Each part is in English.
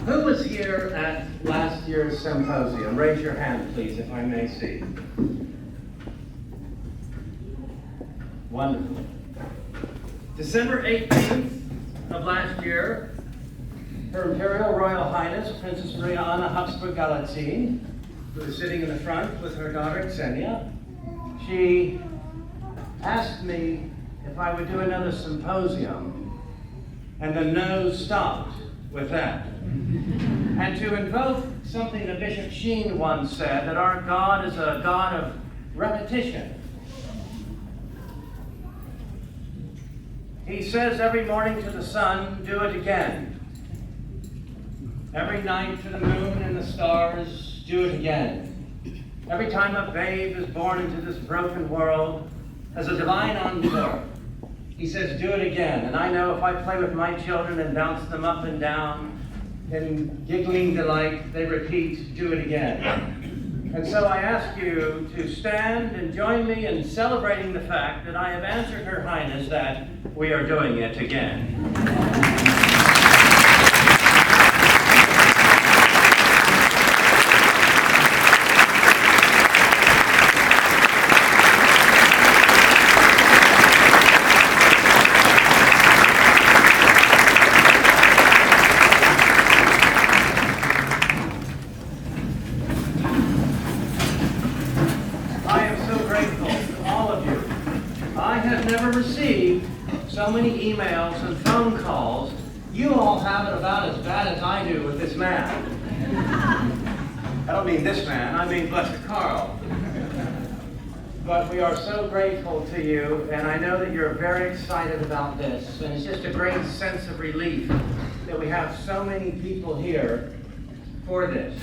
Who was here at last year's symposium? Raise your hand, please, if I may see. Wonderful. December 18th of last year, Her Imperial Royal Highness, Princess Maria Anna Habsburg-Galitzine, who is sitting in the front with her daughter Xenia, she asked me if I would do another symposium, and the nose stopped with that. And to invoke something that Bishop Sheen once said, that our God is a God of repetition. He says every morning to the sun, do it again. Every night to the moon and the stars, do it again. Every time a babe is born into this broken world, as a divine encore, he says, do it again. And I know if I play with my children and bounce them up and down in giggling delight, they repeat, do it again. And so I ask you to stand and join me in celebrating the fact that I have answered Her Highness that we are doing it again. So many emails and phone calls. You all have it about as bad as I do with this man. I don't mean this man, I mean Blessed Karl. But we are so grateful to you, and I know that you're very excited about this, and it's just a great sense of relief that we have so many people here for this.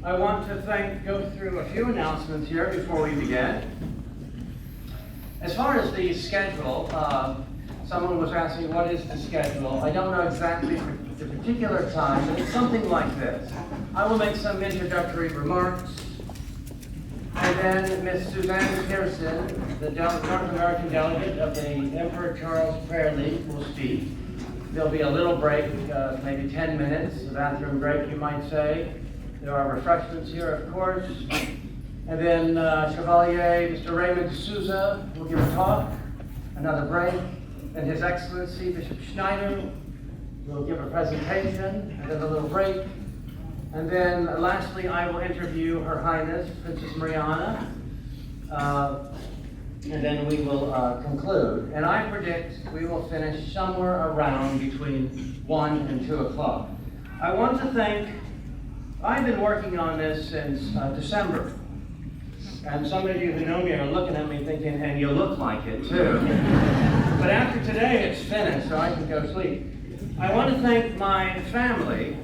I want to go through a few announcements here before we begin. As far as the schedule, someone was asking what is the schedule. I don't know exactly the particular time, but it's something like this. I will make some introductory remarks, and then Miss Suzanne Pearson, the North American delegate of the Emperor Charles Prayer League, will speak. There'll be a little break, maybe 10 minutes, a bathroom break, you might say. There are refreshments here, of course. And then Chevalier, Mr. Raymond Souza, will give a talk, another break. And His Excellency, Bishop Schneider, will give a presentation, and then a little break. And then lastly, I will interview Her Highness, Princess Maria Anna, and then we will conclude. And I predict we will finish somewhere around between 1 and 2 o'clock. I want to thank, I've been working on this since December. And some of you who know me are looking at me thinking, and you look like it too. But after today, it's finished, so I can go sleep. I want to thank my family,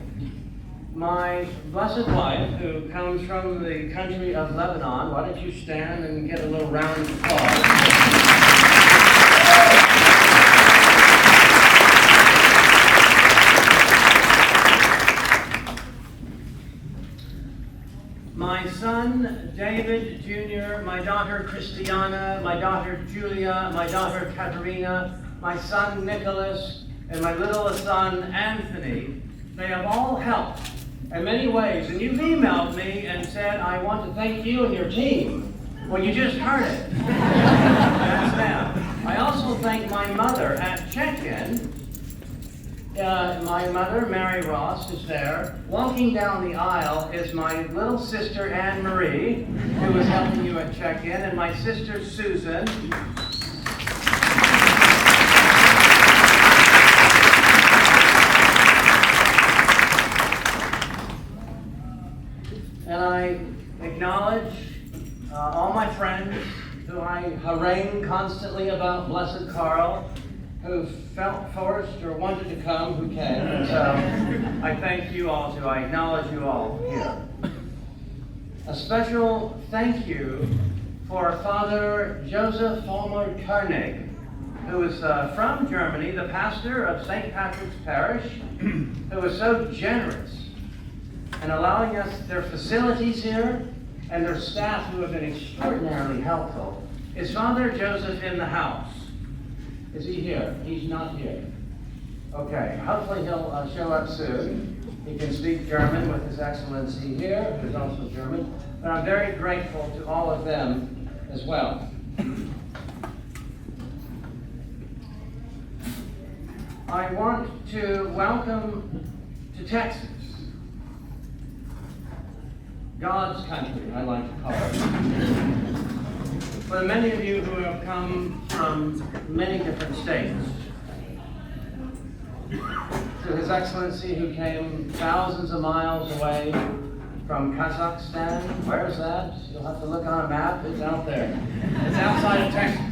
my blessed wife, who comes from the country of Lebanon. Why don't you stand and get a little round of applause? My son, David Jr., my daughter, Christiana, my daughter, Julia, my daughter, Katerina, my son, Nicholas, and my little son, Anthony, they have all helped in many ways. And you've emailed me and said, I want to thank you and your team. Well, you just heard it. That's them. I also thank my mother at check-in. My mother, Mary Ross, is there. Walking down the aisle is my little sister, Anne Marie, who is helping you at check-in, and my sister, Suzanne. And I acknowledge all my friends who I harangue constantly about Blessed Karl, who felt forced or wanted to come, who came. And so I thank you all too. I acknowledge you all here. A special thank you for Father Joseph Vollmer Koenig, who is from Germany, the pastor of St. Patrick's Parish, who was so generous in allowing us their facilities here and their staff who have been extraordinarily helpful. Is Father Joseph in the house? Is he here? He's not here. Okay, hopefully he'll show up soon. He can speak German with His Excellency here, who's also German. But I'm very grateful to all of them as well. I want to welcome to Texas, God's country, I like to call it. For the many of you who have come from many different states, to His Excellency who came thousands of miles away from Kazakhstan. Where is that? You'll have to look on a map. It's out there. It's outside of Texas.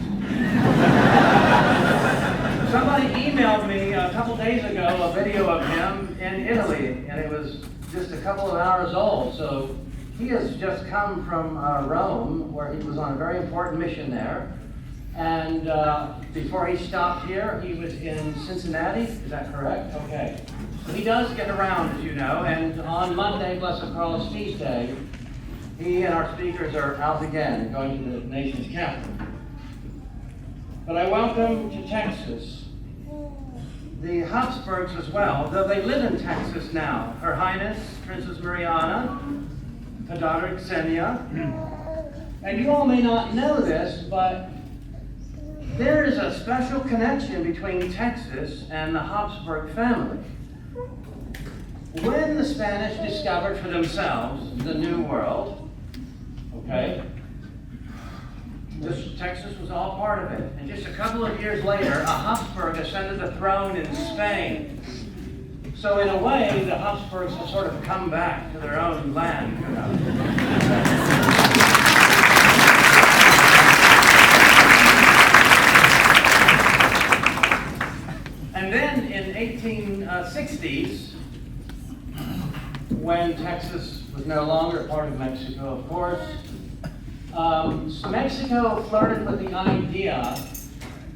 Somebody emailed me a couple days ago a video of him in Italy, and it was just a couple of hours old. So he has just come from Rome, where he was on a very important mission there. And before he stopped here, he was in Cincinnati. Is that correct? Okay. So he does get around, as you know. And on Monday, Blessed Carlos Feast Day, he and our speakers are out again, going to the nation's capital. But I welcome to Texas the Habsburgs as well, though they live in Texas now. Her Highness, Princess Mariana, her daughter Xenia. And you all may not know this, but there is a special connection between Texas and the Habsburg family. When the Spanish discovered for themselves the New World, okay, Texas was all part of it. And just a couple of years later, a Habsburg ascended the throne in Spain. So in a way, the Habsburgs have sort of come back to their own land. You know. And then in 1860s, when Texas was no longer part of Mexico, of course, Mexico flirted with the idea,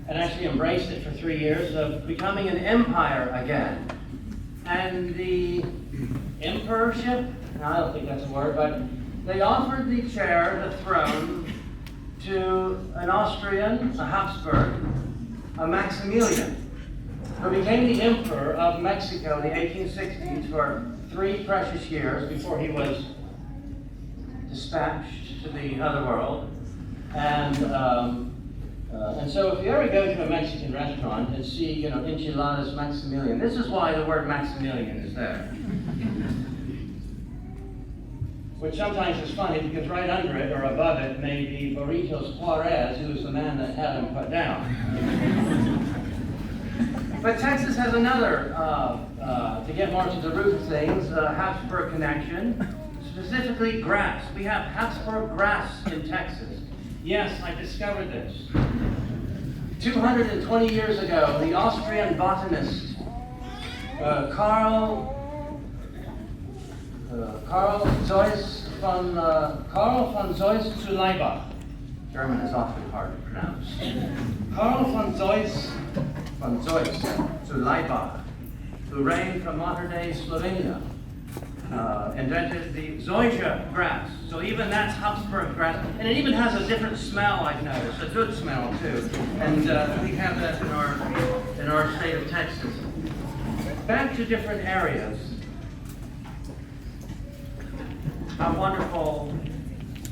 and actually embraced it for 3 years, of becoming an empire again. And the emperorship, I don't think that's a word, but they offered the chair, the throne, to an Austrian, a Habsburg, a Maximilian, who became the emperor of Mexico in the 1860s for 3 precious years before he was dispatched to the other world. And so if you ever go to a Mexican restaurant and see, you know, enchiladas Maximilian, this is why the word Maximilian is there. Which sometimes is funny because right under it or above it may be Burritos Juarez, who was the man that had him put down. But Texas has another, to get more to the root of things, Habsburg connection, specifically grass. We have Habsburg grass in Texas. Yes, I discovered this. 220 years ago, the Austrian botanist Karl von Zeus zu Leibach. German is often hard to pronounce. Karl von Zeus zu Leibach, who reigned from modern-day Slovenia, invented the Souza grass. So even that's Habsburg grass, and it even has a different smell, I've noticed, a good smell too. And we have that in our state of Texas. Back to different areas. How wonderful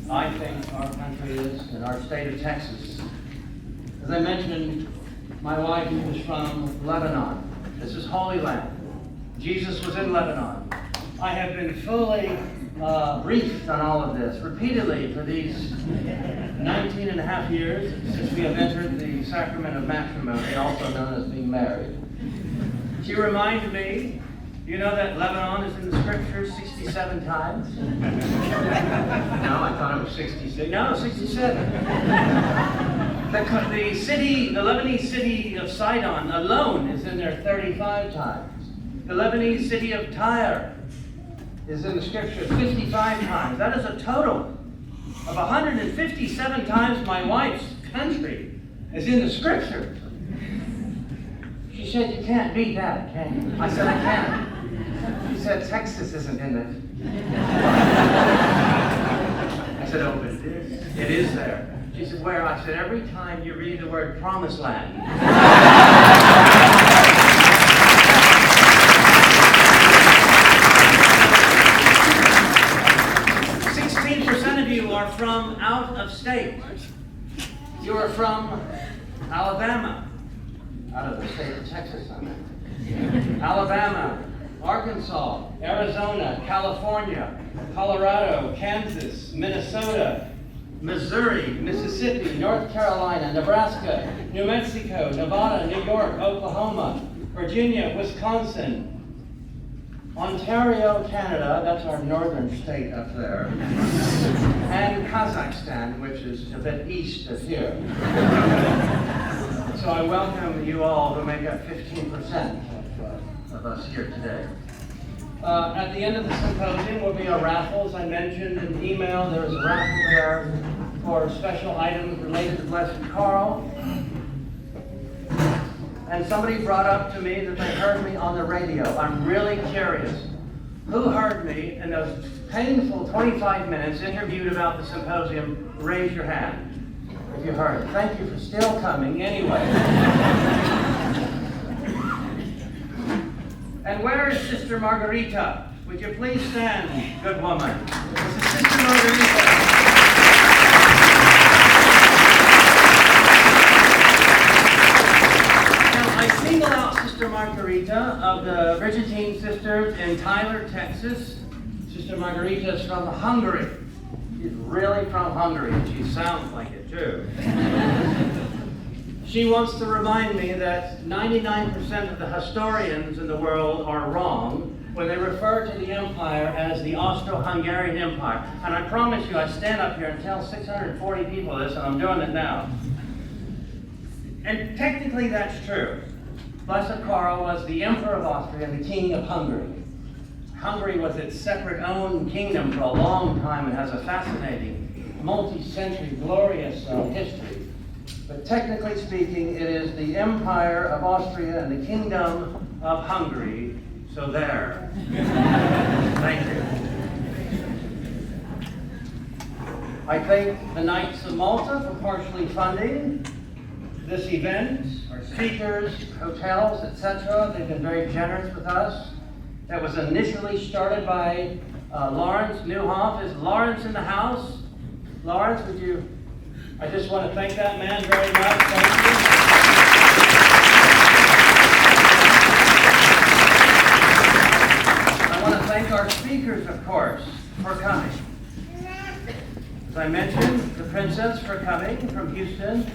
I think our country is and our state of Texas. As I mentioned, my wife was from Lebanon. This is Holy Land. Jesus was in Lebanon. I have been fully briefed on all of this repeatedly for these 19 and a half years since we have entered the sacrament of matrimony, also known as being married. She reminded me, you know that Lebanon is in the scriptures 67 times? No, I thought it was 66. No, 67. The Lebanese city of Sidon alone is in there 35 times. The Lebanese city of Tyre is in the scriptures 55 times. That is a total of 157 times my wife's country is in the scriptures. She said, "You can't beat that, can you?" I said, "I can." She said, "Texas isn't in it." I said, "Oh, but it is. It is there." She said, "Where?" I said, "Every time you read the word promised land." Arkansas, Arizona, California, Colorado, Kansas, Minnesota, Missouri, Mississippi, North Carolina, Nebraska, New Mexico, Nevada, New York, Oklahoma, Virginia, Wisconsin, Ontario, Canada, that's our northern state up there, and Kazakhstan, which is a bit east of here. So I welcome you all who make up 15% of us here today. At the end of the symposium will be a raffle, as I mentioned in the email. There is a raffle there for special items related to Blessed Karl. And somebody brought up to me that they heard me on the radio. I'm really curious. Who heard me in those painful 25 minutes interviewed about the symposium? Raise your hand if you heard it. Thank you for still coming anyway. And where is Sister Margarita? Would you please stand, good woman? This is Sister Margarita. I single out Sister Margarita of the Brigittine Sisters in Tyler, Texas. Sister Margarita is from Hungary. She's really from Hungary, and she sounds like it too. She wants to remind me that 99% of the historians in the world are wrong when they refer to the empire as the Austro-Hungarian Empire. And I promise you, I stand up here and tell 640 people this, and I'm doing it now. And technically that's true. Blessed Karl was the Emperor of Austria and the King of Hungary. Hungary was its separate own kingdom for a long time and has a fascinating, multi-century, glorious history. But technically speaking, it is the Empire of Austria and the Kingdom of Hungary. So there. Thank you. I thank the Knights of Malta for partially funding this event, our speakers, hotels, etc. They've been very generous with us. That was initially started by Lawrence Newhoff. Is Lawrence in the house? Lawrence, would you? I just want to thank that man very much. Thank you. I want to thank our speakers, of course, for coming. As I mentioned, the Princess for coming from Houston.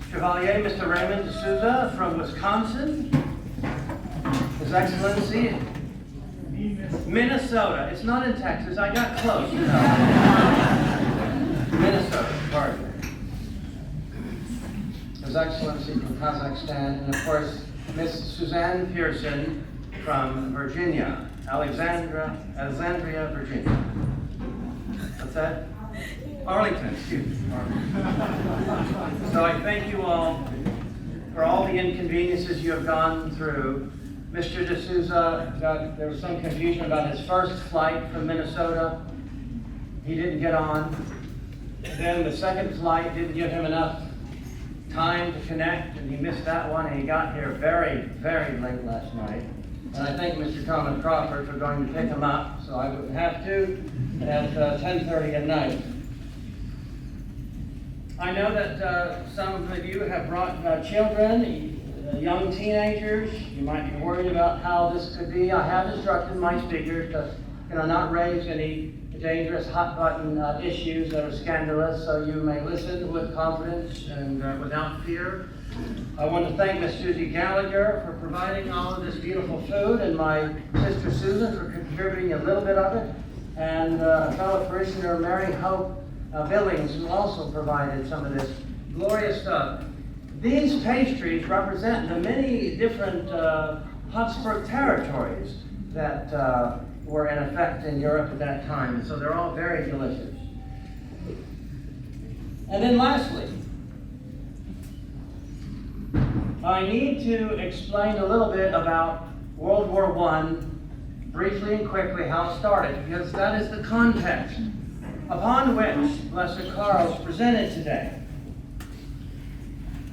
Chevalier, Mr. Raymond de Souza from Wisconsin. His Excellency, Minnesota. It's not in Texas. I got close, you know. Minnesota, pardon me. His Excellency from Kazakhstan, and of course, Miss Suzanne Pearson from Virginia, Alexandria, Virginia. What's that? Arlington, excuse me. Arlington. So I thank you all for all the inconveniences you have gone through. Mr. de Souza, there was some confusion about his first flight from Minnesota. He didn't get on. Then the second flight didn't give him enough time to connect, and he missed that one, and he got here very, very late last night. And I thank Mr. Thomas Crawford for going to pick him up, so I wouldn't have to, at 10:30 at night. I know that some of you have brought children, young teenagers. You might be worried about how this could be. I have instructed my speakers to not raise any dangerous hot-button issues that are scandalous, so you may listen with confidence and without fear. I want to thank Miss Susie Gallagher for providing all of this beautiful food, and my sister Susan for contributing a little bit of it, and a fellow parishioner, Mary Hope Billings, who also provided some of this glorious stuff. These pastries represent the many different Habsburg territories that were in effect in Europe at that time, and so they're all very delicious. And then lastly, I need to explain a little bit about World War I, briefly and quickly, how it started, because that is the context upon which Blessed Karl is presented today.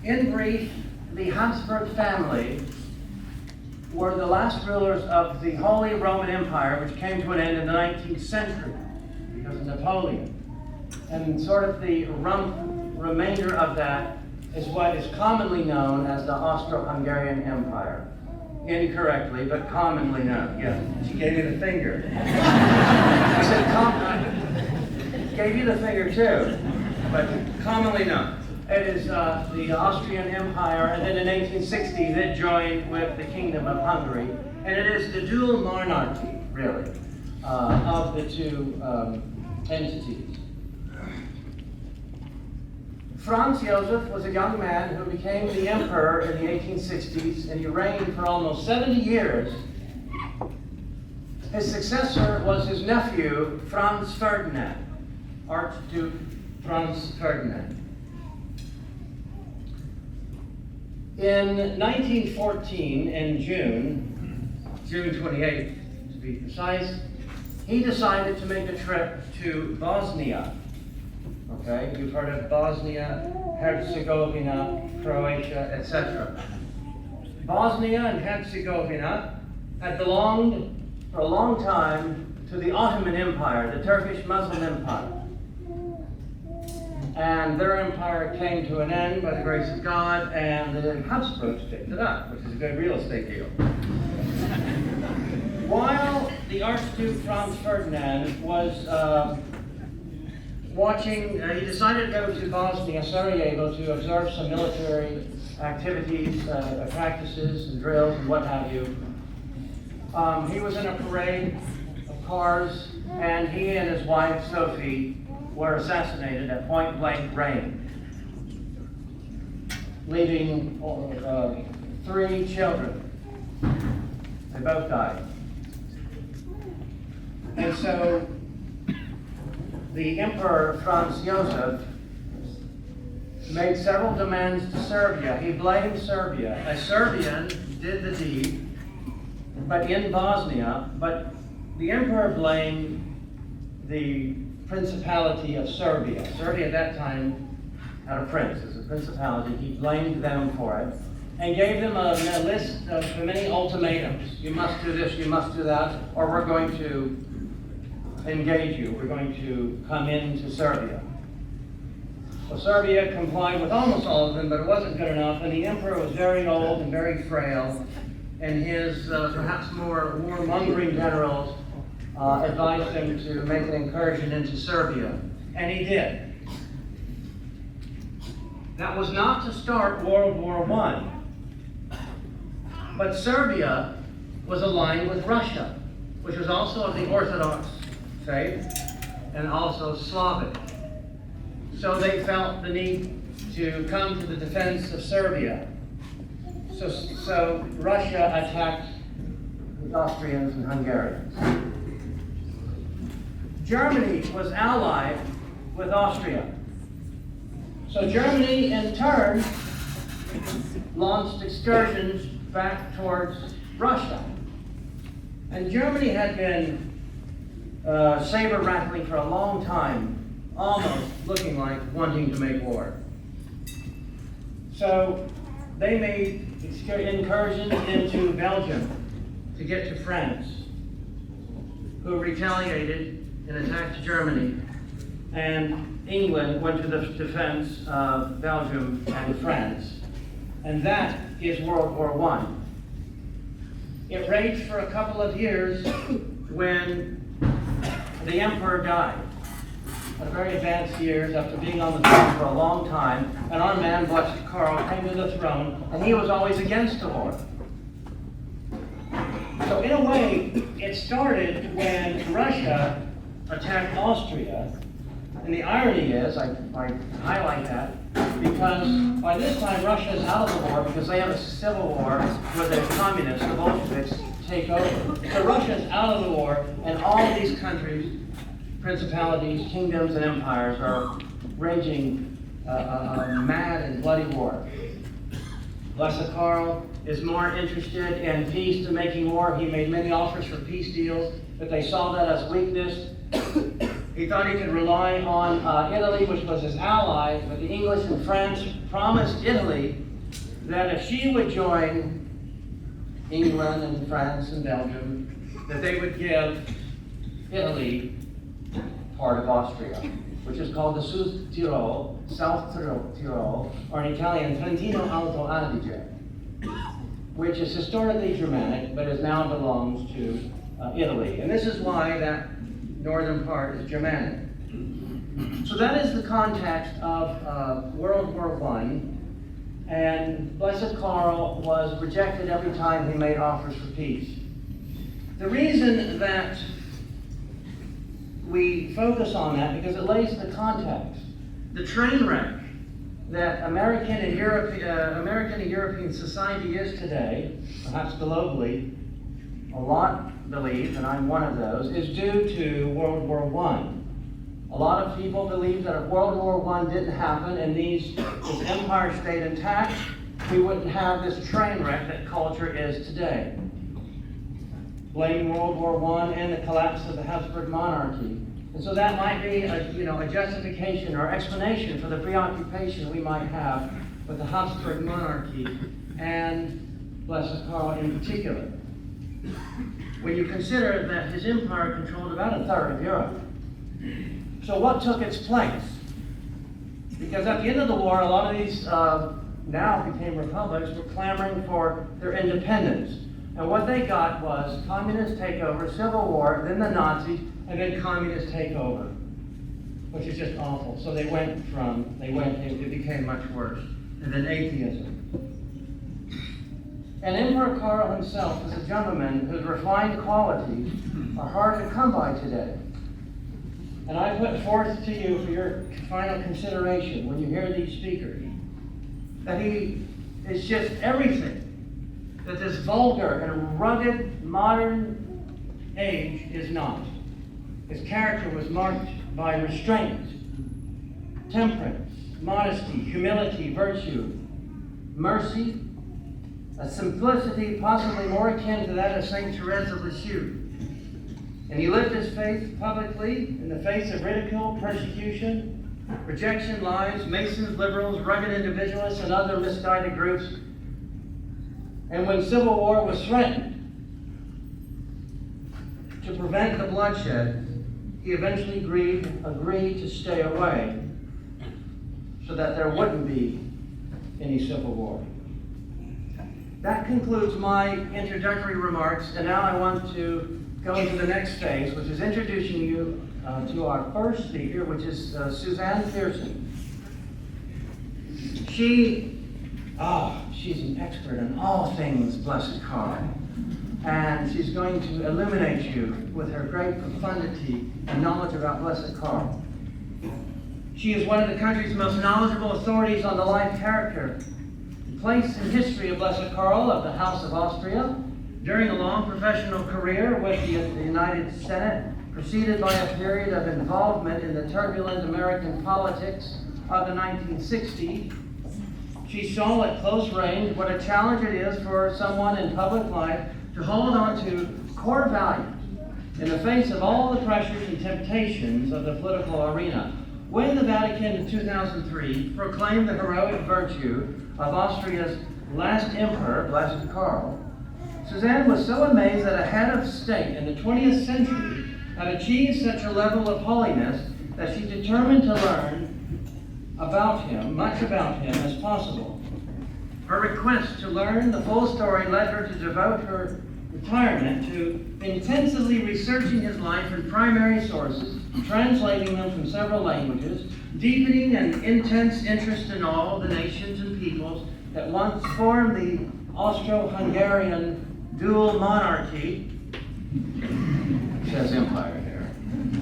In brief, the Habsburg family were the last rulers of the Holy Roman Empire, which came to an end in the 19th century because of Napoleon. And sort of the remainder of that is what is commonly known as the Austro-Hungarian Empire. incorrectly, but commonly known. Yeah, she gave you the finger. I said, gave you the finger too, but commonly known. It is the Austrian Empire, and then in 1860 it joined with the Kingdom of Hungary, and it is the dual monarchy, really, of the two entities. Franz Joseph was a young man who became the emperor in the 1860s, and he reigned for almost 70 years. His successor was his nephew, Franz Ferdinand, Archduke Franz Ferdinand. In 1914, in June 28th to be precise, he decided to make a trip to Bosnia. Okay, you've heard of Bosnia, Herzegovina, Croatia, etc. Bosnia and Herzegovina had belonged for a long time to the Ottoman Empire, the Turkish Muslim Empire. And their empire came to an end by the grace of God, and the Habsburgs picked it up, which is a good real estate deal. While the Archduke Franz Ferdinand was watching, he decided to go to Bosnia, Sarajevo, to observe some military activities, practices and drills and what have you. He was in a parade of cars, and he and his wife, Sophie, were assassinated at point-blank range, leaving 3 children. They both died. And so the Emperor Franz Joseph made several demands to Serbia. He blamed Serbia. A Serbian did the deed, but in Bosnia, but the Emperor blamed the Principality of Serbia. Serbia at that time had a prince, as a principality. He blamed them for it and gave them a list of many ultimatums. You must do this, you must do that, or we're going to engage you. We're going to come into Serbia. Well, Serbia complied with almost all of them, but it wasn't good enough, and the emperor was very old and very frail, and his perhaps more warmongering generals advised him to make an incursion into Serbia, and he did. That was not to start World War I, but Serbia was aligned with Russia, which was also of the Orthodox faith and also Slavic. So they felt the need to come to the defense of Serbia. So Russia attacked the Austrians and Hungarians. Germany was allied with Austria. So Germany, in turn, launched excursions back towards Russia. And Germany had been saber-rattling for a long time, almost looking like wanting to make war. So they made incursions into Belgium to get to France, who retaliated and attacked Germany, and England went to the defense of Belgium and France. And that is World War I. It raged for a couple of years when the emperor died. At very advanced years, after being on the throne for a long time, and our man, blessed Karl, came to the throne, and he was always against the war. So in a way, it started when Russia attacked Austria, and the irony is, I highlight that, because by this time Russia is out of the war because they have a civil war where the communists, the Bolsheviks, take over. So Russia is out of the war, and all of these countries, principalities, kingdoms, and empires are raging a mad and bloody war. Blessed Karl is more interested in peace than making war. He made many offers for peace deals, but they saw that as weakness. He thought he could rely on Italy, which was his ally, but the English and French promised Italy that if she would join England and France and Belgium, that they would give Italy part of Austria, which is called the South Tyrol, or in Italian, Trentino Alto Adige. which is historically Germanic, but is now belongs to Italy. And this is why that northern part is Germanic. So that is the context of World War I. And Blessed Karl was rejected every time he made offers for peace. The reason that we focus on that, because it lays the context. The train wreck that American and European society is today, perhaps globally, a lot believe, and I'm one of those, is due to World War I. A lot of people believe that if World War I didn't happen and this empire stayed intact, we wouldn't have this train wreck that culture is today. Blaming World War I and the collapse of the Habsburg monarchy. And so that might be a justification or explanation for the preoccupation we might have with the Habsburg monarchy and Blessed Karl in particular. When you consider that his empire controlled about a third of Europe. So what took its place? Because at the end of the war, a lot of these now became republics were clamoring for their independence. And what they got was communist takeover, civil war, then the Nazis, and then communist takeover, which is just awful. So it became much worse. And then atheism. And Emperor Karl himself was a gentleman whose refined qualities are hard to come by today. And I put forth to you for your final consideration when you hear these speakers, that he is just everything that this vulgar and rugged modern age is not. His character was marked by restraint, temperance, modesty, humility, virtue, mercy, a simplicity possibly more akin to that of Saint Therese of Lisieux. And he lived his faith publicly in the face of ridicule, persecution, rejection, lies, Masons, liberals, rugged individualists, and other misguided groups. And when civil war was threatened, to prevent the bloodshed, he eventually agreed to stay away so that there wouldn't be any civil war. That concludes my introductory remarks, and now I want to go into the next phase, which is introducing you to our first speaker, which is Suzanne Pearson. She's an expert in all things Blessed Karl, and she's going to illuminate you with her great profundity and knowledge about Blessed Karl. She is one of the country's most knowledgeable authorities on the life, character, and place and history of Blessed Karl of the House of Austria. During a long professional career with the United Senate, preceded by a period of involvement in the turbulent American politics of the 1960s, she saw at close range what a challenge it is for someone in public life to hold on to core values in the face of all the pressures and temptations of the political arena. When the Vatican in 2003 proclaimed the heroic virtue of Austria's last emperor, Blessed Karl, Suzanne was so amazed that a head of state in the 20th century had achieved such a level of holiness that she determined to learn much about him as possible. Her request to learn the full story led her to devote her retirement to intensively researching his life in primary sources, translating them from several languages, deepening an intense interest in all the nations and peoples that once formed the Austro-Hungarian dual monarchy, it says empire here,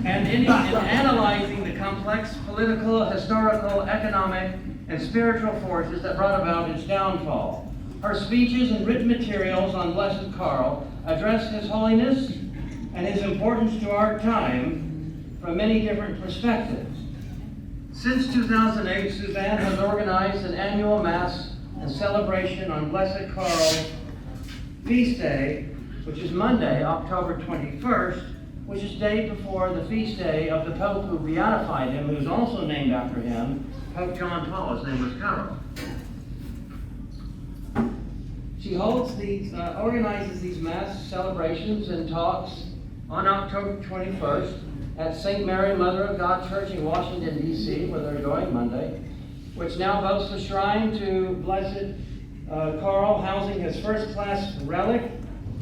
and in analyzing the complex political, historical, economic, and spiritual forces that brought about its downfall. Her speeches and written materials on Blessed Karl address His Holiness and his importance to our time from many different perspectives. Since 2008, Suzanne has organized an annual Mass and celebration on Blessed Karl's feast day, which is Monday, October 21st, which is day before the feast day of the Pope who beatified him, who's also named after him, Pope John Paul. His name was Karl. She organizes these Mass celebrations and talks on October 21st at St. Mary, Mother of God Church in Washington, D.C., where they're going Monday, which now boasts a shrine to Blessed Karl housing his first-class relic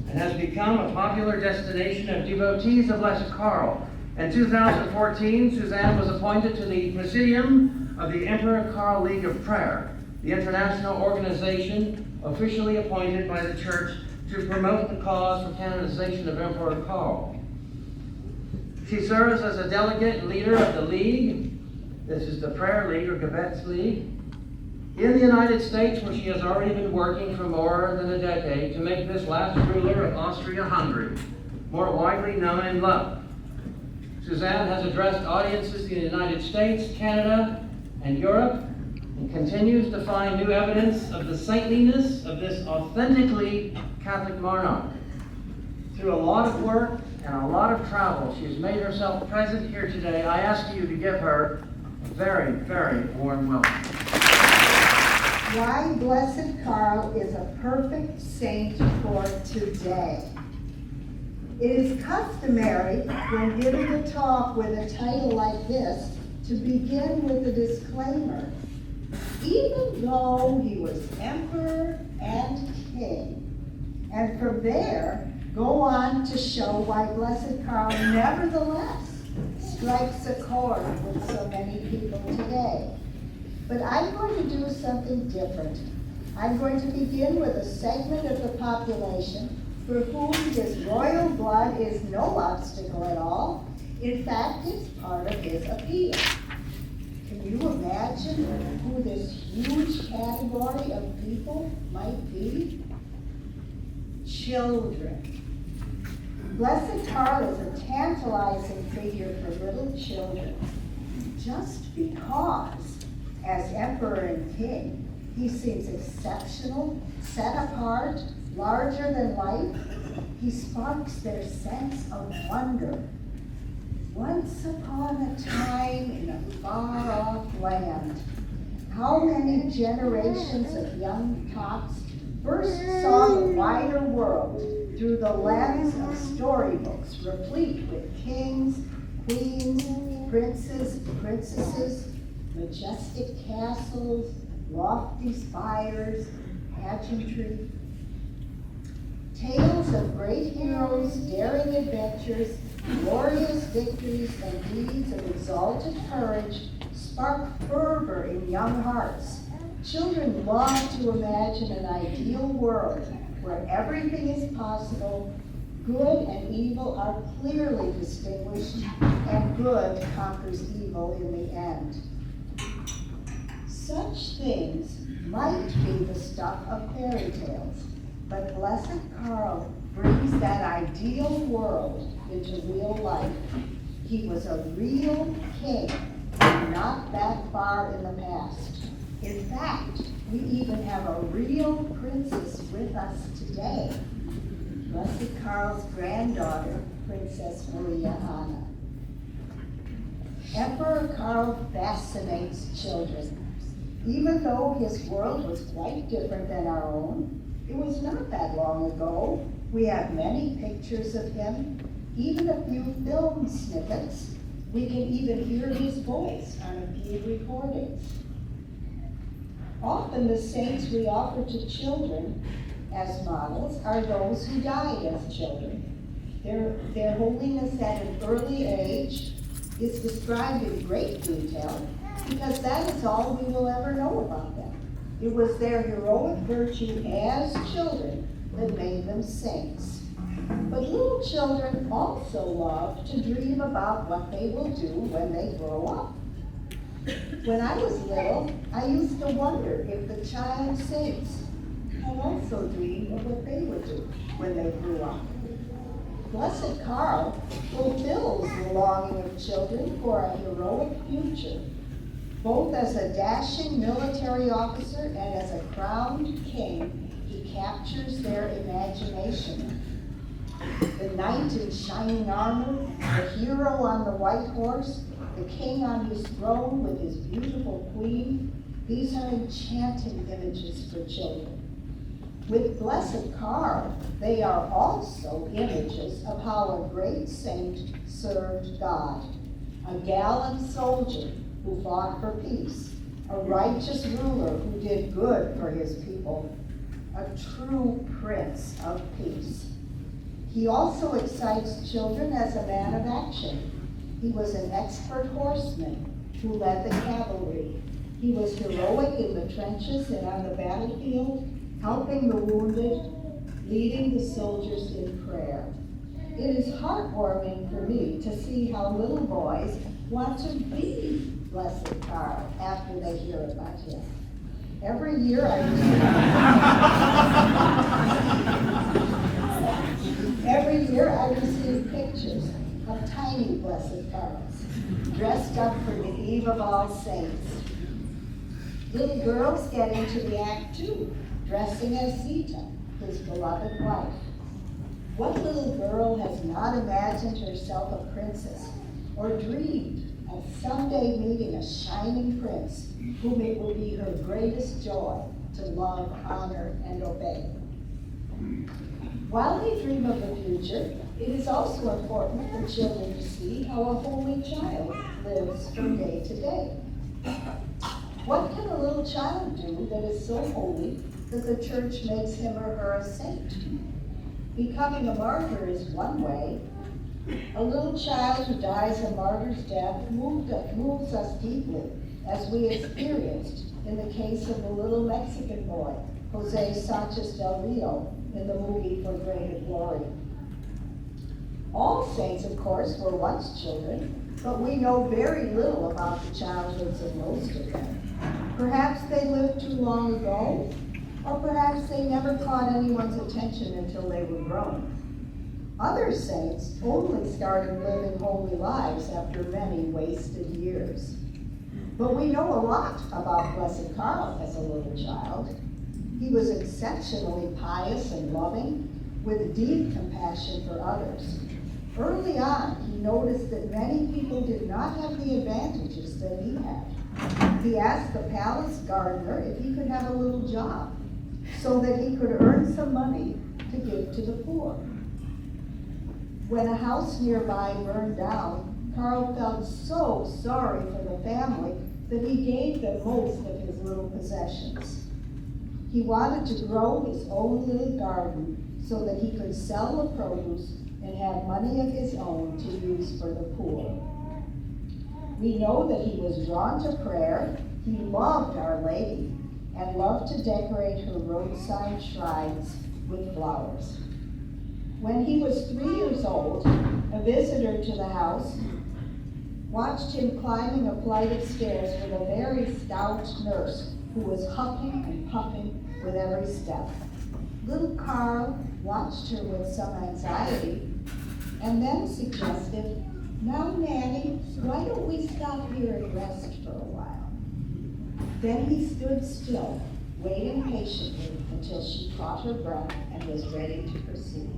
and has become a popular destination of devotees of Blessed Karl. In 2014, Suzanne was appointed to the Presidium of the Emperor Karl League of Prayer, the international organization officially appointed by the Church to promote the cause for canonization of Emperor Karl. She serves as a delegate and leader of the League. This is the Prayer League or Gebets League in the United States, where she has already been working for more than a decade to make this last ruler of Austria-Hungary more widely known and loved. Suzanne has addressed audiences in the United States, Canada, and Europe, and continues to find new evidence of the saintliness of this authentically Catholic monarch. Through a lot of work and a lot of travel, she has made herself present here today. I ask you to give her a very, very warm welcome. Why Blessed Karl is a perfect saint for today. It is customary when giving a talk with a title like this to begin with a disclaimer. Even though he was emperor and king, and from there go on to show why Blessed Karl nevertheless strikes a chord with so many people today. But I'm going to do something different. I'm going to begin with a segment of the population for whom his royal blood is no obstacle at all. In fact, it's part of his appeal. Can you imagine who this huge category of people might be? Children. Blessed Karl is a tantalizing figure for little children, just because, as emperor and king, he seems exceptional, set apart, larger than life. He sparks their sense of wonder. Once upon a time in a far-off land, how many generations of young tots first saw the wider world through the lens of storybooks replete with kings, queens, princes, princesses, majestic castles, lofty spires, pageantry. Tales of great heroes, daring adventures, glorious victories, and deeds of exalted courage spark fervor in young hearts. Children long to imagine an ideal world where everything is possible, good and evil are clearly distinguished, and good conquers evil in the end. Such things might be the stuff of fairy tales, but Blessed Karl brings that ideal world into real life. He was a real king, not that far in the past. In fact, we even have a real princess with us today, Blessed Karl's granddaughter, Princess Maria Anna. Emperor Karl fascinates children. Even though his world was quite different than our own, it was not that long ago. We have many pictures of him, even a few film snippets. We can even hear his voice on a few recordings. Often the saints we offer to children as models are those who died as children. Their holiness at an early age is described in great detail because that is all we will ever know about them. It was their heroic virtue as children that made them saints. But little children also love to dream about what they will do when they grow up. When I was little, I used to wonder if the child saints had also dreamed of what they would do when they grew up. Blessed Karl fulfills the longing of children for a heroic future. Both as a dashing military officer and as a crowned king, he captures their imagination. The knight in shining armor, the hero on the white horse, the king on his throne with his beautiful queen, these are enchanting images for children. With Blessed Karl, they are also images of how a great saint served God, a gallant soldier who fought for peace, a righteous ruler who did good for his people, a true prince of peace. He also excites children as a man of action. He was an expert horseman who led the cavalry. He was heroic in the trenches and on the battlefield, helping the wounded, leading the soldiers in prayer. It is heartwarming for me to see how little boys want to be Blessed Karl after they hear about him. Every year I receive pictures of tiny Blessed Karls, dressed up for the Eve of All Saints. Little girls get into the act too, dressing as Zita, his beloved wife. What little girl has not imagined herself a princess or dreamed of someday meeting a shining prince whom it will be her greatest joy to love, honor, and obey? While they dream of the future, it is also important for children to see how a holy child lives from day to day. What can a little child do that is so holy that the church makes him or her a saint? Becoming a martyr is one way. A little child who dies a martyr's death moves us deeply, as we experienced in the case of the little Mexican boy, Jose Sanchez del Rio, in the movie For Greater Glory. All saints, of course, were once children, but we know very little about the childhoods of most of them. Perhaps they lived too long ago, or perhaps they never caught anyone's attention until they were grown. Other saints only started living holy lives after many wasted years. But we know a lot about Blessed Karl as a little child. He was exceptionally pious and loving, with deep compassion for others. Early on, he noticed that many people did not have the advantages that he had. He asked the palace gardener if he could have a little job so that he could earn some money to give to the poor. When a house nearby burned down, Karl felt so sorry for the family that he gave them most of his little possessions. He wanted to grow his own little garden so that he could sell the produce and have money of his own to use for the poor. We know that he was drawn to prayer, he loved Our Lady, and loved to decorate her roadside shrines with flowers. When he was 3 years old, a visitor to the house watched him climbing a flight of stairs with a very stout nurse who was huffing and puffing with every step. Little Karl watched her with some anxiety and then suggested, "Now, Nanny, why don't we stop here and rest for a while?" Then he stood still, waiting patiently until she caught her breath and was ready to proceed.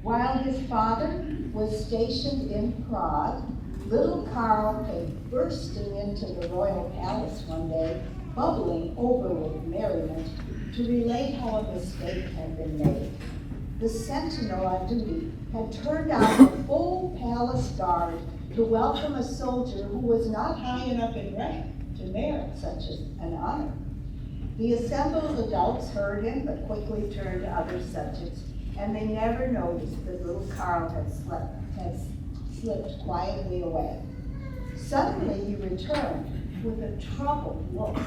While his father was stationed in Prague, little Karl came bursting into the royal palace one day, bubbling over with merriment, to relate how a mistake had been made. The sentinel on duty had turned out a full palace guard to welcome a soldier who was not high enough in rank to merit such an honor. The assembled adults heard him, but quickly turned to other subjects, and they never noticed that little Karl had slipped quietly away. Suddenly he returned with a troubled look,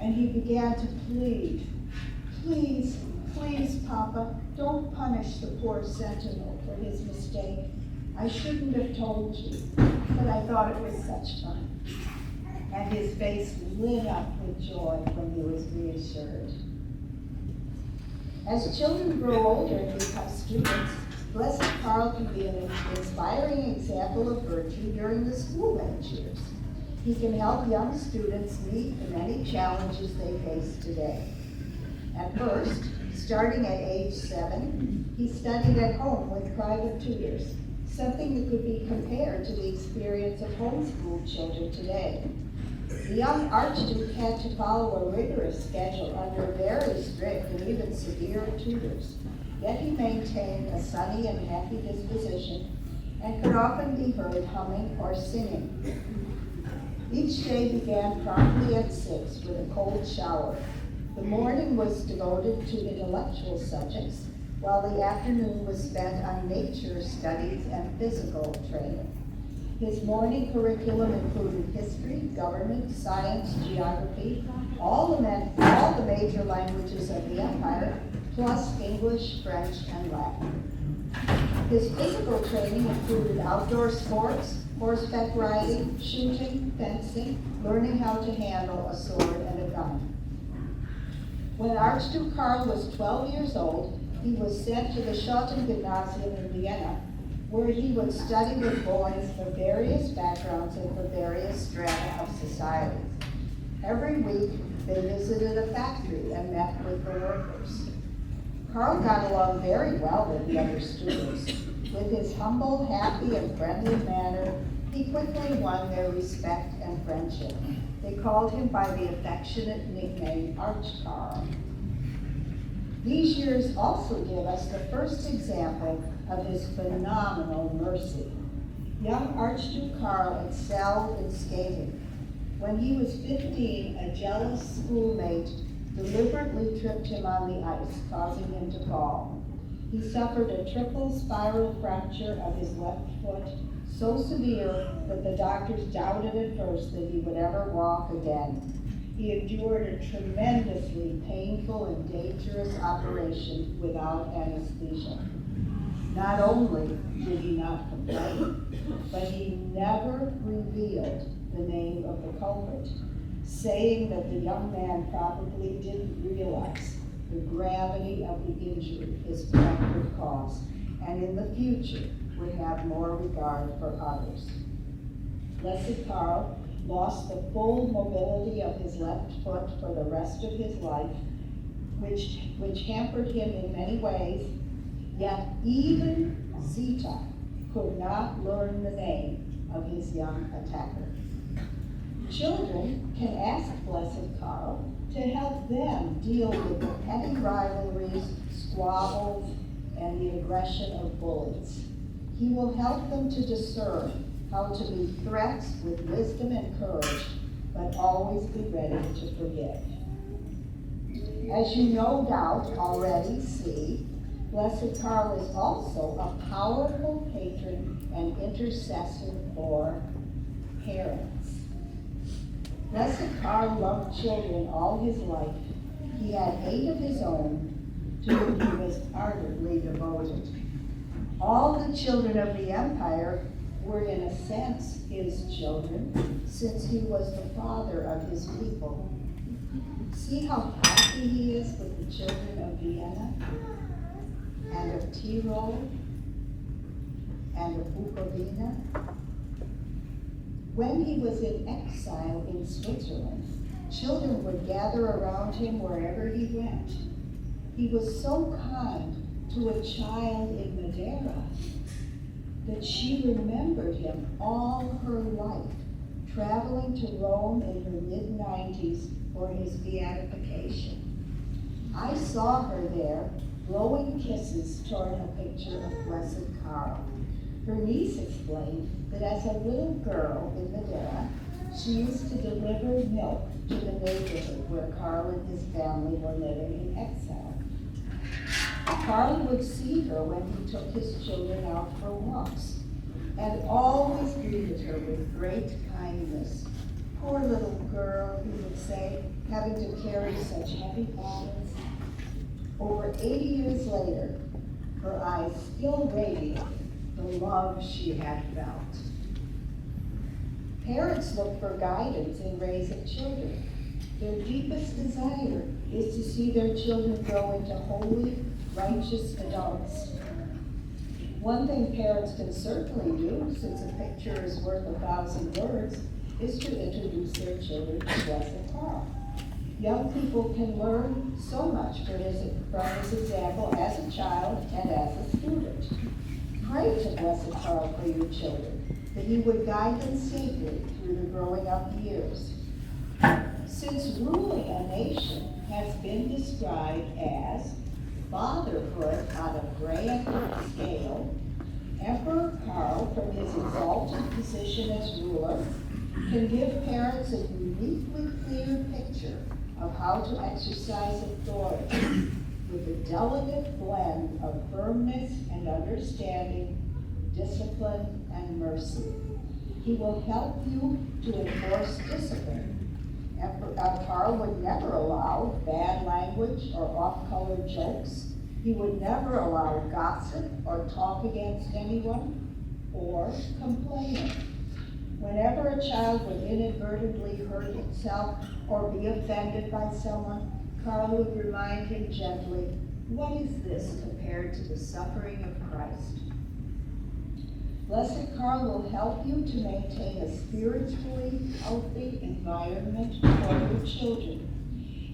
and he began to plead, "Please, please, Papa, don't punish the poor sentinel for his mistake. I shouldn't have told you, but I thought it was such fun." And his face lit up with joy when he was reassured. As children grow older and become students, Blessed Karl can be an inspiring example of virtue during the school-age years. He can help young students meet the many challenges they face today. At first, starting at age 7, he studied at home with private tutors, something that could be compared to the experience of homeschooled children today. The young Archduke had to follow a rigorous schedule under very strict and even severe tutors, yet he maintained a sunny and happy disposition and could often be heard humming or singing. Each day began promptly at 6 with a cold shower, The morning was devoted to intellectual subjects, while the afternoon was spent on nature studies and physical training. His morning curriculum included history, government, science, geography, all the major languages of the empire, plus English, French, and Latin. His physical training included outdoor sports, horseback riding, shooting, fencing, learning how to handle a sword and a gun. When Archduke Karl was 12 years old, he was sent to the Schottengymnasium in Vienna, where he would study with boys from various backgrounds and from various strata of society. Every week, they visited a factory and met with the workers. Karl got along very well with the other students. With his humble, happy, and friendly manner, he quickly won their respect and friendship. They called him by the affectionate nickname Arch Karl. These years also give us the first example of his phenomenal mercy. Young Archduke Karl excelled in skating. When he was 15, a jealous schoolmate deliberately tripped him on the ice, causing him to fall. He suffered a triple spiral fracture of his left foot, so severe that the doctors doubted at first that he would ever walk again. He endured a tremendously painful and dangerous operation without anesthesia. Not only did he not complain, but he never revealed the name of the culprit, saying that the young man probably didn't realize the gravity of the injury his friend would cause, and in the future would have more regard for others. Blessed Karl lost the full mobility of his left foot for the rest of his life, which hampered him in many ways, yet even Zita could not learn the name of his young attacker. Children can ask Blessed Karl to help them deal with the petty rivalries, squabbles, and the aggression of bullies. He will help them to discern how to meet threats with wisdom and courage, but always be ready to forgive. As you no doubt already see, Blessed Karl is also a powerful patron and intercessor for parents. Blessed Karl loved children all his life. He had 8 of his own, to whom he was ardently devoted. All the children of the empire were in a sense his children, since he was the father of his people. See how happy he is with the children of Vienna, and of Tyrol, and of Bukovina. When he was in exile in Switzerland, children would gather around him wherever he went. He was so kind to a child in Madeira that she remembered him all her life, traveling to Rome in her mid-90s for his beatification. I saw her there, blowing kisses toward a picture of Blessed Karl. Her niece explained that as a little girl in Madeira, she used to deliver milk to the neighborhood where Karl and his family were living in exile. Karl would see her when he took his children out for walks, and always greeted her with great kindness. Poor little girl, he would say, having to carry such heavy burdens. Over 80 years later, her eyes still radiate the love she had felt. Parents look for guidance in raising children. Their deepest desire is to see their children grow into holy, righteous adults. One thing parents can certainly do, since a picture is worth 1,000 words, is to introduce their children to Blessed Karl. Young people can learn so much from his example as a child and as a student. Pray to Blessed Karl for your children, that he would guide them safely through the growing up years. Since ruling a nation has been described as fatherhood on a grand scale, Emperor Karl, from his exalted position as ruler, can give parents a uniquely clear picture of how to exercise authority with a delicate blend of firmness and understanding, discipline and mercy. He will help you to enforce discipline. Karl would never allow bad language or off-color jokes. He would never allow gossip or talk against anyone or complaining. Whenever a child would inadvertently hurt himself or be offended by someone, Karl would remind him gently, "What is this compared to the suffering of Christ?" Blessed Karl will help you to maintain a spiritually healthy environment for your children.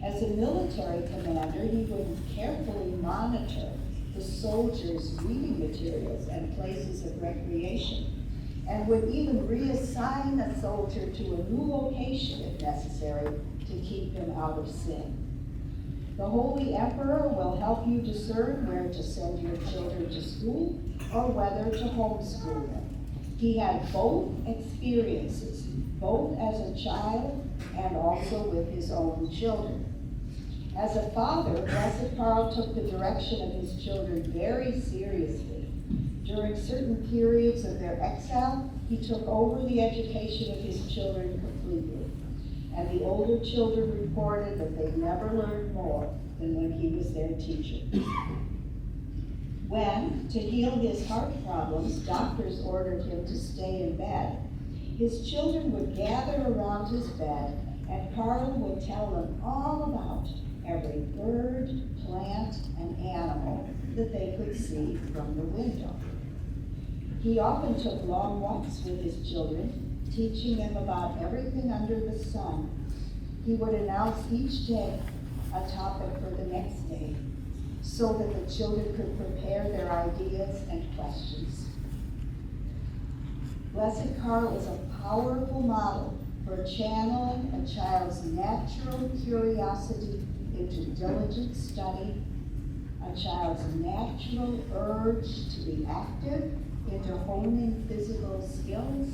As a military commander, he would carefully monitor the soldiers' reading materials and places of recreation, and would even reassign a soldier to a new location if necessary to keep them out of sin. The Holy Emperor will help you discern where to send your children to school or whether to homeschool them. He had both experiences, both as a child and also with his own children. As a father, Blessed Karl took the direction of his children very seriously. During certain periods of their exile, he took over the education of his children completely. And the older children reported that they never learned more than when he was their teacher. When, to heal his heart problems, doctors ordered him to stay in bed, his children would gather around his bed and Karl would tell them all about every bird, plant, and animal that they could see from the window. He often took long walks with his children, teaching them about everything under the sun. He would announce each day a topic for the next day, so that the children could prepare their ideas and questions. Blessed Karl is a powerful model for channeling a child's natural curiosity into diligent study, a child's natural urge to be active into honing physical skills,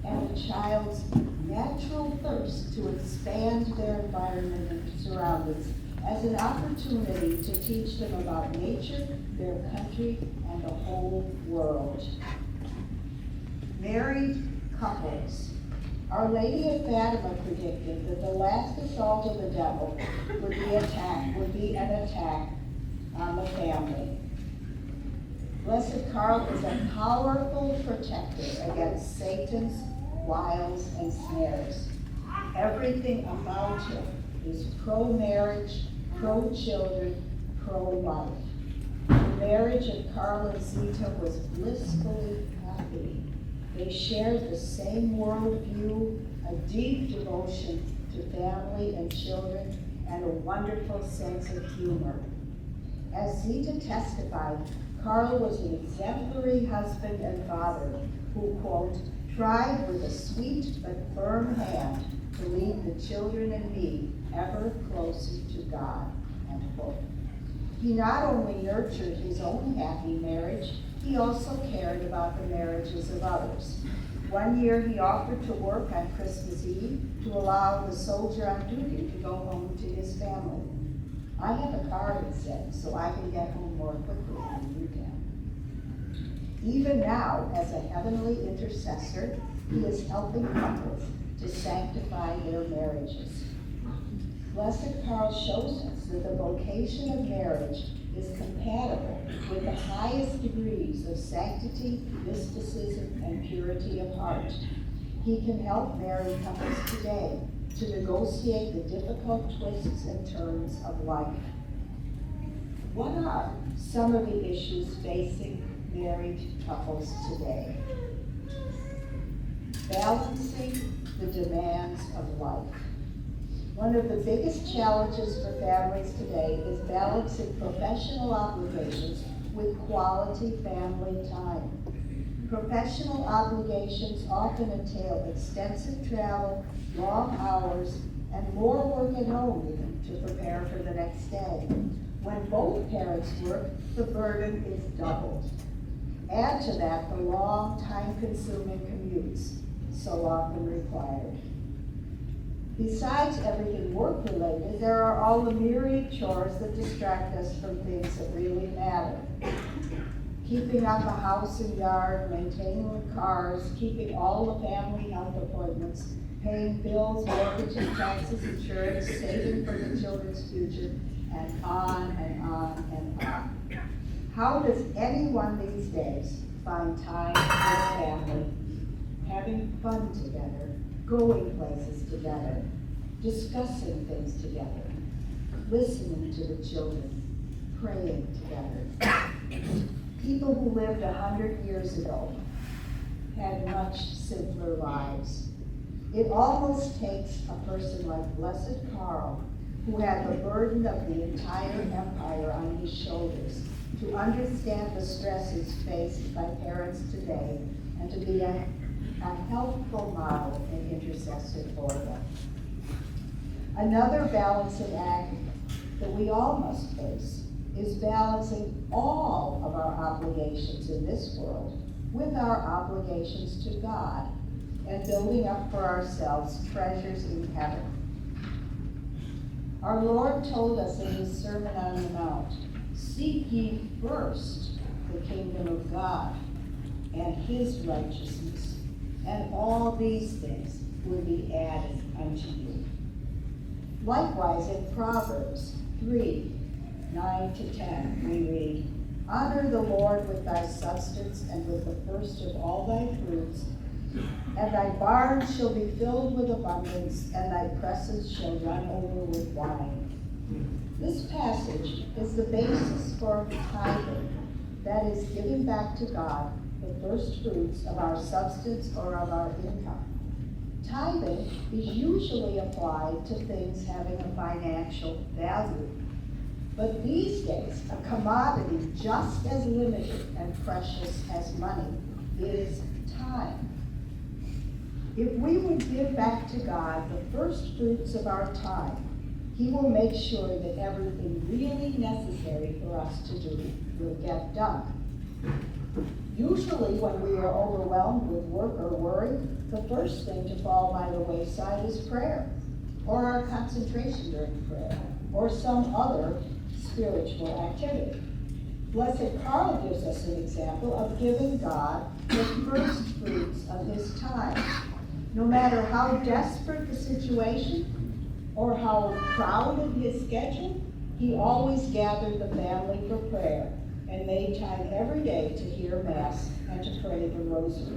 and a child's natural thirst to expand their environment and surroundings as an opportunity to teach them about nature, their country, and the whole world. Married couples. Our Lady of Fatima predicted that the last assault of the devil would be an attack on the family. Blessed Karl is a powerful protector against Satan's wiles and snares. Everything about him is pro-marriage, pro-children, pro-life. The marriage of Karl and Zita was blissfully happy. They shared the same worldview, a deep devotion to family and children, and a wonderful sense of humor. As Zita testified, Karl was an exemplary husband and father who, quote, tried with a sweet but firm hand to lead the children and me ever closer to God, end quote. He not only nurtured his own happy marriage, he also cared about the marriages of others. One year he offered to work on Christmas Eve to allow the soldier on duty to go home to his family. "I have a car," he said, "so I can get home more quickly than you can." Even now, as a heavenly intercessor, he is helping couples to sanctify their marriages. Blessed Karl shows us that the vocation of marriage is compatible with the highest degrees of sanctity, mysticism, and purity of heart. He can help married couples today to negotiate the difficult twists and turns of life. What are some of the issues facing married couples today? Balancing the demands of life. One of the biggest challenges for families today is balancing professional obligations with quality family time. Professional obligations often entail extensive travel, long hours, and more work at home even to prepare for the next day. When both parents work, the burden is doubled. Add to that the long, time-consuming commutes so often required. Besides everything work-related, there are all the myriad chores that distract us from things that really matter. Keeping up a house and yard, maintaining the cars, keeping all the family health appointments, paying bills, mortgages, taxes, insurance, saving for the children's future, and on and on and on. How does anyone these days find time for family, having fun together, going places together, discussing things together, listening to the children, praying together? People who lived 100 years ago had much simpler lives. It almost takes a person like Blessed Karl, who had the burden of the entire empire on his shoulders, to understand the stresses faced by parents today and to be a helpful model and intercessor for them. Another balancing act that we all must face is balancing all of our obligations in this world with our obligations to God and building up for ourselves treasures in heaven. Our Lord told us in his Sermon on the Mount, "Seek ye first the kingdom of God and his righteousness, and all these things will be added unto you." Likewise, in Proverbs 3:9-10, we read, "Honor the Lord with thy substance and with the first of all thy fruits, and thy barns shall be filled with abundance, and thy presses shall run over with wine." This passage is the basis for tithing, that is, giving back to God the first fruits of our substance or of our income. Tithing is usually applied to things having a financial value. But these days, a commodity just as limited and precious as money is time. If we would give back to God the first fruits of our time, he will make sure that everything really necessary for us to do will get done. Usually when we are overwhelmed with work or worry, the first thing to fall by the wayside is prayer, or our concentration during prayer, or some other spiritual activity. Blessed Karl gives us an example of giving God the first fruits of his time. No matter how desperate the situation or how crowded his schedule, he always gathered the family for prayer and made time every day to hear Mass and to pray the Rosary.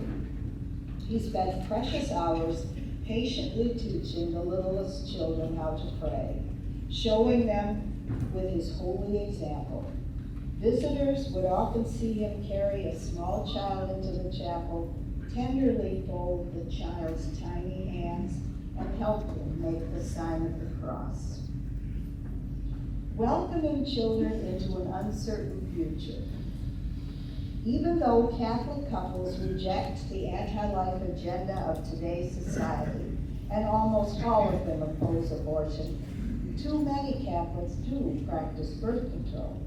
He spent precious hours patiently teaching the littlest children how to pray, showing them with his holy example. Visitors would often see him carry a small child into the chapel, tenderly fold the child's tiny hands, and help him make the sign of the cross. Welcoming children into an uncertain future. Even though Catholic couples reject the anti-life agenda of today's society, and almost all of them oppose abortion, too many Catholics do practice birth control.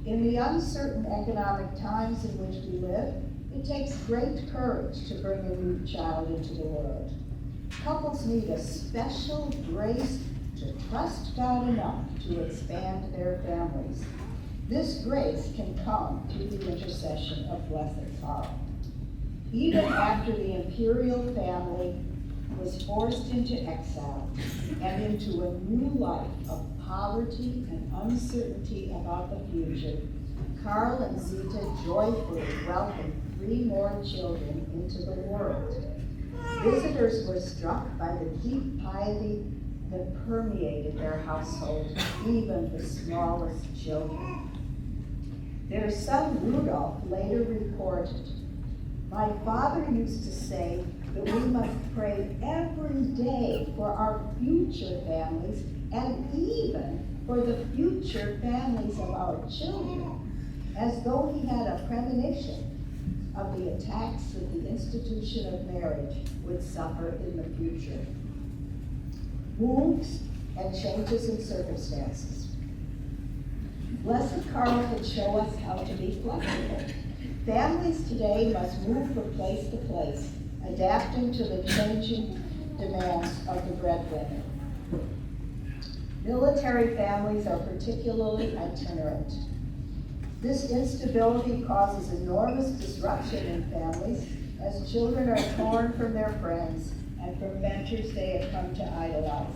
In the uncertain economic times in which we live, it takes great courage to bring a new child into the world. Couples need a special grace to trust God enough to expand their families. This grace can come through the intercession of Blessed Karl. Even after the imperial family was forced into exile and into a new life of poverty and uncertainty about the future, Karl and Zita joyfully welcomed 3 more children into the world. Visitors were struck by the deep piety that permeated their household, even the smallest children. Their son Rudolph later reported, "My father used to say that we must pray every day for our future families and even for the future families of our children, as though he had a premonition of the attacks that the institution of marriage would suffer in the future." Moves and changes in circumstances. Blessed Karl could show us how to be flexible. Families today must move from place to place, adapting to the changing demands of the breadwinner. Military families are particularly itinerant. This instability causes enormous disruption in families as children are torn from their friends and from mentors they have come to idolize.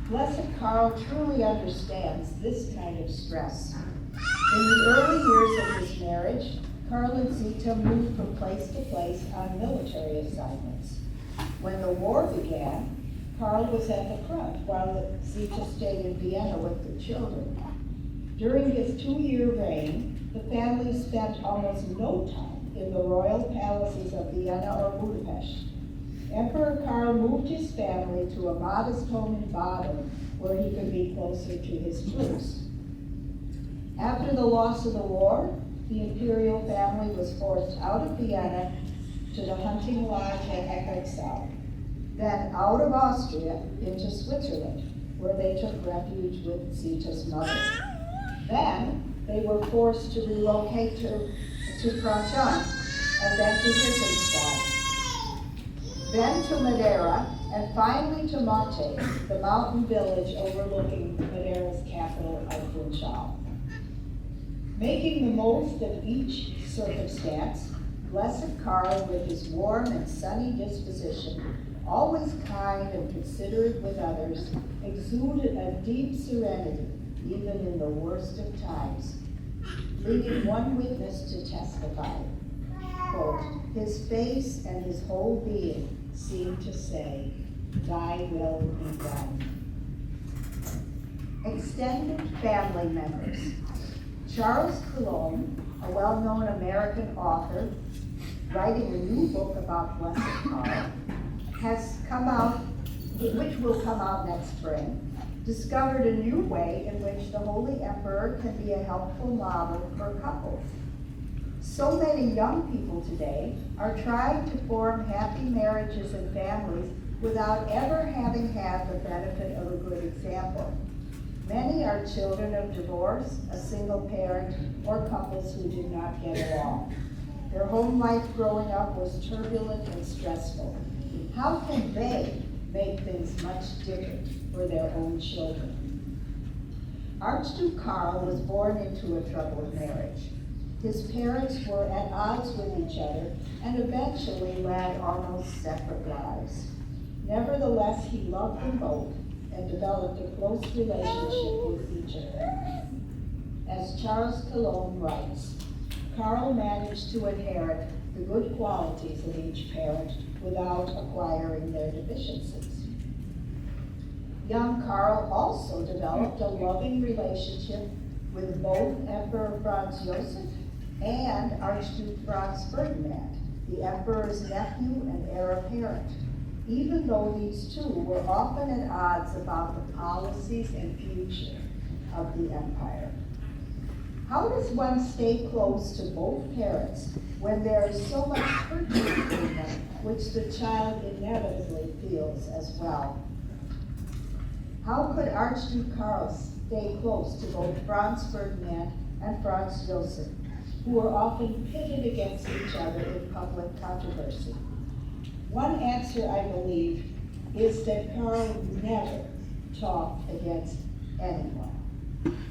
Blessed Karl truly understands this kind of stress. In the early years of his marriage, Karl and Zita moved from place to place on military assignments. When the war began, Karl was at the front while Zita stayed in Vienna with the children. During his 2-year reign, the family spent almost no time in the royal palaces of Vienna or Budapest. Emperor Karl moved his family to a modest home in Baden, where he could be closer to his troops. After the loss of the war, the imperial family was forced out of Vienna to the hunting lodge at Excellency, then out of Austria into Switzerland, where they took refuge with Zita's mother. Then they were forced to relocate to Franchon, and then to Hirschenstein, then to Madeira, and finally to Monte, the mountain village overlooking Madeira's capital of Funchal. Making the most of each circumstance, Blessed Karl, with his warm and sunny disposition, always kind and considerate with others, exuded a deep serenity, even in the worst of times, leading one witness to testify, quote, "His face and his whole being seemed to say, 'Thy will be done.'" Extended family members. Charles Coulomb, a well-known American author, writing a new book about Blessed Karl, has come out, which will come out next spring, discovered a new way in which the Holy Emperor can be a helpful model for couples. So many young people today are trying to form happy marriages and families without ever having had the benefit of a good example. Many are children of divorce, a single parent, or couples who did not get along. Their home life growing up was turbulent and stressful. How can they make things much different for their own children? Archduke Karl was born into a troubled marriage. His parents were at odds with each other and eventually led almost separate lives. Nevertheless, he loved them both and developed a close relationship with each of them. As Charles Coulomb writes, Karl managed to inherit the good qualities of each parent without acquiring their deficiencies. Young Karl also developed a loving relationship with both Emperor Franz Joseph and Archduke Franz Ferdinand, the emperor's nephew and heir apparent, even though these two were often at odds about the policies and future of the empire. How does one stay close to both parents when there is so much hurt between them, which the child inevitably feels as well? How could Archduke Karl stay close to both Franz Ferdinand and Franz Joseph, who were often pitted against each other in public controversy? One answer, I believe, is that Karl never talked against anyone.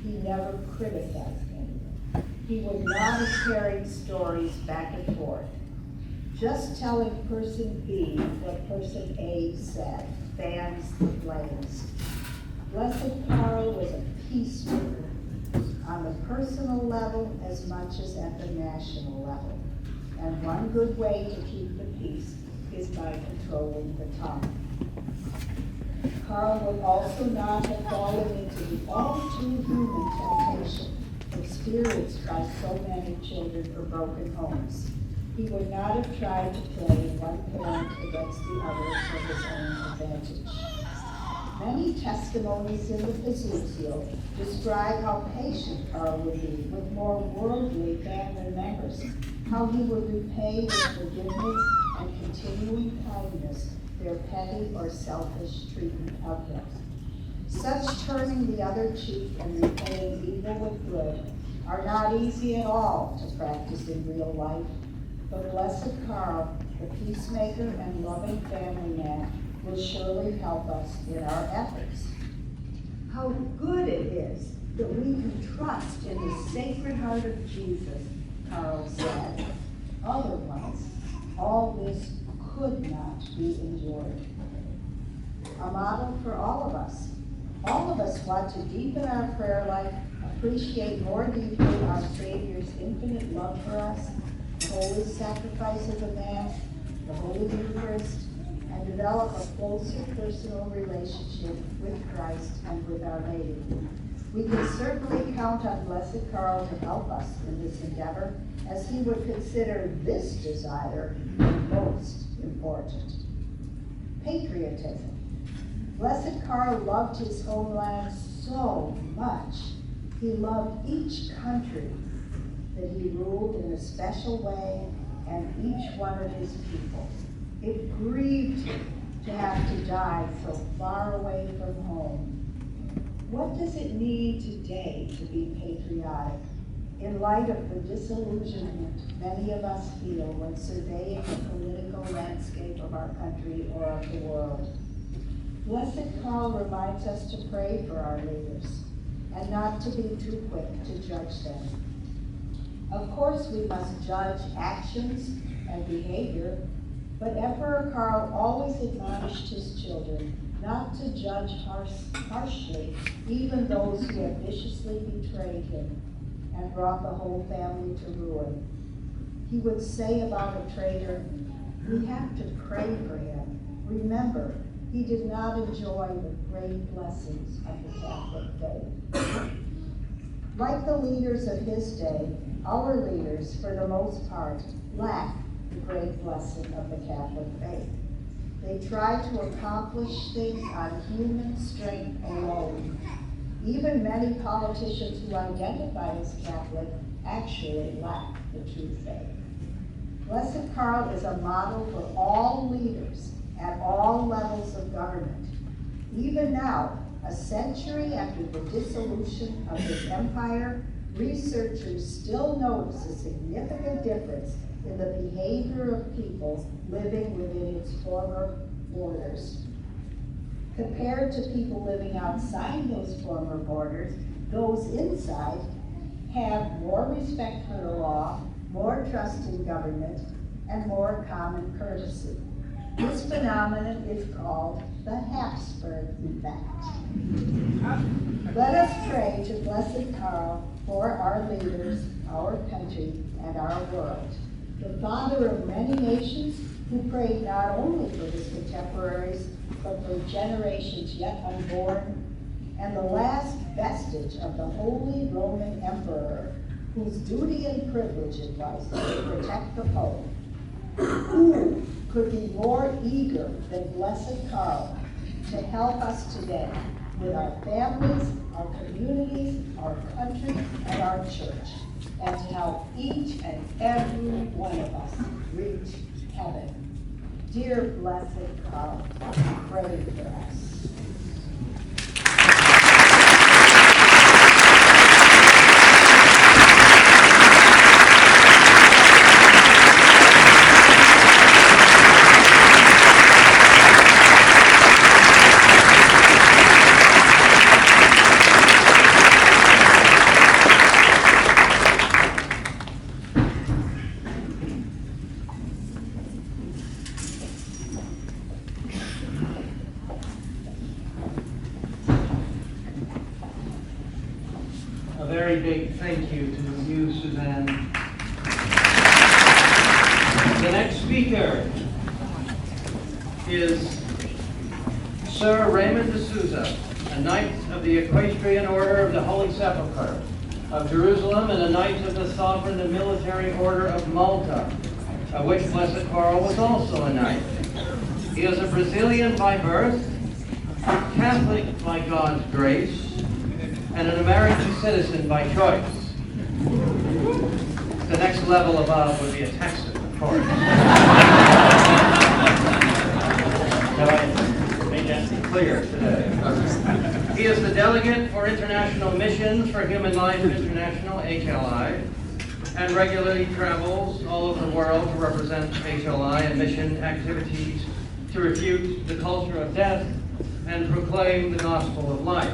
He never criticized anyone. He would not have carried stories back and forth. Just telling person B what person A said fans the flames. Blessed Karl was a peacemaker on the personal level as much as at the national level. And one good way to keep the peace is by controlling the tongue. Karl would also not have fallen into the all-too-human temptation experienced by so many children for broken homes. He would not have tried to play one parent against the other for his own advantage. Many testimonies in the Positio describe how patient Karl would be with more worldly family members, how he would repay with forgiveness and continuing kindness their petty or selfish treatment of him. Such turning the other cheek and repaying evil with good are not easy at all to practice in real life, but Blessed Karl, the peacemaker and loving family man, will surely help us in our efforts. How good it is that we can trust in the Sacred Heart of Jesus, Karl said. Otherwise, all this could not be endured. A model for all of us. All of us want to deepen our prayer life, appreciate more deeply our Savior's infinite love for us, the holy sacrifice of the Mass, the Holy Eucharist, and develop a closer personal relationship with Christ and with Our Lady. We can certainly count on Blessed Karl to help us in this endeavor, as he would consider this desire the most important. Patriotism. Blessed Karl loved his homeland so much. He loved each country that he ruled in a special way and each one of his people. It grieved him to have to die so far away from home. What does it mean today to be patriotic in light of the disillusionment many of us feel when surveying the political landscape of our country or of the world? Blessed Karl reminds us to pray for our leaders and not to be too quick to judge them. Of course, we must judge actions and behavior, but Emperor Karl always admonished his children not to judge harshly even those who had viciously betrayed him and brought the whole family to ruin. He would say about a traitor, "We have to pray for him. Remember, he did not enjoy the great blessings of the Catholic faith." Like the leaders of his day, our leaders, for the most part, lack the great blessing of the Catholic faith. They try to accomplish things on human strength alone. Even many politicians who identify as Catholic actually lack the true faith. Blessed Karl is a model for all leaders at all levels of government. Even now, a century after the dissolution of his empire, researchers still notice a significant difference in the behavior of people living within its former borders. Compared to people living outside those former borders, those inside have more respect for the law, more trust in government, and more common courtesy. This phenomenon is called the Habsburg effect. Let us pray to Blessed Karl for our leaders, our country, and our world. The father of many nations, who prayed not only for his contemporaries, but for generations yet unborn, and the last vestige of the Holy Roman Emperor, whose duty and privilege it was to protect the Pope. Who could be more eager than Blessed Karl to help us today with our families, our communities, our country, and our church, and to help each and every one of us reach heaven. Dear Blessed Karl, pray for us. A very big thank you to you, Suzanne. The next speaker is Sir Raymond de Souza, a Knight of the Equestrian Order of the Holy Sepulchre of Jerusalem and a Knight of the Sovereign and Military Order of Malta, of which Blessed Karl was also a Knight. He is a Brazilian by birth, Catholic by God's grace, and an American citizen by choice. The next level above would be a Texan, of course. Have I made that clear today? He is the Delegate for International Missions for Human Life International, HLI, and regularly travels all over the world to represent HLI and mission activities to refute the culture of death and proclaim the gospel of life.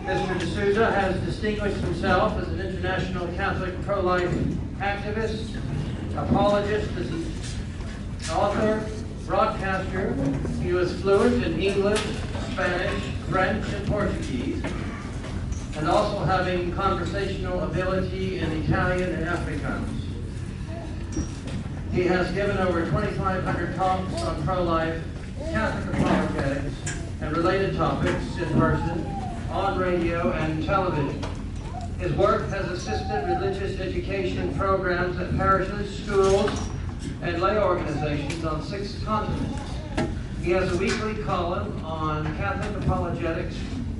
Mr. de Souza has distinguished himself as an international Catholic pro-life activist, apologist, author, broadcaster. He was fluent in English, Spanish, French, and Portuguese, and also having conversational ability in Italian and Afrikaans. He has given over 2,500 talks on pro-life, Catholic apologetics, and related topics in person, on radio, and television. His work has assisted religious education programs at parishes, schools, and lay organizations on 6 continents. He has a weekly column on Catholic apologetics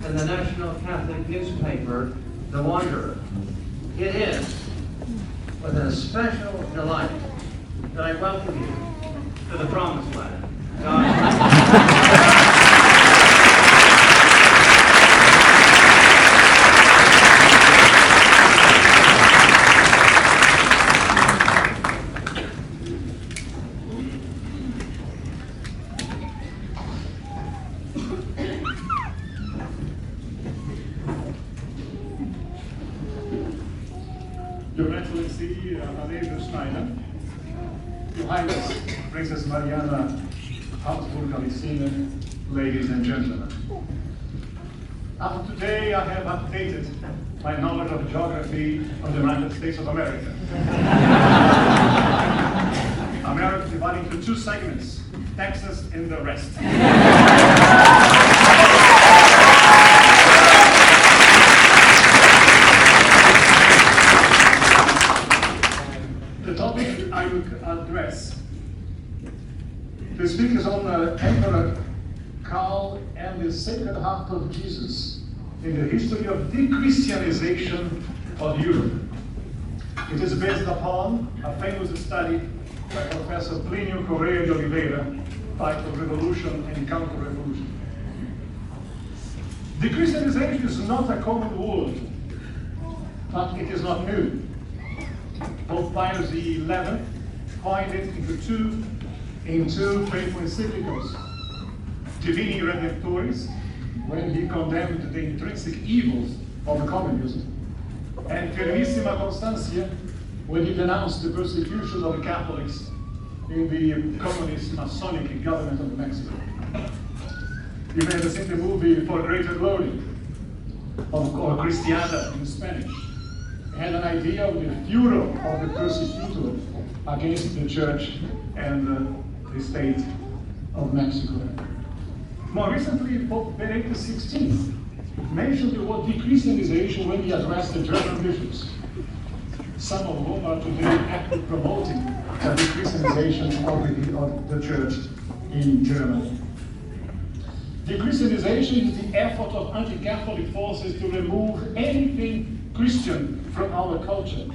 in the national Catholic newspaper, The Wanderer. It is with a special delight that I welcome you to the Promised Land. God bless you. Your Excellency, Athanasius Schneider, Your Highness, Princess Mariana, Habsburg-Galitzine, ladies and gentlemen. After today, I have updated my knowledge of geography of the United States of America. America divided into 2 segments, Texas and the rest. The topic I will address to speak is on Emperor Karl and the Sacred Heart of Jesus in the history of de-Christianization of Europe. It is based upon a famous study by Professor Plinio Correa de Oliveira titled Revolution and Counter-Revolution. De-Christianization is not a common word, but it is not new. Pope Pius XI coined it in two faithful encyclicals, Divini Redemptoris, when he condemned the intrinsic evils of communism, and Firmissima Constantia, when he denounced the persecution of the Catholics in the communist Masonic government of Mexico. You may have seen the movie For Greater Glory, or Cristiana in Spanish. It had an idea of the furor of the persecutor against the church and the state of Mexico. More recently, Pope Benedict XVI mentioned the word de-Christianization when he addressed the German bishops, some of whom are today actively promoting the de-Christianization of the church in Germany. De-Christianization is the effort of anti-Catholic forces to remove anything Christian from our culture,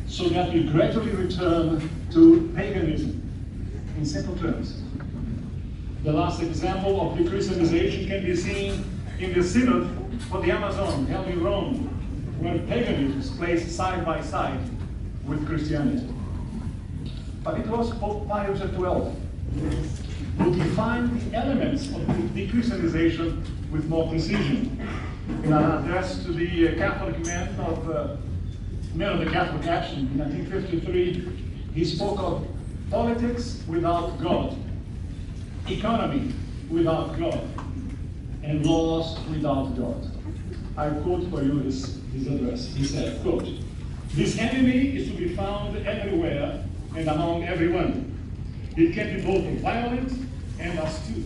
so that we gradually return to paganism. In simple terms, the last example of de-Christianization can be seen in the Synod for the Amazon held in Rome, where paganism is placed side by side with Christianity. But it was Pope Pius XII who defined the elements of de-Christianization with more precision. In an address to the Catholic men of the Catholic Action in 1953, he spoke of politics without God, economy without God, and laws without God. I quote for you his address. He said, quote, "This enemy is to be found everywhere and among everyone. It can be both violent and astute.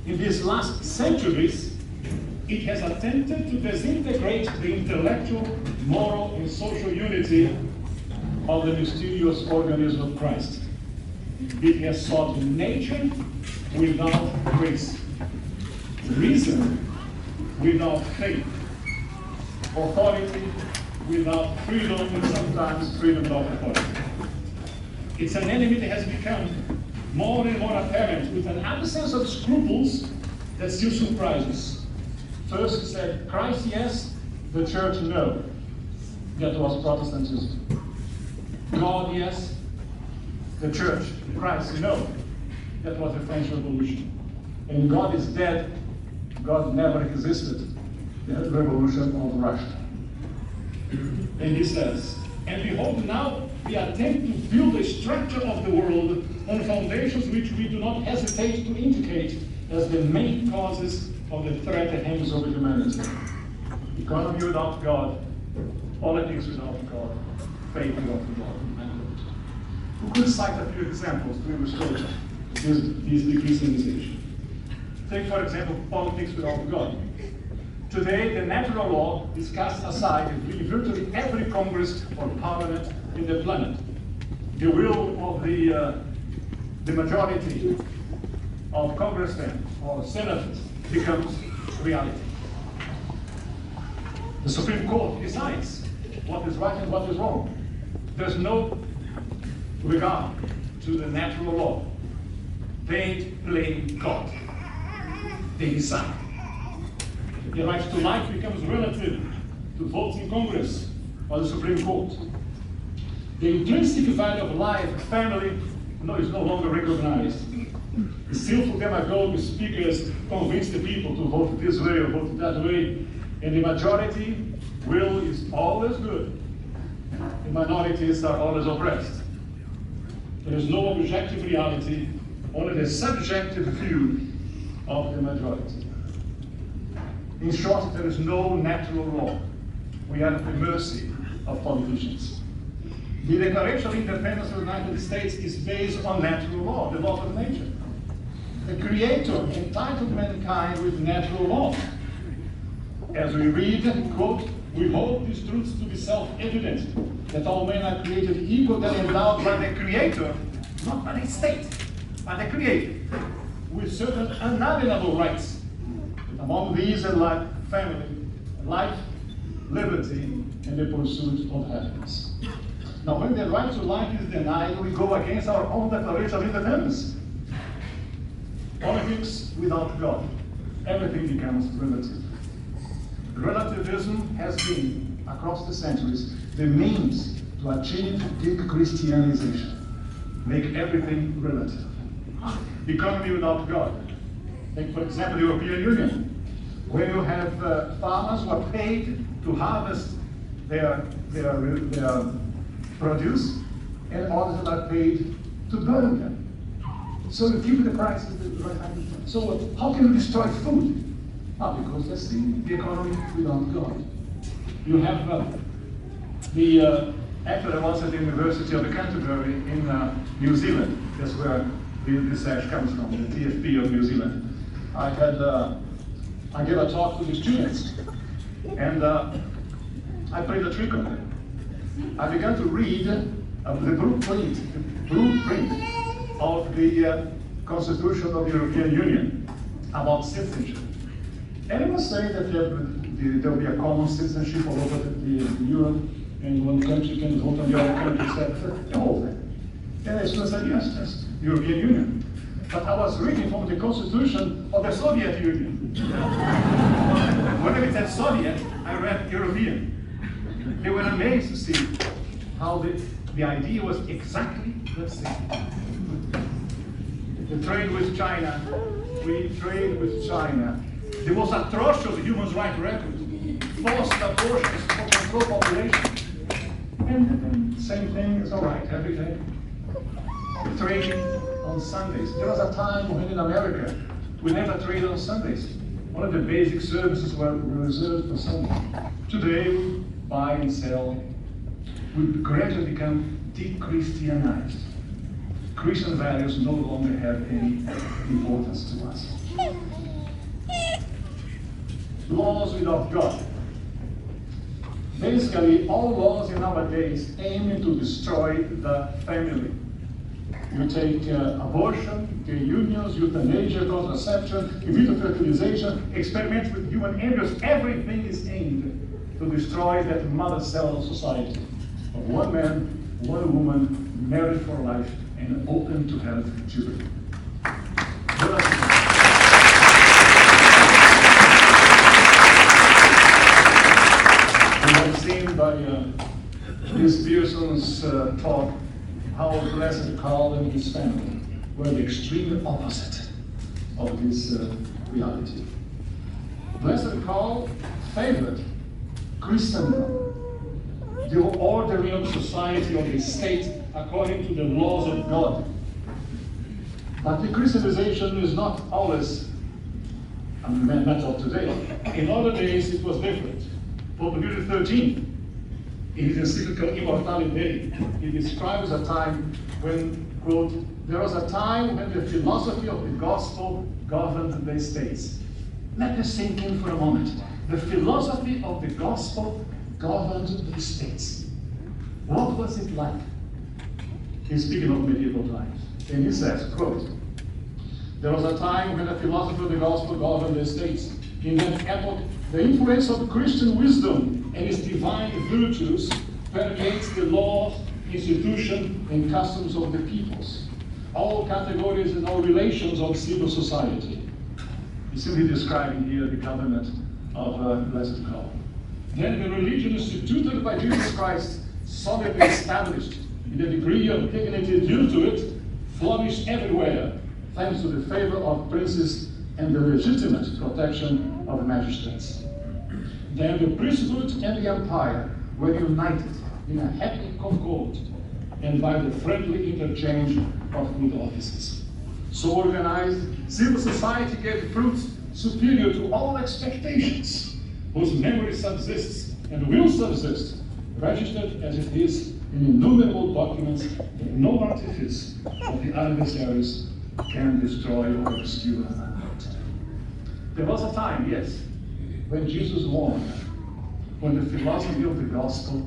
In these last centuries, it has attempted to disintegrate the intellectual, moral, and social unity of the mysterious organism of Christ. It has sought nature without grace, reason without faith, authority without freedom, and sometimes freedom without authority. It's an enemy that has become more and more apparent with an absence of scruples that still surprises. First he said, Christ yes, the church no. That was Protestantism. God yes, the church, Christ no. That was the French Revolution. And God is dead. God never existed. The revolution of Russia. And he says, and behold, now we attempt to build a structure of the world on foundations which we do not hesitate to indicate as the main causes of the threat that hangs over humanity. Economy without God, politics without God, faith without God. We could cite a few examples to illustrate this dechristianization. Take, for example, politics without God. Today, the natural law is cast aside in virtually every Congress or Parliament in the planet. The will of the majority of congressmen or senators becomes reality. The Supreme Court decides what is right and what is wrong. There's no regard to the natural law. They blame God. They decide. The right to life becomes relative to votes in Congress or the Supreme Court. The intrinsic value of life, family, is no longer recognized. The skillful demagogue speakers convince the people to vote this way or vote that way, and the majority will is always good. The minorities are always oppressed. There is no objective reality, only the subjective view of the majority. In short, there is no natural law. We are at the mercy of politicians. The Declaration of Independence of the United States is based on natural law, the law of nature. The Creator entitled mankind with natural law. As we read, quote, we hold these truths to be self-evident, that all men are created equal and endowed by the Creator, not by the state, by the Creator, with certain unalienable rights. Among these are family, life, liberty, and the pursuit of happiness. Now, when the right to life is denied, we go against our own Declaration of Independence. Politics without God, everything becomes relative. Relativism has been, across the centuries, the means to achieve dechristianization. Make everything relative. Economy without God. Take, for example, the European Union. When you have farmers who are paid to harvest their produce, and others that are paid to burn them. So you keep the prices right. So how can you destroy food? Because that's the economy without God. You have actually I was at the University of Canterbury in New Zealand. That's where the research comes from, the TFP of New Zealand. I gave a talk to the students, and I played a trick on them. I began to read the blueprint of the Constitution of the European Union about citizenship. And it was saying that there will be a common citizenship all over Europe, and one country can vote on the other country, the whole thing. And I said, yes, European Union. But I was reading from the Constitution of the Soviet Union. Whenever it said Soviet, I read European. They were amazed to see how the idea was exactly the same. The trade with China, we trade with China. The most atrocious human rights record, forced abortions for control population. And same thing is all right, everything. Trading on Sundays. There was a time when in America, we never traded on Sundays. One of the basic services were reserved for Sunday. Today, we buy and sell. We gradually become de-Christianized. Christian values no longer have any importance to us. Laws without God. Basically, all laws in our days aim to destroy the family. You take abortion, gay unions, euthanasia, contraception, in vitro fertilization, experiments with human embryos. Everything is aimed to destroy that mother cell society of one man, one woman, married for life, and open to have children. We have seen by this Pearson's talk how blessed Karl and his family. were the extreme opposite of this reality. Blessed Karl favored Christendom, the ordering of society, of the state, according to the laws of God. But the Christianization is not always a matter of today. In other days, it was different. Pope Leo XIII, in his encyclical Immortale Dei, he describes a time when, quote, there was a time when the philosophy of the gospel governed the states. Let this sink in for a moment. The philosophy of the gospel governed the states. What was it like? He's speaking of medieval times. And he says, quote, there was a time when the philosophy of the gospel governed the states. In that epoch, the influence of Christian wisdom and its divine virtues permeates the laws, institutions, and customs of the peoples, all categories and all relations of civil society. He's simply describing here the government of Blessed Karl. Then the religion instituted by Jesus Christ, solidly established in the degree of dignity due to it, flourished everywhere, thanks to the favor of princes and the legitimate protection of magistrates. Then the priesthood and the empire were united in a happy concord and by the friendly interchange of good offices. So organized, civil society gave fruits superior to all expectations, whose memory subsists and will subsist, registered as it is in innumerable documents that no artifice of the adversaries can destroy or obscure. There was a time, yes, when Jesus warned, when the philosophy of the gospel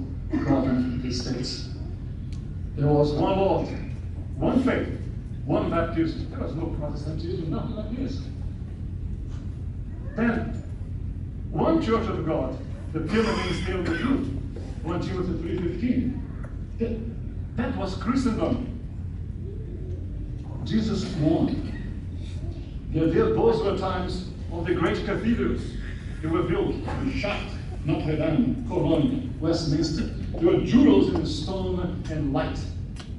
governed the states. There was one Lord, one faith, one baptism. There was no Protestantism, nothing like this. Then, one church of God, the pillar instilled the truth. 1 Timothy 3:15. That was Christendom. Jesus warned. Those were times of the great cathedrals. They were built in Chartres, Notre Dame, Cologne, Westminster. There were jewels in the stone and light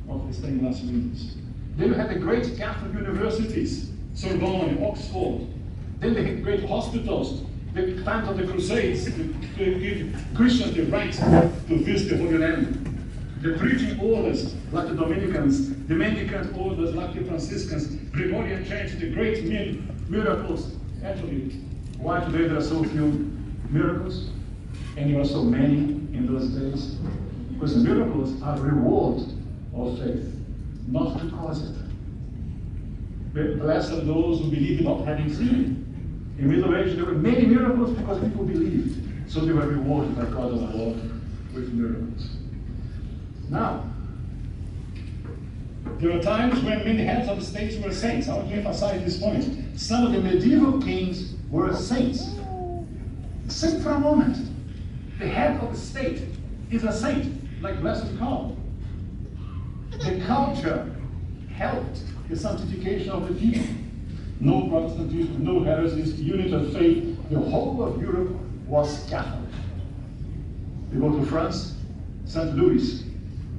of the stained glass windows. Then we had the great Catholic universities, Sorbonne, Oxford. Then they had great hospitals, the times of the Crusades, to give Christians the right to visit the Holy Land. The preaching orders, like the Dominicans, the mendicant orders, like the Franciscans, Gregorian Church, the great miracles. Actually, why today there are so few miracles, and there are so many in those days? Because miracles are a reward of faith, not to cause it. Blessed are those who believe without having seen. In Middle Age, there were many miracles because people believed, so they were rewarded by God our Lord with miracles. Now, there are times when many heads of states were saints. I want to emphasize this point. Some of the medieval kings were saints. Think for a moment. The head of the state is a saint, like Blessed Karl. The culture helped the sanctification of the people. No Protestantism, no heresies, unity of faith. The whole of Europe was Catholic. You go to France, St. Louis,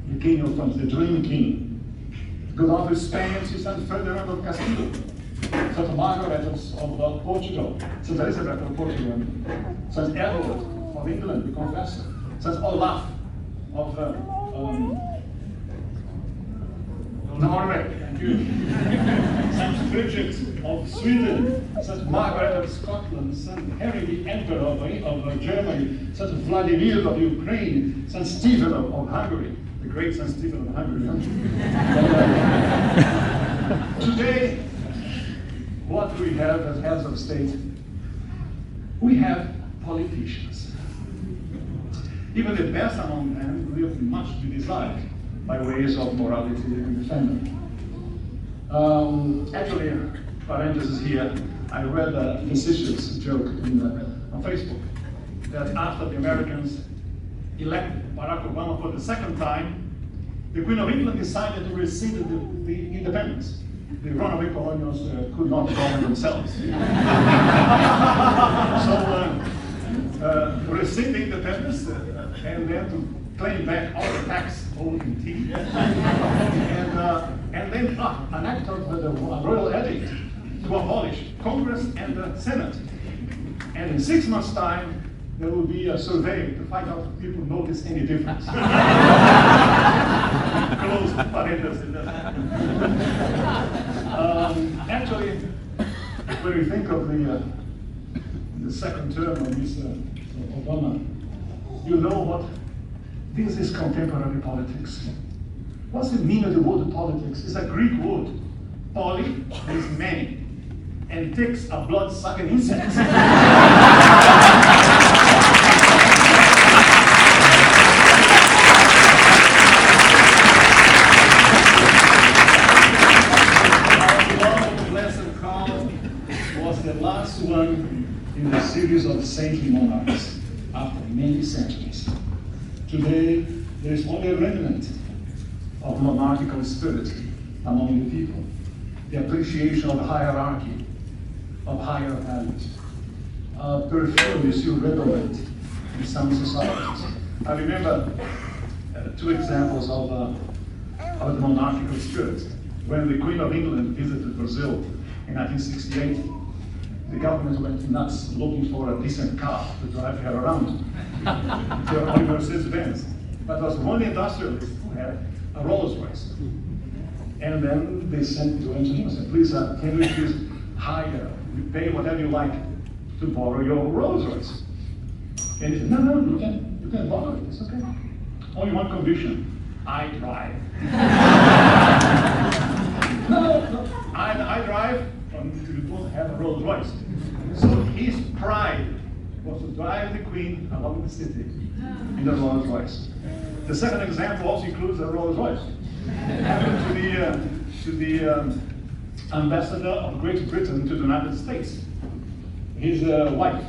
the king of France, the dream king. Go down to Spain, see St. Ferdinand of Castile, St. Margaret of Portugal, St. Elizabeth of Portugal, St. Edward of England, the confessor, St. Olaf of Norway, thank you. St. Bridget of Sweden, St. Margaret of Scotland, St. Henry the Emperor of Germany, St. Vladimir of Ukraine, St. Stephen of Hungary, the great St. Stephen of Hungary. Today, what do we have as heads of state? We have politicians. Even the best among them leave much to be desired by ways of morality in the family. Actually, parenthesis here, I read a facetious joke on Facebook that after the Americans elected Barack Obama for the second time, the Queen of England decided to rescind the independence. The runaway colonials could not govern themselves. So rescind the independence and then to claim back all the tax owed in tea. And then an act of the royal edict to abolish Congress and the Senate. And in 6 months' time, there will be a survey to find out if people notice any difference. Close parenthesis. Actually, when we think of the second term of Mr. Obama, you know what? This is contemporary politics. What's the meaning of the word politics? It's a Greek word. Poly is many, and ticks are blood-sucking insects. Was the last one in a series of saintly monarchs after many centuries. Today, there is only a remnant of monarchical spirit among the people, the appreciation of hierarchy, of higher values. Perfume is still redolent in some societies. I remember two examples of the monarchical spirit. When the Queen of England visited Brazil in 1968, the government went nuts looking for a decent car to drive her around. There were only Mercedes-Benz. But there was one industrialist who had a Rolls Royce. And then they sent to engineer and said, please, can we please hire, pay whatever you like to borrow your Rolls Royce? And he said, no, you can borrow it, it's okay. Only one condition, I drive. No, I drive, you don't have a Rolls Royce. So his pride was to drive the Queen along the city in the Rolls Royce. The second example also includes a Rolls Royce. It happened to the ambassador of Great Britain to the United States. His wife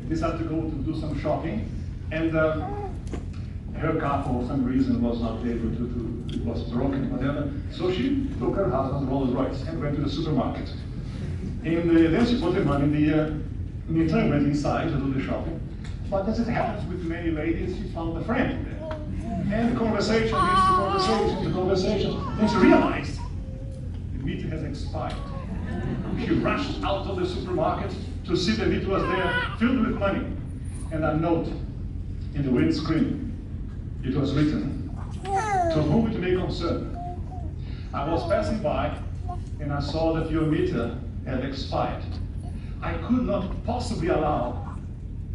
decided to go to do some shopping, and her car for some reason was not able to, it was broken, whatever. So she took her husband's Rolls Royce and went to the supermarket. And then she put the money in the return went inside to do the shopping. But as it happens with many ladies, she found a friend there. And the conversation leads to conversation. Then she realized the meat has expired. She rushed out of the supermarket to see the meat was there, filled with money. And a note in the windscreen. It was written, to whom it may concern. I was passing by and I saw that your meter had expired. I could not possibly allow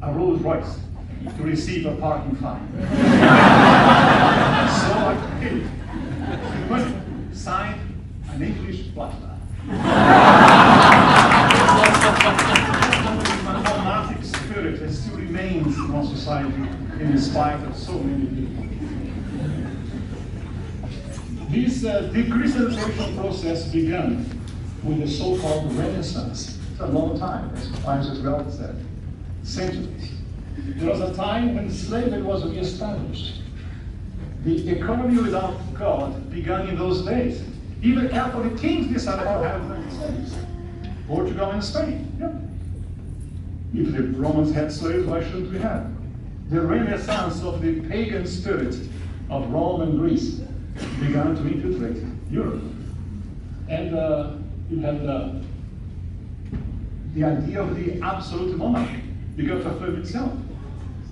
a Rolls Royce to receive a parking fine. So I paid the money, signed an English blaster. The monarchic spirit that still remains in our society in spite of so many people. This de-Christianization process began with the so-called Renaissance. It's a long time, as Francis well said, centuries. There was a time when slavery was re-established. The economy without God began in those days. Even Catholic kings decided to have slaves. Portugal and Spain. Yeah. If the Romans had slaves, why shouldn't we have? The Renaissance of the pagan spirit of Rome and Greece began to infiltrate Europe. And you had the idea of the absolute monarchy began to affirm itself.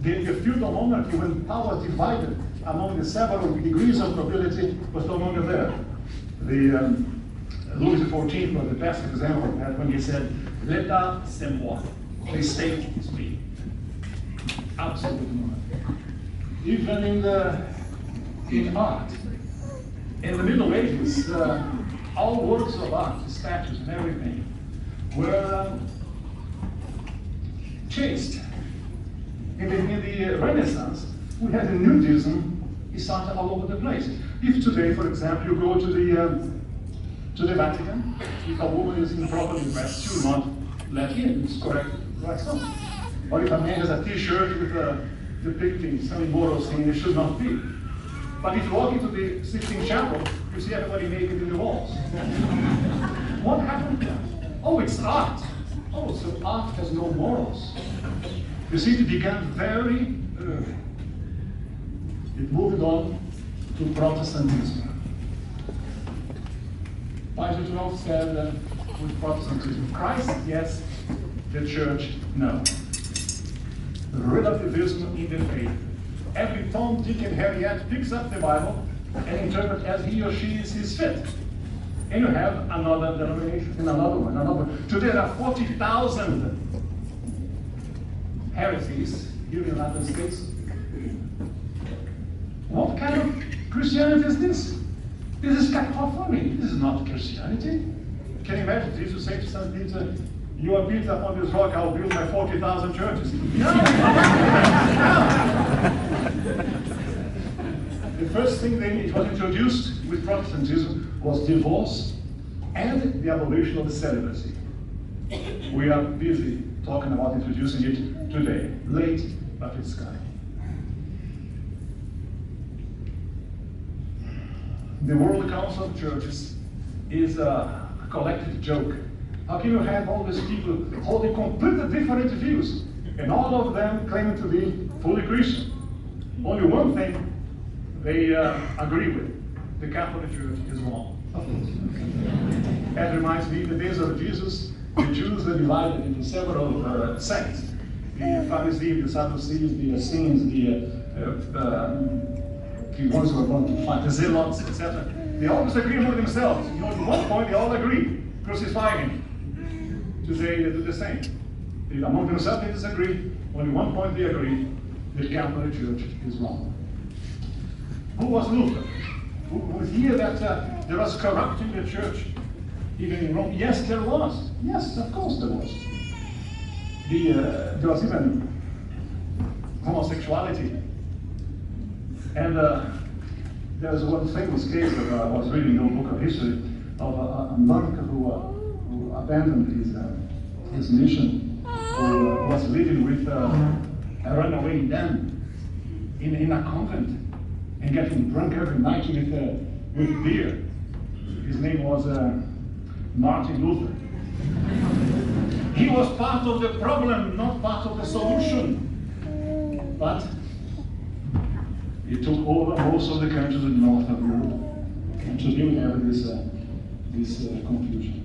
The feudal monarchy, when power divided among the several degrees of nobility, was no longer there. Louis XIV was the best example of that when he said, "L'État c'est moi," the state is me. Absolute monarchy. Even in art, in the Middle Ages, all works of art, statues and everything, were chaste. In the Renaissance, we had a nudism. It started all over the place. If today, for example, you go to the Vatican, if a woman is improperly dressed, she will not let in. It's correct so. Or if a man has a T-shirt with depicting some immoral thing, it should not be. But if you walk into the Sistine Chapel, you see everybody naked in the walls. What happened? Oh, it's art. Oh, so art has no morals. You see, it began very early. It moved on to Protestantism. Pius XII said with Protestantism, Christ, yes, the church, no. Relativism in the faith. Every Tom, Dick, and Harriet picks up the Bible and interprets as he or she sees fit. And you have another denomination and another one, another one. Today there are 40,000 heresies here in the United States. What kind of Christianity is this? This is cacophony. This is not Christianity. Can you imagine Jesus saying to St. Peter, you are built upon this rock, I'll build my 40,000 churches. No! The first thing it was introduced with Protestantism was divorce and the abolition of the celibacy. We are busy talking about introducing it today. Late, but it's coming. The World Council of Churches is a collective joke. How can you have all these people holding completely different views and all of them claiming to be fully Christian? Only one thing they agree with: the Catholic Church is wrong. That reminds me, in the days of Jesus, the Jews were divided into several sects: the Pharisees, the Sadducees, the Essenes, the ones who were going to fight, the Zealots, etc. They always agree among themselves. You know, at one point they all agree, crucify him. Today they do the same. Among themselves they disagree. Only one point they agree: the Catholic Church is wrong. Who was Luther? Who hear that there was corruption in the church, even in Rome? Yes, there was. Yes, of course there was. There was even homosexuality. And there's one famous case that I was reading in a book of history of a monk who abandoned his mission, who was living with a runaway nun in a convent and getting drunk every night with beer. His name was Martin Luther. He was part of the problem, not part of the solution. But he took over most of the countries in the north of Europe, and today we have this confusion.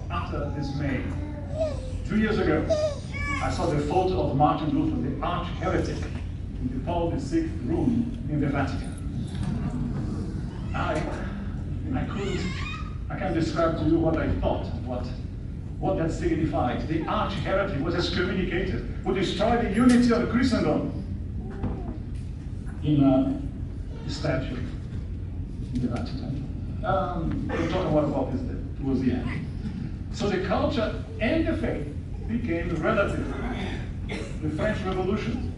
After this May, 2 years ago, I saw the photo of Martin Luther, the arch heretic, in the Paul VI room in the Vatican. I can't describe to you what I thought, what that signified. The arch heretic was excommunicated, who destroyed the unity of Christendom in a statue in the Vatican. We'll talk more about this towards the end. So the culture and the faith became relative. The French Revolution,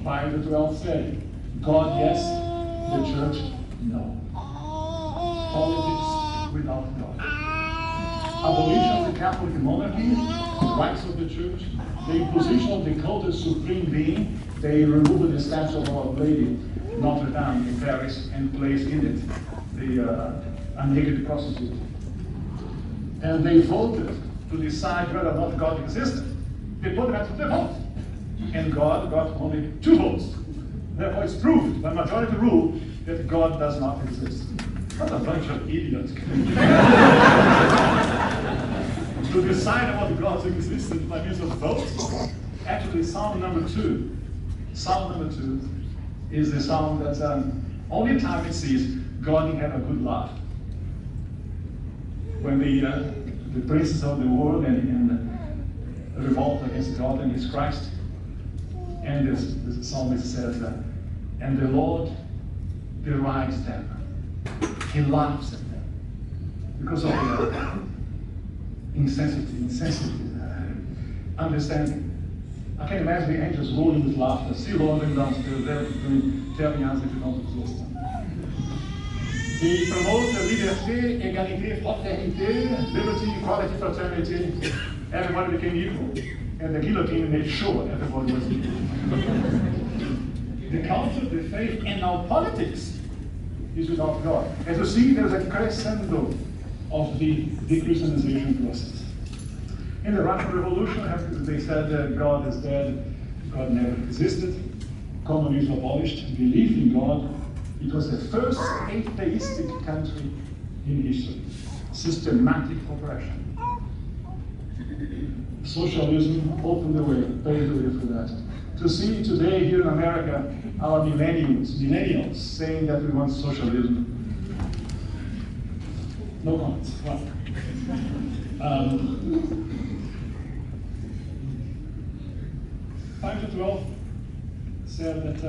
Pius XII said, God yes, the church no. Politics without God. Abolition of the Catholic monarchy, rights of the church, the imposition of the cult as supreme being. They removed the statue of Our Lady, Notre Dame in Paris, and placed in it a naked prostitute. And they voted to decide whether or not God existed. They put that to the vote. And God got only 2 votes. Therefore it's proved by majority rule that God does not exist. What a bunch of idiots. To decide about God's existence by means of votes. Actually, Psalm number 2 is the psalm that only time it sees God have a good laugh. When the princes of the world and revolt against God and His Christ, and the psalmist says that, and the Lord derides them. He laughs at them because of their insensitive understanding. I can imagine the angels rolling with laughter, still rolling downstairs, telling us that you don't exist. He promotes liberté, égalité, fraternité, liberty, equality, fraternity. Everybody became equal. And the guillotine made sure everybody was equal. The culture, the faith, and now politics is without God. As you see, there's a crescendo of the de-Christianization process. In the Russian Revolution, they said that God is dead, God never existed, communism abolished, belief in God. It was the first atheistic country in history. Systematic oppression. Socialism opened the way, paved the way for that. To see today here in America our millennials saying that we want socialism. No comments. Well, 5 to 12 said that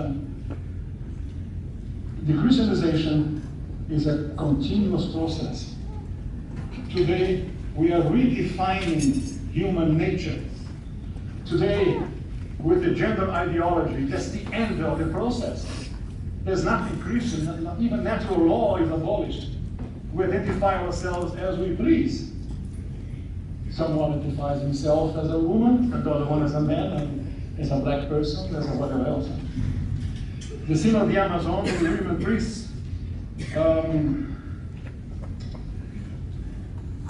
the Christianization is a continuous process. Today, we are redefining human nature. Today, with the gender ideology, that's the end of the process. There's nothing Christian, not even natural law is abolished. We identify ourselves as we please. Someone identifies himself as a woman, and the other one as a man, and as a black person, as a whatever else. The sin of the Amazon, the women priests, the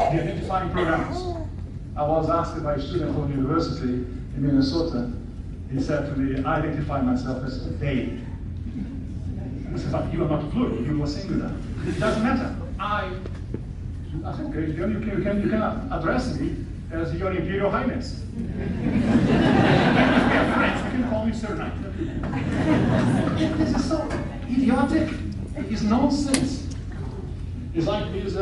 identifying pronouns. I was asked by a student from university in Minnesota. He said to me, I identify myself as a they. I said, but you are not plural, you are singular. It doesn't matter. I said, okay, then you can address me as your Imperial Highness. We are friends, you can call me Sir Knight. This is so idiotic. It's nonsense. It's like these, I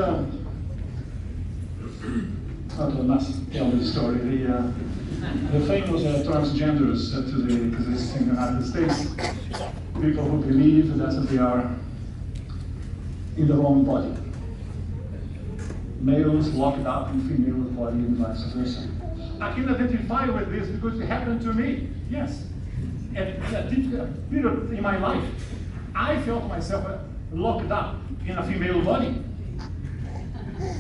must tell this story. The famous transgenders today exist in the United States. People who believe that they are in the wrong body. Males locked up in female body and vice versa. I can identify with this because it happened to me. Yes. And in a difficult period in my life, I felt myself locked up in a female body.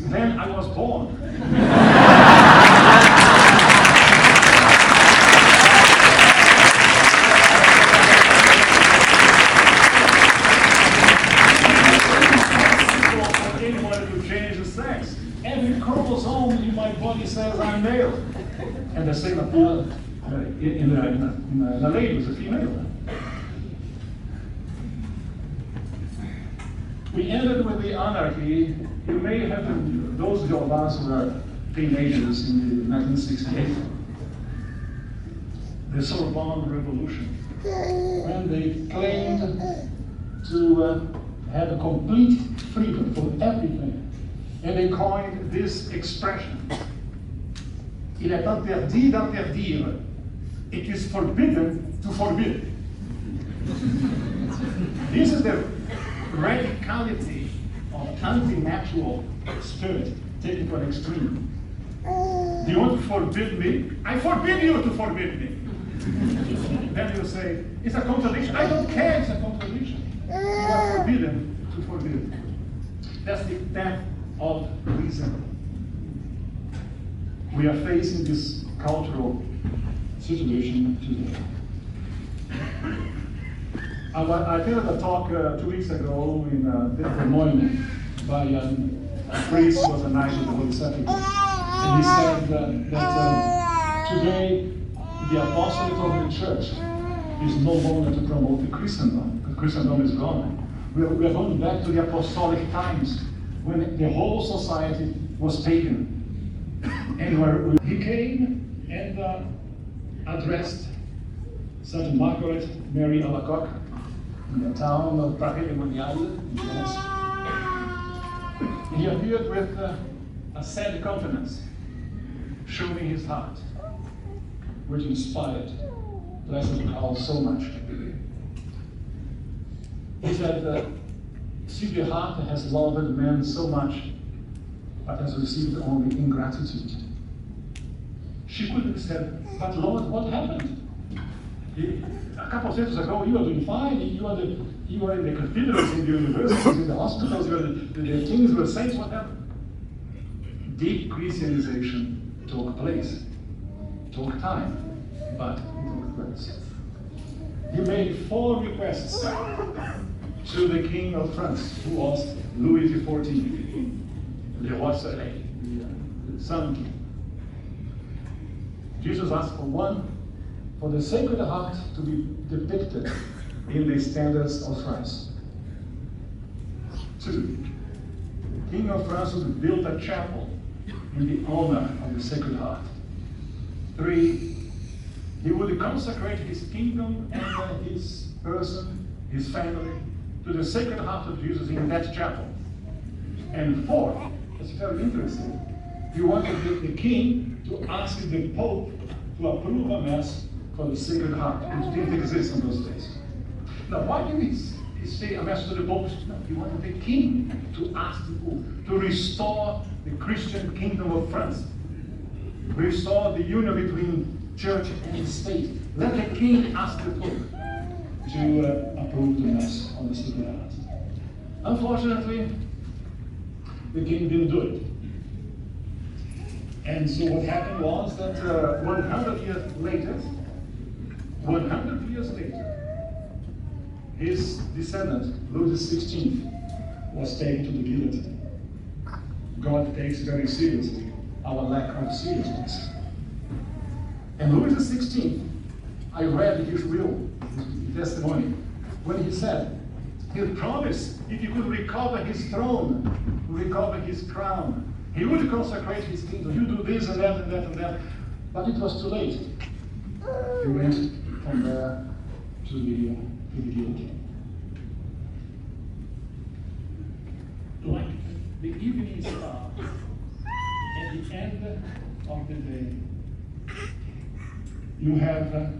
Then I was born. Every chromosome in my body says I'm male. And the same applies in a lady who's a female. We ended with the anarchy. You may have, those of us who are teenagers in 1968, the Sorbonne Revolution, when they claimed to have a complete freedom from everything. And they coined this expression. Il est interdit d'interdire. It is forbidden to forbid. This is the radicality of anti-natural spirit taken to an extreme. Do you want to forbid me? I forbid you to forbid me. Then you say, it's a contradiction. I don't care, it's a contradiction. You are forbidden to forbid. That's the death of reason. We are facing this cultural situation today. I did a talk 2 weeks ago in Des Moines by a priest who was a knight of the Holy Sepulchre. And he said that today the apostolate of the church is no longer to promote the Christendom. The Christendom is gone. We are going back to the apostolic times, when the whole society was pagan. And where he came and addressed St. Margaret Mary Alacoque in the town of Paris-le-Monial in France. He appeared with a sad countenance, showing his heart, which inspired Blessed Karl so much. He said, see, the heart has loved man so much, but has received only ingratitude. She could have said, but Lord, what happened? A couple of centuries ago, you were doing fine. You were in the cathedrals, in the universities, in the hospitals, the kings were saints, what happened? Deep Christianization took place. Took time, but it took place. He made 4 requests to the King of France, who was Louis XIV, Le Roi Soleil, the Sun King. Jesus asked for one, for the Sacred Heart to be depicted in the standards of France. 2, King of France would build a chapel in the honor of the Sacred Heart. 3, he would consecrate his kingdom and his person, his family, to the Sacred Heart of Jesus in that chapel. And 4, it's very interesting, he wanted the king to ask the Pope to approve a mass for the Sacred Heart, which didn't exist in those days. Now, why did he say a mass to the Pope? No, he wanted the king to ask the Pope to restore the Christian kingdom of France, restore the union between church and state. Let the king ask the Pope to approve the mass on the Sacred Heart. Unfortunately, the king didn't do it. And so what happened was that 100 years later, his descendant, Louis XVI, was taken to the guillotine. God takes very seriously our lack of seriousness. And Louis XVI, I read his will, his testimony, when he said, he promised if he could recover his throne, recover his crown, he would consecrate his kingdom. You do this and that and that and that. But it was too late. He went from there to the guillotine. Like the evening star at the end of the day, you have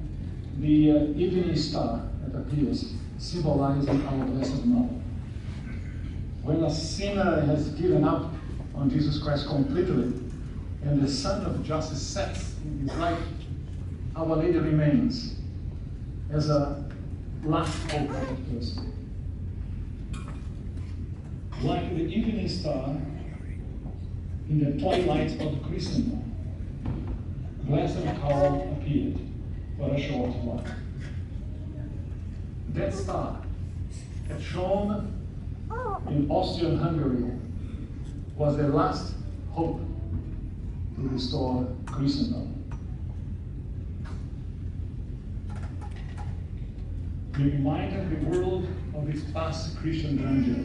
the evening star that appears, symbolizing our Blessed Mother. When a sinner has given up on Jesus Christ completely, and the Sun of Justice sets in his life, Our Lady remains as a last hope for that person. Like the evening star in the twilight of Christendom, Blessed Karl appeared for a short while. That star had shone in Austria-Hungary was the last hope to restore Christendom. He reminded the world of its past Christian grandeur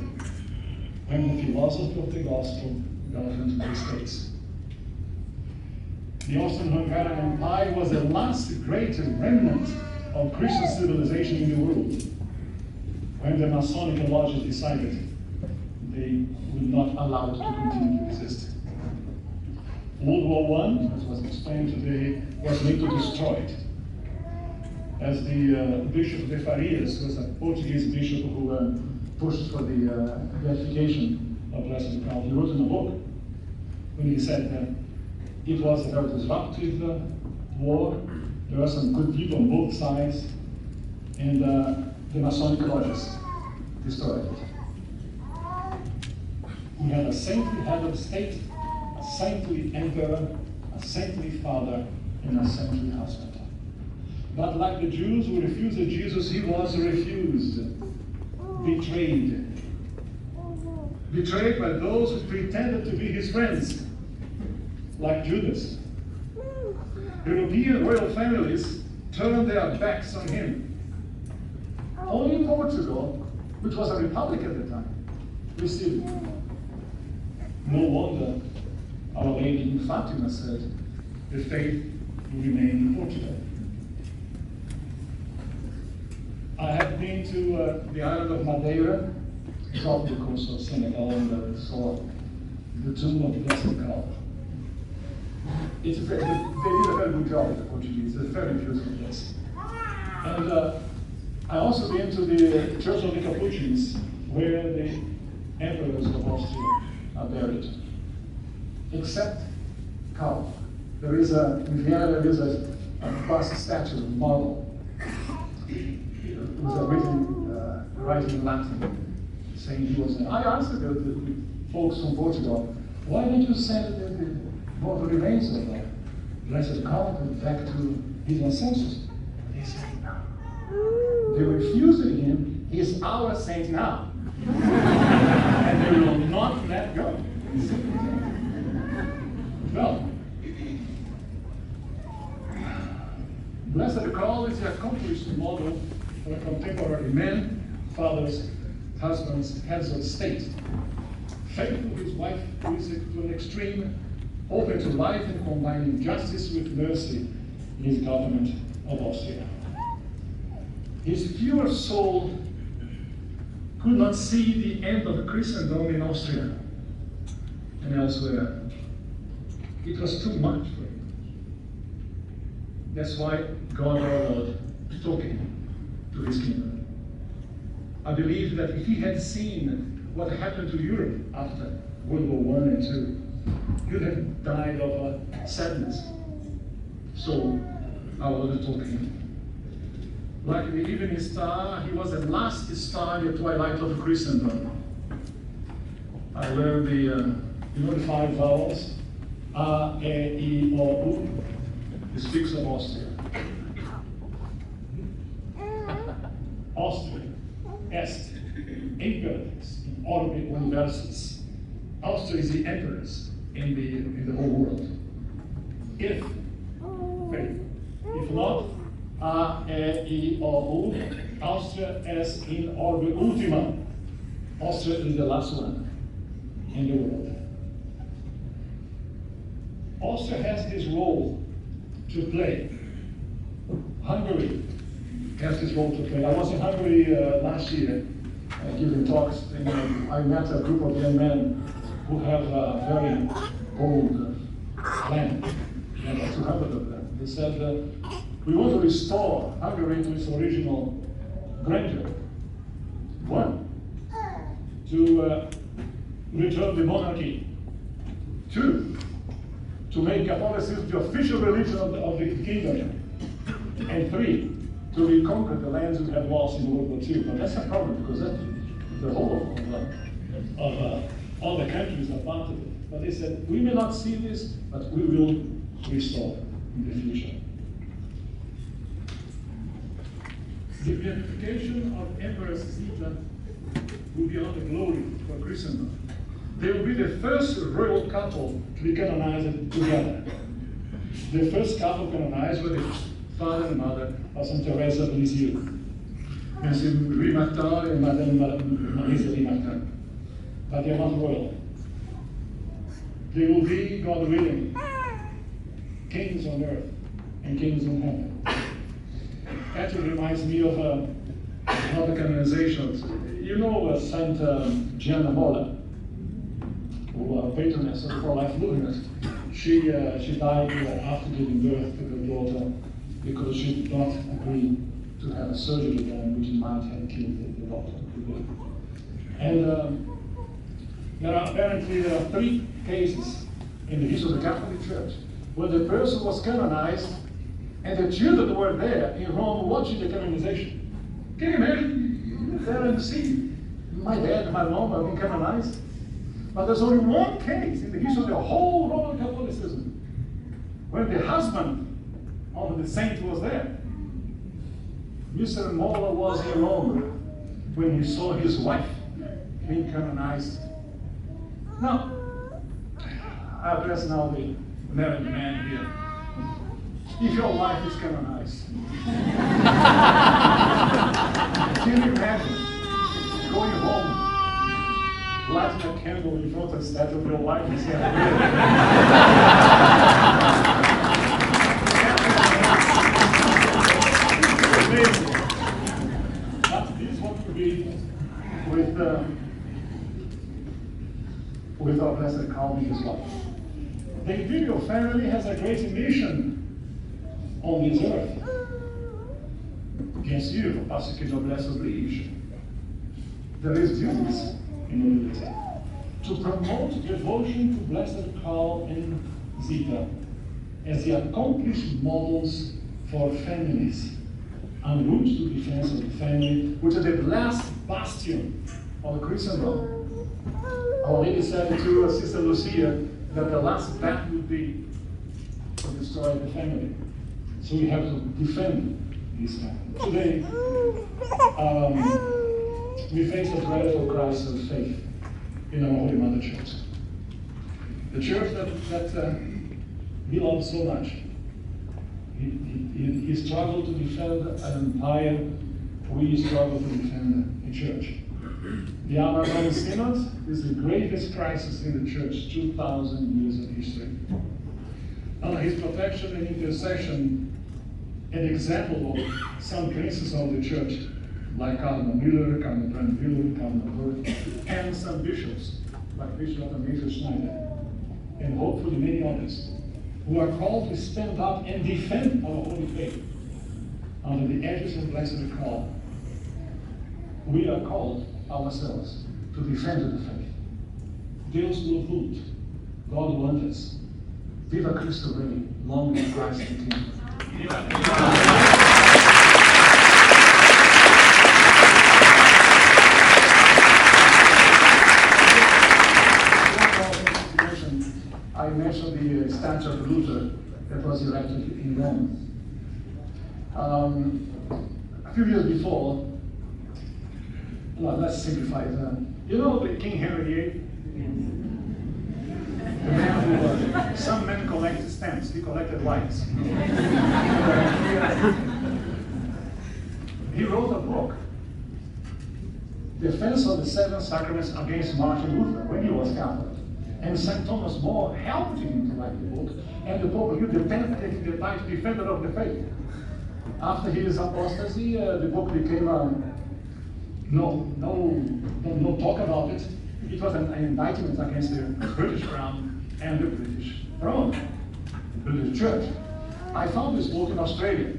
when the philosophy of the gospel governed the states. The Austro-Hungarian Empire was the last great remnant of Christian civilization in the world when the Masonic lodges decided they would not allow it to continue to exist. World War I, as was explained today, was made to destroy it. As the Bishop de Farias was a Portuguese bishop who pushed for the beatification of Blessed Karl, he wrote in a book when he said that it was a very disruptive war. There were some good people on both sides, and the Masonic lodges destroyed it. We had a saintly head of state, a saintly emperor, a saintly father, and a saintly husband. But like the Jews who refused Jesus, he was refused, betrayed. Betrayed by those who pretended to be his friends, like Judas. European royal families turned their backs on him. Only Portugal, which was a republic at the time, received him. No wonder Our Lady in Fatima said, the faith will remain in Portugal. I have been to the island of Madeira, it's off the coast of Senegal, and saw the tomb of Blessed Karl. They did a very good job with the Portuguese. It's a very beautiful place. And I also been to the Church of the Capuchins, where the emperors of Austria are buried. Except Karl. There is in Vienna there is a bust statue of marble. It was written in Latin, saying he was. I asked the folks from Portugal, why didn't you send the mortal remains of Blessed Karl back to his ancestors? They said no. They refused him. He is our saint now, and they will not let go. Well, Blessed Karl is the accomplished model for contemporary men, fathers, husbands, heads of state. faithful to his wife, who is to an extreme, open to life and combining justice with mercy in his government of Austria. His pure soul could not see the end of Christendom in Austria and elsewhere. It was too much for him. That's why God our Lord took him to his kingdom. I believe that if he had seen what happened to Europe after World War I and II, he would have died of sadness. So our Lord took him. Like the evening star, he was the last star in the twilight of Christendom. I learned the 5 vowels, A, E, I, O, U. It speaks of Austria. Austria est imperatrix in orbe universis. Austria is the empress in the whole world. If faith, if not, A, E, I, O, U, Austria est in orbe ultima. Austria is the last one in the world. Austria has this role to play. Hungary has this role to play. I was in Hungary last year giving talks, and I met a group of young men who have a very old land. There were 200 of them. They said, we want to restore Hungary to its original grandeur. 1, to return the monarchy. 2, to make Catholicism the official religion of the kingdom. And 3, to reconquer the lands we have lost in World War II. But that's a problem, because the whole of all the countries are part of it. But they said, we may not see this, but we will restore in the future. The beatification of Empress Zita will be another glory for Christendom. They will be the first royal couple to be canonized together. The first couple canonized were the father and mother of Saint Teresa of Lisieux, Monsieur Louis Martin and Madame Marie-Zélie Martin. But they are not royal. They will be, God willing, kings on earth and kings in heaven. That reminds me of another canonization. You know Saint Gianna Molla, who patroness of the pro-life movement. She died after giving birth to her daughter because she did not agree to have a surgery done, which might have killed the daughter. And there are 3 cases in the history of the Catholic Church where the person was canonized and the children were there in Rome watching the canonization. Can you imagine? There and see my dad and my mom have been canonized. But there's only one case in the history of the whole Roman Catholicism when the husband of the saint was there. Mr. Molla was in Rome when he saw his wife being canonized. Now, I address now the married man here. If your wife is canonized, can you imagine going home, lighting a candle in front of the statue of your wife and saying, amazing. But this is what will be with our blessed Karl and his wife. The imperial family has a great mission on this earth. Bien sûr, parce que noblesse oblige. There is duties in nobility to promote devotion to blessed Karl and Zita as the accomplished models for families en route to defense of the family, which is the last bastion of Christendom. Our Lady said to Sister Lucia that the last battle would be to destroy the family. So we have to defend this family. Today, we face a dreadful crisis of faith in our Holy Mother Church. The church that he loved so much. He struggled to defend an empire. We struggle to defend a church. The Armageddon Synod is the greatest crisis in the church, 2,000 years of history. Under his protection and intercession, an example of some princes of the church, like Cardinal Müller, Cardinal Brandwiller, Cardinal HIRH, and some bishops, like Bishop Athanasius Schneider, and hopefully many others, who are called to stand up and defend our holy faith under the edges of blessed call. We are called ourselves to defend the faith. Deus nos vult, God wants us. Viva Cristo Rei, long live Christ the King. I mentioned the statue of Luther that was erected in Rome. A few years before, well, let's simplify it. You know the King Henry VIII? The man who, some men collected stamps, he collected lights. He wrote a book, Defense of the Seven Sacraments Against Martin Luther, when he was Catholic. And St. Thomas More helped him to write the book, and the Pope Leo, the defender of the faith. After his apostasy, the book became no talk about it. It was an indictment against the British Crown and the British throne, the British Church. I found this book in Australia.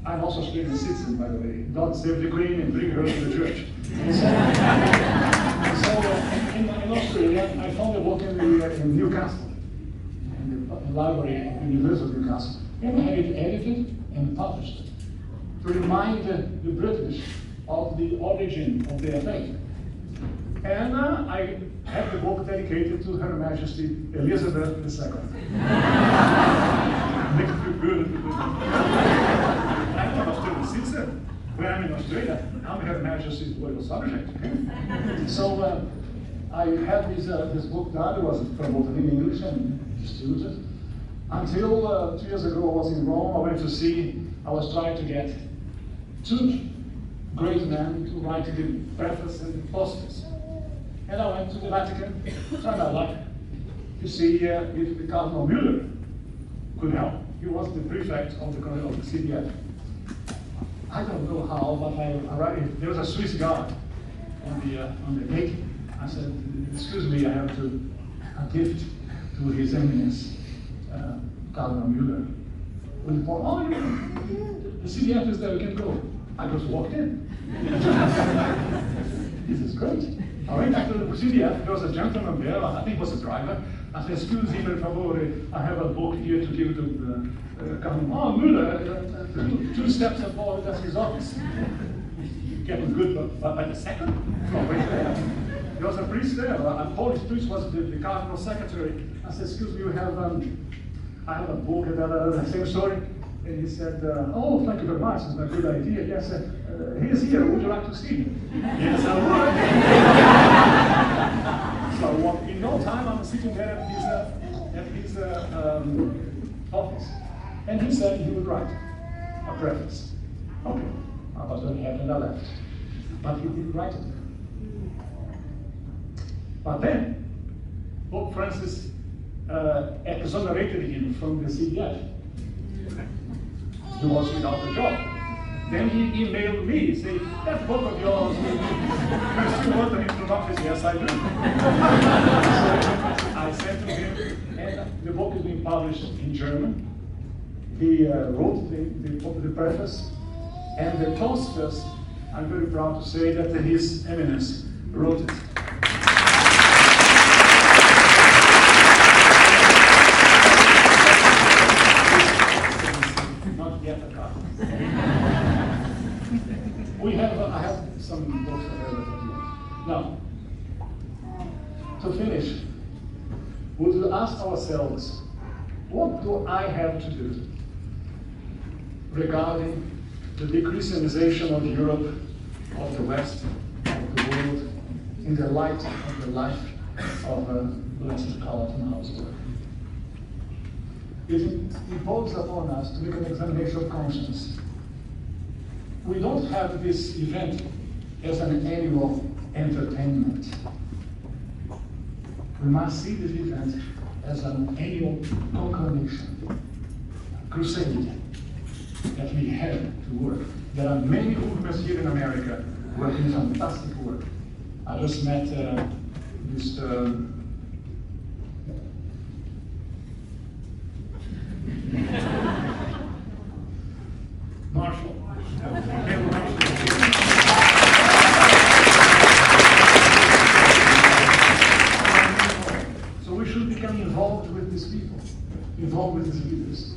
I'm also Australian citizen, by the way. God save the Queen and bring her to the church. And so in Australia, I found a book in Newcastle, in the library of the University of Newcastle, and I had it edited and published to remind the British of the origin of their faith. And I have the book dedicated to Her Majesty Elizabeth II. Makes me feel good. I'm not Australian citizen. When I'm in Australia, I'm Her Majesty's loyal subject. So I had this book done. It was promoted in English and distributed. Until 2 years ago, I was in Rome. I was trying to get two great men to write the preface and the posters. And I went to the Vatican, tried my luck, to see if the Cardinal Müller could help. He was the prefect of the CDF. I don't know how, but I arrived. There was a Swiss guard on the gate. I said, "Excuse me, I have a gift to His Eminence, Cardinal Müller." Oh, the CDF is there. We can go. I just walked in. This is great. I went back to the CDF. There was a gentleman there. I think it was a driver. I said, "Excuse me, per favore, I have a book here to give to Cardinal Müller. Two steps above, that's his office." Getting good by the second. Oh, wait there. There was a priest there. A Polish priest was the cardinal secretary. I said, "Excuse me, I have a book about the same story." And he said, "Oh, thank you very much. It's a good idea. Yes, he's here. Would you like to see him?" Yes, I would. So I walked. In no time, I'm sitting there at his office. And he said he would write a preface. Okay. I was very happy and I left. But he didn't write it. But then, Pope Francis exonerated him from the CDF. He was without a job. Then he emailed me, saying, "That book of yours, you still want him to office?" Yes, I do. So I sent to him, and the book is being published in German. He wrote the preface, and the posters, I'm very proud to say that His Eminence wrote it. I have some books available for you. Now, to finish, we will ask ourselves, what do I have to do regarding the de-Christianization of Europe, of the West, of the world, in the light of the life of Blessed Karl von Habsburg? It imposes upon us to make an examination of conscience. We don't have this event as an annual entertainment. We must see this event as an annual proclamation, a crusade that we have to work. There are many movements here in America working fantastic work. I just met this Marshall. So we should become involved with these people, involved with these leaders,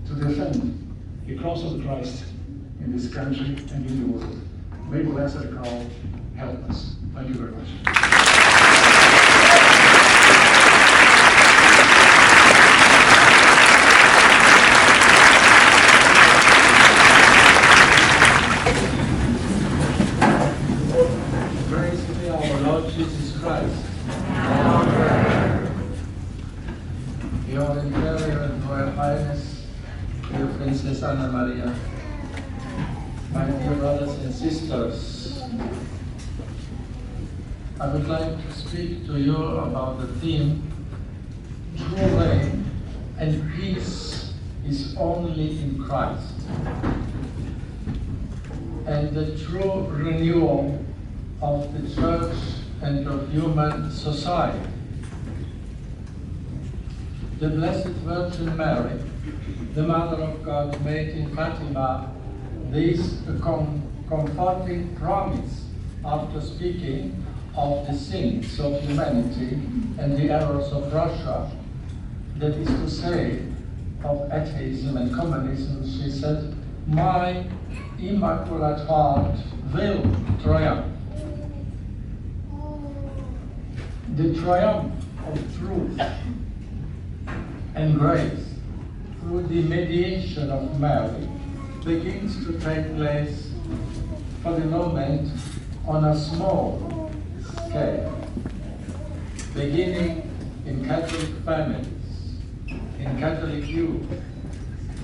to defend the cross of Christ in this country and in the world. May blessed Karl help us. Thank you very much. Praise be our Lord Jesus Christ. Your Imperial and Royal Highness, dear Princess Anna Maria, my dear brothers and sisters, I would like to speak to you about the theme, true reign and peace is only in Christ, and the true renewal of the Church and of human society. The Blessed Virgin Mary, the Mother of God, made in Fatima this comforting promise after speaking of the sins of humanity and the errors of Russia, that is to say, of atheism and communism. She said, "My Immaculate Heart will triumph." The triumph of truth and grace through the mediation of Mary begins to take place for the moment on a small scale, beginning in Catholic families, in Catholic youth,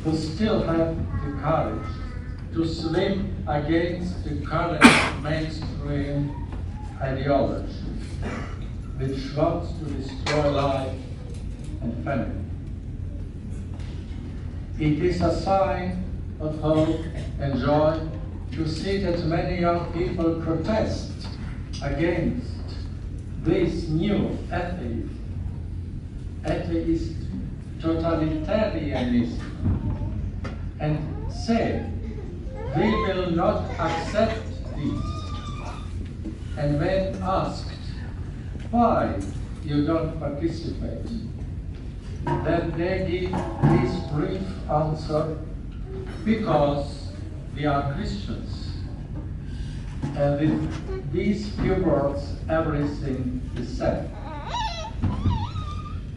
who still have the courage to swim against the current mainstream ideology, which wants to destroy life and family. It is a sign of hope and joy to see that many young people protest against this new atheist totalitarianism, and say, we will not accept this. And when asked why you don't participate, then they give this brief answer: because we are Christians. And with these few words, everything is said.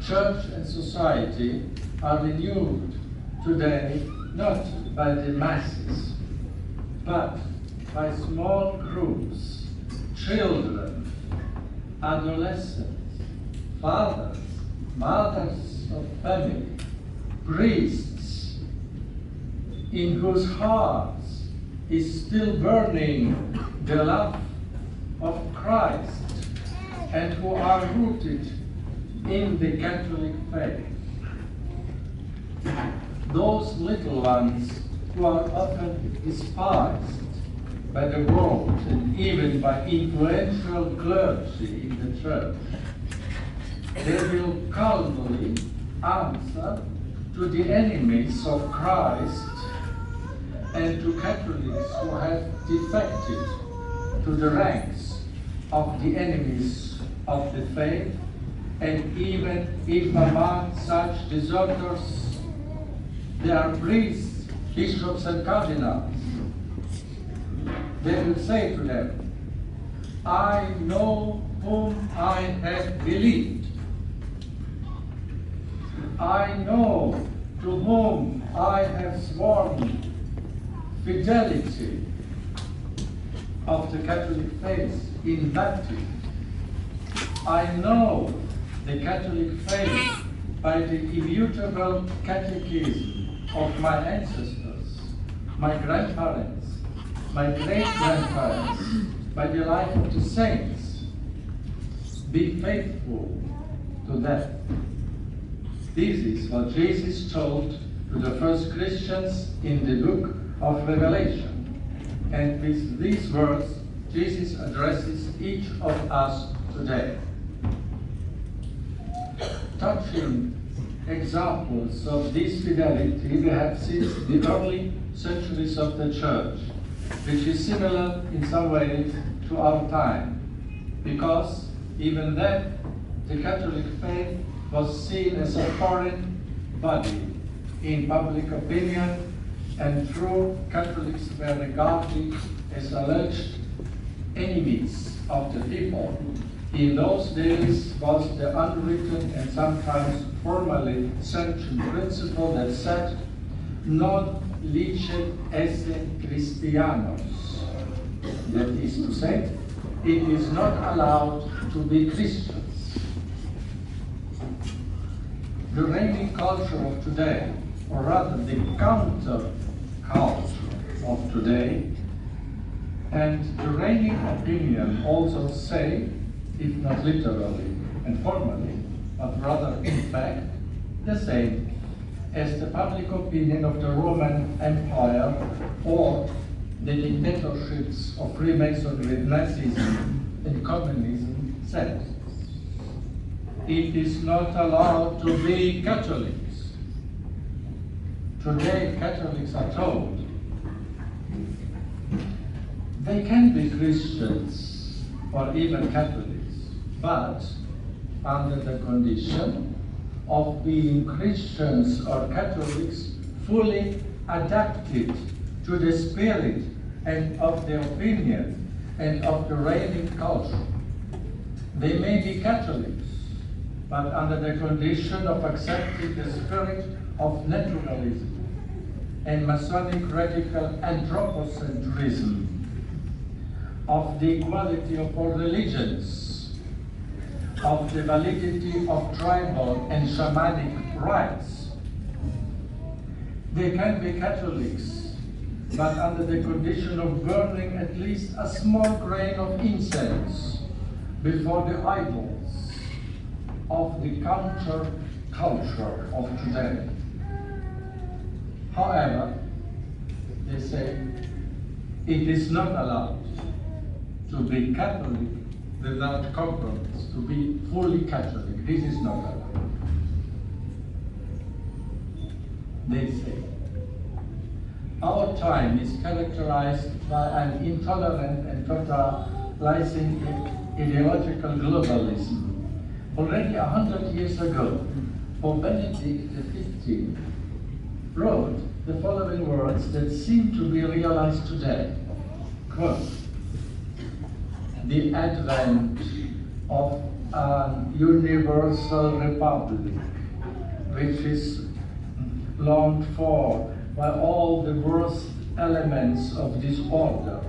Church and society are renewed today not by the masses, but by small groups, children, adolescents, fathers, mothers of family, priests, in whose hearts is still burning the love of Christ, and who are rooted in the Catholic faith. Those little ones who are often despised by the world and even by influential clergy in the church, they will calmly answer to the enemies of Christ and to Catholics who have defected to the ranks of the enemies of the faith, and even if among such deserters there are priests, bishops, and cardinals, they will say to them, I know whom I have believed. I know to whom I have sworn fidelity of the Catholic faith in baptism. I know the Catholic faith by the immutable catechism of my ancestors, my grandparents, my great-grandparents, by the life of the saints. Be faithful to death. This is what Jesus told to the first Christians in the book of Revelation. And with these words, Jesus addresses each of us today. Touching examples of this fidelity we have since the early centuries of the Church, which is similar in some ways to our time, because even then the Catholic faith was seen as a foreign body in public opinion, and true Catholics were regarded as alleged enemies of the people. In those days was the unwritten and sometimes formally sanctioned principle that said, non licet esse Christianos. That is to say, it is not allowed to be Christians. The reigning culture of today, or rather the counter culture of today, and the reigning opinion also say, if not literally and formally, but rather in fact, the same as the public opinion of the Roman Empire or the dictatorships of Freemasonry, Nazism, and communism said. It is not allowed to be Catholics. Today, Catholics are told they can be Christians or even Catholics, but under the condition of being Christians or Catholics fully adapted to the spirit and of the opinion and of the reigning culture. They may be Catholics, but under the condition of accepting the spirit of naturalism and Masonic radical anthropocentrism, of the equality of all religions, of the validity of tribal and shamanic rites. They can be Catholics, but under the condition of burning at least a small grain of incense before the idols of the counter-culture of today. However, they say it is not allowed to be Catholic without compromise, to be fully Catholic. This is not allowed. They say our time is characterized by an intolerant and totalizing ideological globalism. Already 100 years ago, Pope Benedict XV wrote the following words that seem to be realized today. Quote, the advent of a universal republic, which is longed for by all the worst elements of this order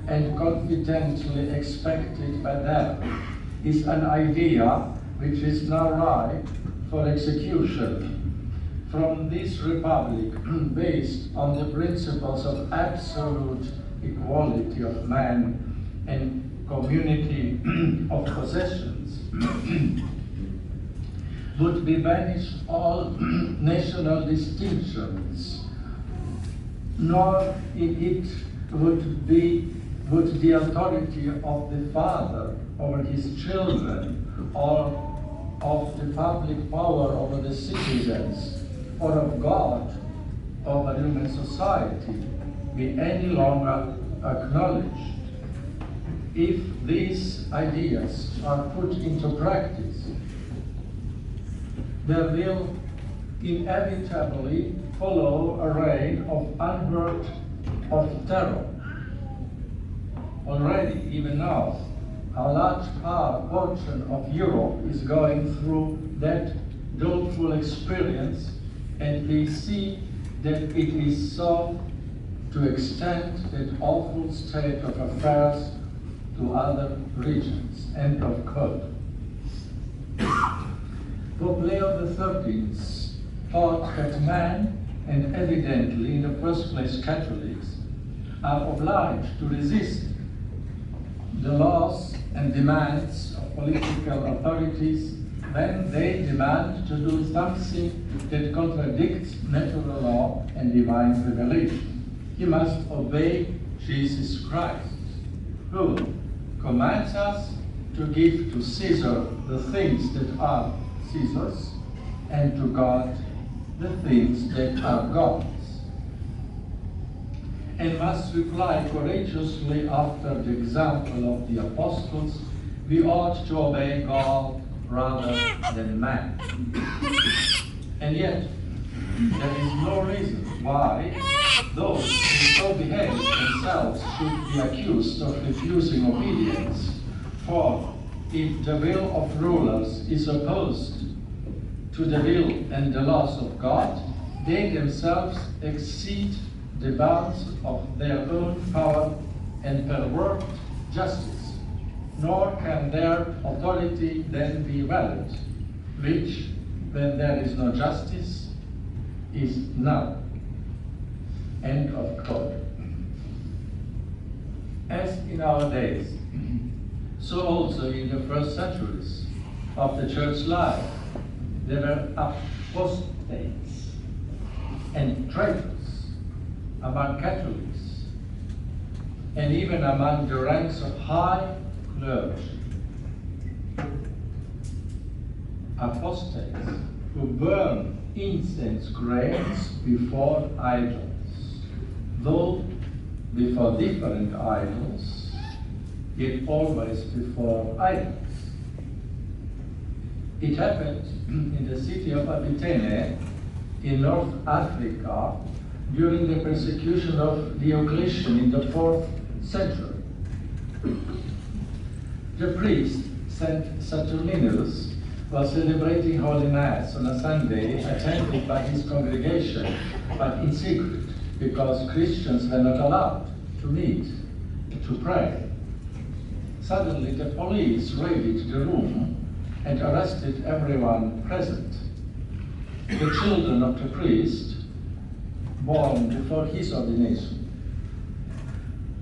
and confidently expected by them, is an idea which is now ripe for execution. From this republic, based on the principles of absolute equality of man and community of possessions, would be banished all national distinctions, nor in it would the authority of the father over his children, or of the public power over the citizens, or of God over human society be any longer acknowledged. If these ideas are put into practice, there will inevitably follow a reign of unheard of terror. Already, even now, a large portion of Europe is going through that doleful experience, and we see that it is so to extend that awful state of affairs to other regions. End of quote. Pope Leo XIII taught that man, and evidently in the first place Catholics, are obliged to resist the laws and demands of political authorities when they demand to do something that contradicts natural law and divine revelation. He must obey Jesus Christ, who commands us to give to Caesar the things that are Caesar's, and to God the things that are God's, and must reply courageously after the example of the apostles, we ought to obey God rather than man. And yet, there is no reason why those who so behave themselves should be accused of refusing obedience. For if the will of rulers is opposed to the will and the laws of God, they themselves exceed the bounds of their own power and pervert justice, nor can their authority then be valid, which, when there is no justice, is null. End of quote. As in our days, so also in the first centuries of the church life, there were apostates and traitors among Catholics, and even among the ranks of high clergy. Apostates who burn incense grains before idols, though before different idols, yet always before idols. It happened in the city of Abytene in North Africa during the persecution of Diocletian in the 4th century. The priest, Saint Saturninus, was celebrating Holy Mass on a Sunday, attended by his congregation, but in secret, because Christians were not allowed to meet to pray. Suddenly, the police raided the room and arrested everyone present. The children of the priest, born before his ordination,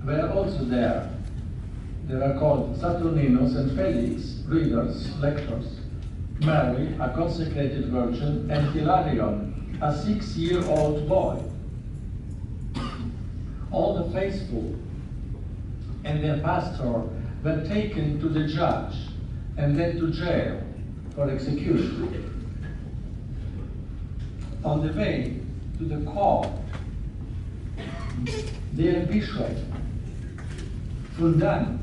were also there. They were called Saturninus and Felix, readers, lectors, Mary, a consecrated virgin, and Hilarion, a 6-year-old boy. All the faithful and their pastor were taken to the judge and then to jail for execution. On the way to the court, their bishop, Fundanus,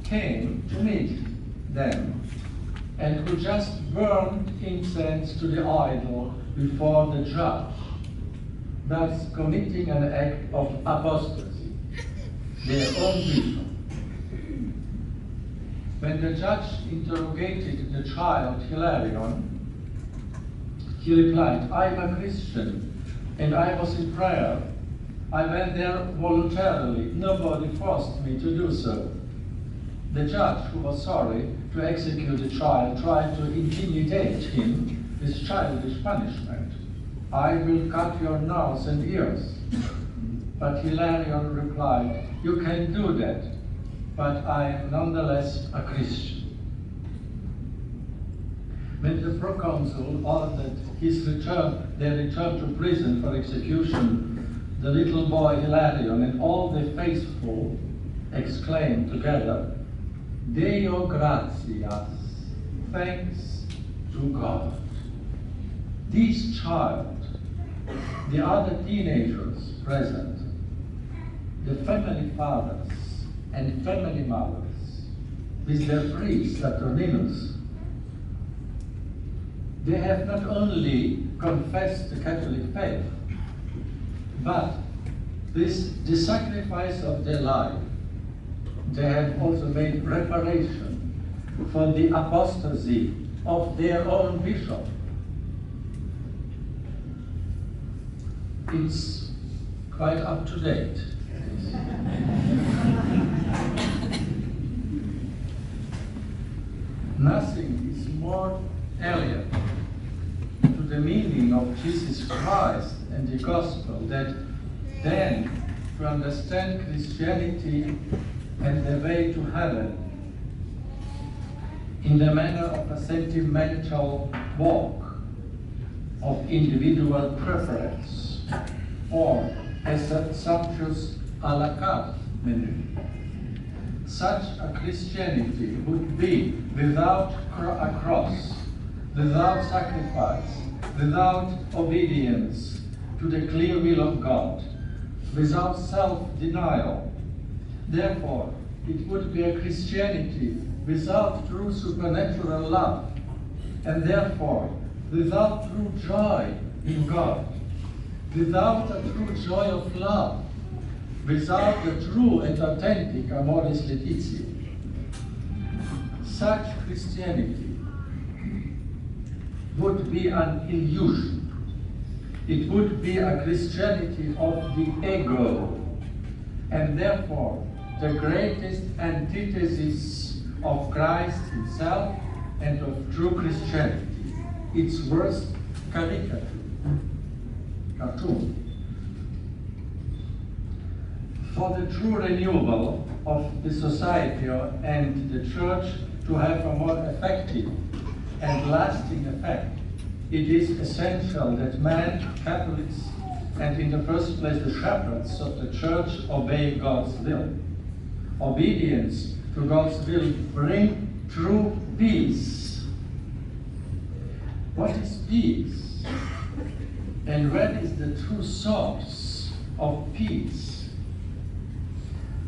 came to meet them, and who just burned incense to the idol before the judge, thus committing an act of apostasy, their own bishop. When the judge interrogated the child Hilarion, he replied, "I am a Christian, and I was in prayer. I went there voluntarily. Nobody forced me to do so." The judge, who was sorry to execute the child, tried to intimidate him with childish punishment. "I will cut your nose and ears." But Hilarion replied, "You can do that, but I am nonetheless a Christian." When the proconsul ordered their return to prison for execution, the little boy Hilarion and all the faithful exclaimed together, "Deo gratias, thanks to God." This child, the other teenagers present, the family fathers and family mothers, with their priest Saturninus, they have not only confessed the Catholic faith, but with the sacrifice of their life, they have also made reparation for the apostasy of their own bishop. It's quite up to date. Nothing is more alien to the meaning of Jesus Christ and the gospel than to understand Christianity and the way to heaven in the manner of a sentimental walk of individual preference, or as a sumptuous a la carte menu. Such a Christianity would be without a cross, without sacrifice, without obedience to the clear will of God, without self-denial. Therefore, it would be a Christianity without true supernatural love, and therefore without true joy in God, without a true joy of love, without the true and authentic amoris laetitia. Such Christianity would be an illusion. It would be a Christianity of the ego, and therefore the greatest antithesis of Christ himself and of true Christianity, its worst cartoon. For the true renewal of the society and the church to have a more effective and lasting effect, it is essential that men, Catholics, and in the first place the shepherds of the church obey God's will. Obedience to God's will bring true peace. What is peace? And where is the true source of peace?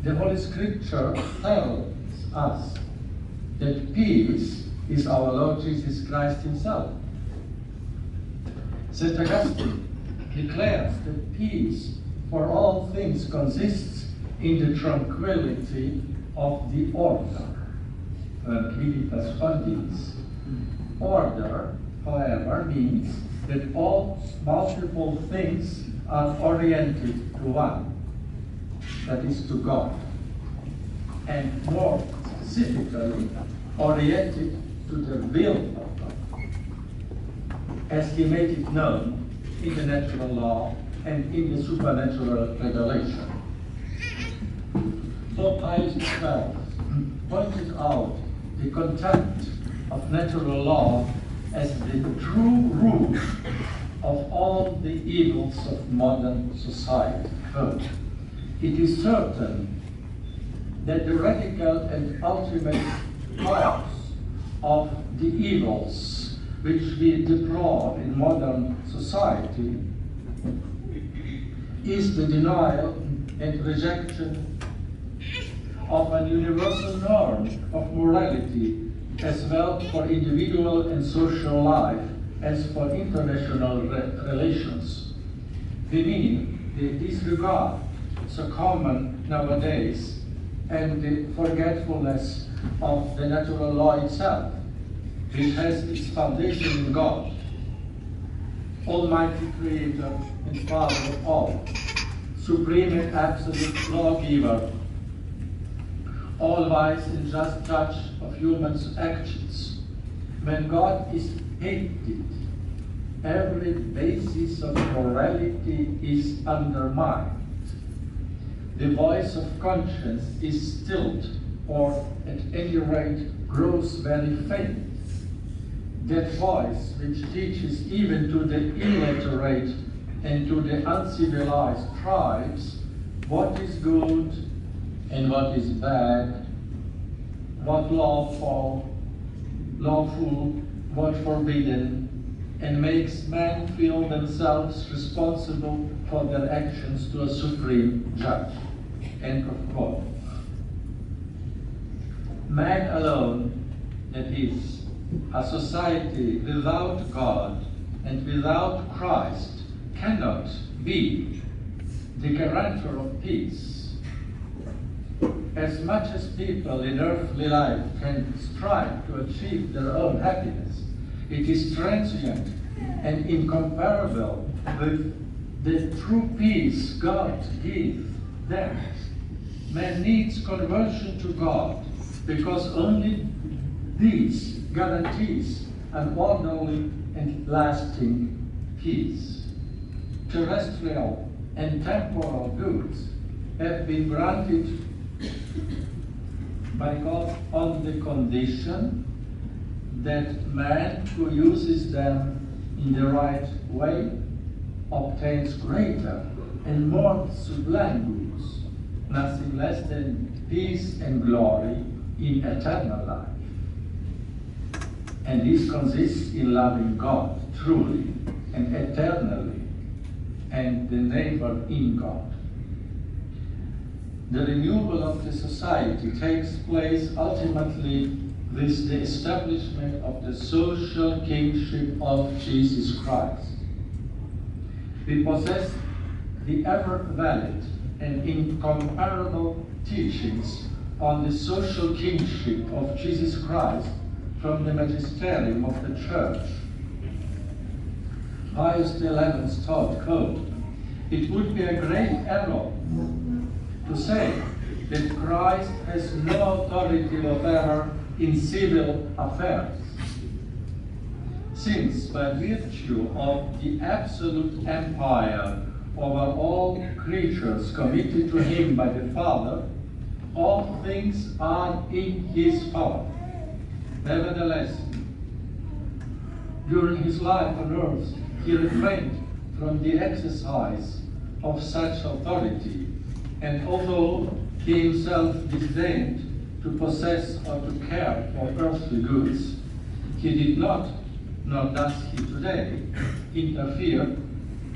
The Holy Scripture tells us that peace is our Lord Jesus Christ himself. St. Augustine declares that peace for all things consists in the tranquility of the order. Tranquilitas ordis. Order, however, means that all multiple things are oriented to one, that is to God, and more specifically oriented to the will of God, as he made it known in the natural law and in the supernatural revelation. Pope Pius XII pointed out the contempt of natural law as the true root of all the evils of modern society. But it is certain that the radical and ultimate cause of the evils which we deplore in modern society is the denial and rejection of an universal norm of morality, as well for individual and social life as for international relations. Meaning the disregard so common nowadays and the forgetfulness of the natural law itself, which has its foundation in God, Almighty Creator and Father of all, supreme and absolute lawgiver, all-wise and just judge of humans' actions. When God is hated, every basis of morality is undermined. The voice of conscience is stilled, or at any rate grows very faint. That voice which teaches even to the illiterate and to the uncivilized tribes what is good and what is bad, what lawful, what forbidden, and makes men feel themselves responsible for their actions to a supreme judge. End of quote. Man alone, that is, a society without God and without Christ, cannot be the guarantor of peace. As much as people in earthly life can strive to achieve their own happiness, it is transient and incomparable with the true peace God gives them. Man needs conversion to God, because only this guarantees an orderly and lasting peace. Terrestrial and temporal goods have been granted by God on the condition that man who uses them in the right way obtains greater and more sublime goods, nothing less than peace and glory in eternal life. And this consists in loving God truly and eternally, and the neighbor in God. The renewal of the society takes place ultimately with the establishment of the social kingship of Jesus Christ. We possess the ever valid and incomparable teachings on the social kingship of Jesus Christ from the magisterium of the Church. Pius XI taught, quote, "It would be a great error to say that Christ has no authority whatever in civil affairs, since by virtue of the absolute empire over all creatures committed to him by the Father, all things are in his power. Nevertheless, during his life on earth, he refrained from the exercise of such authority, and although he himself disdained to possess or to care for earthly goods, he did not, nor does he today, interfere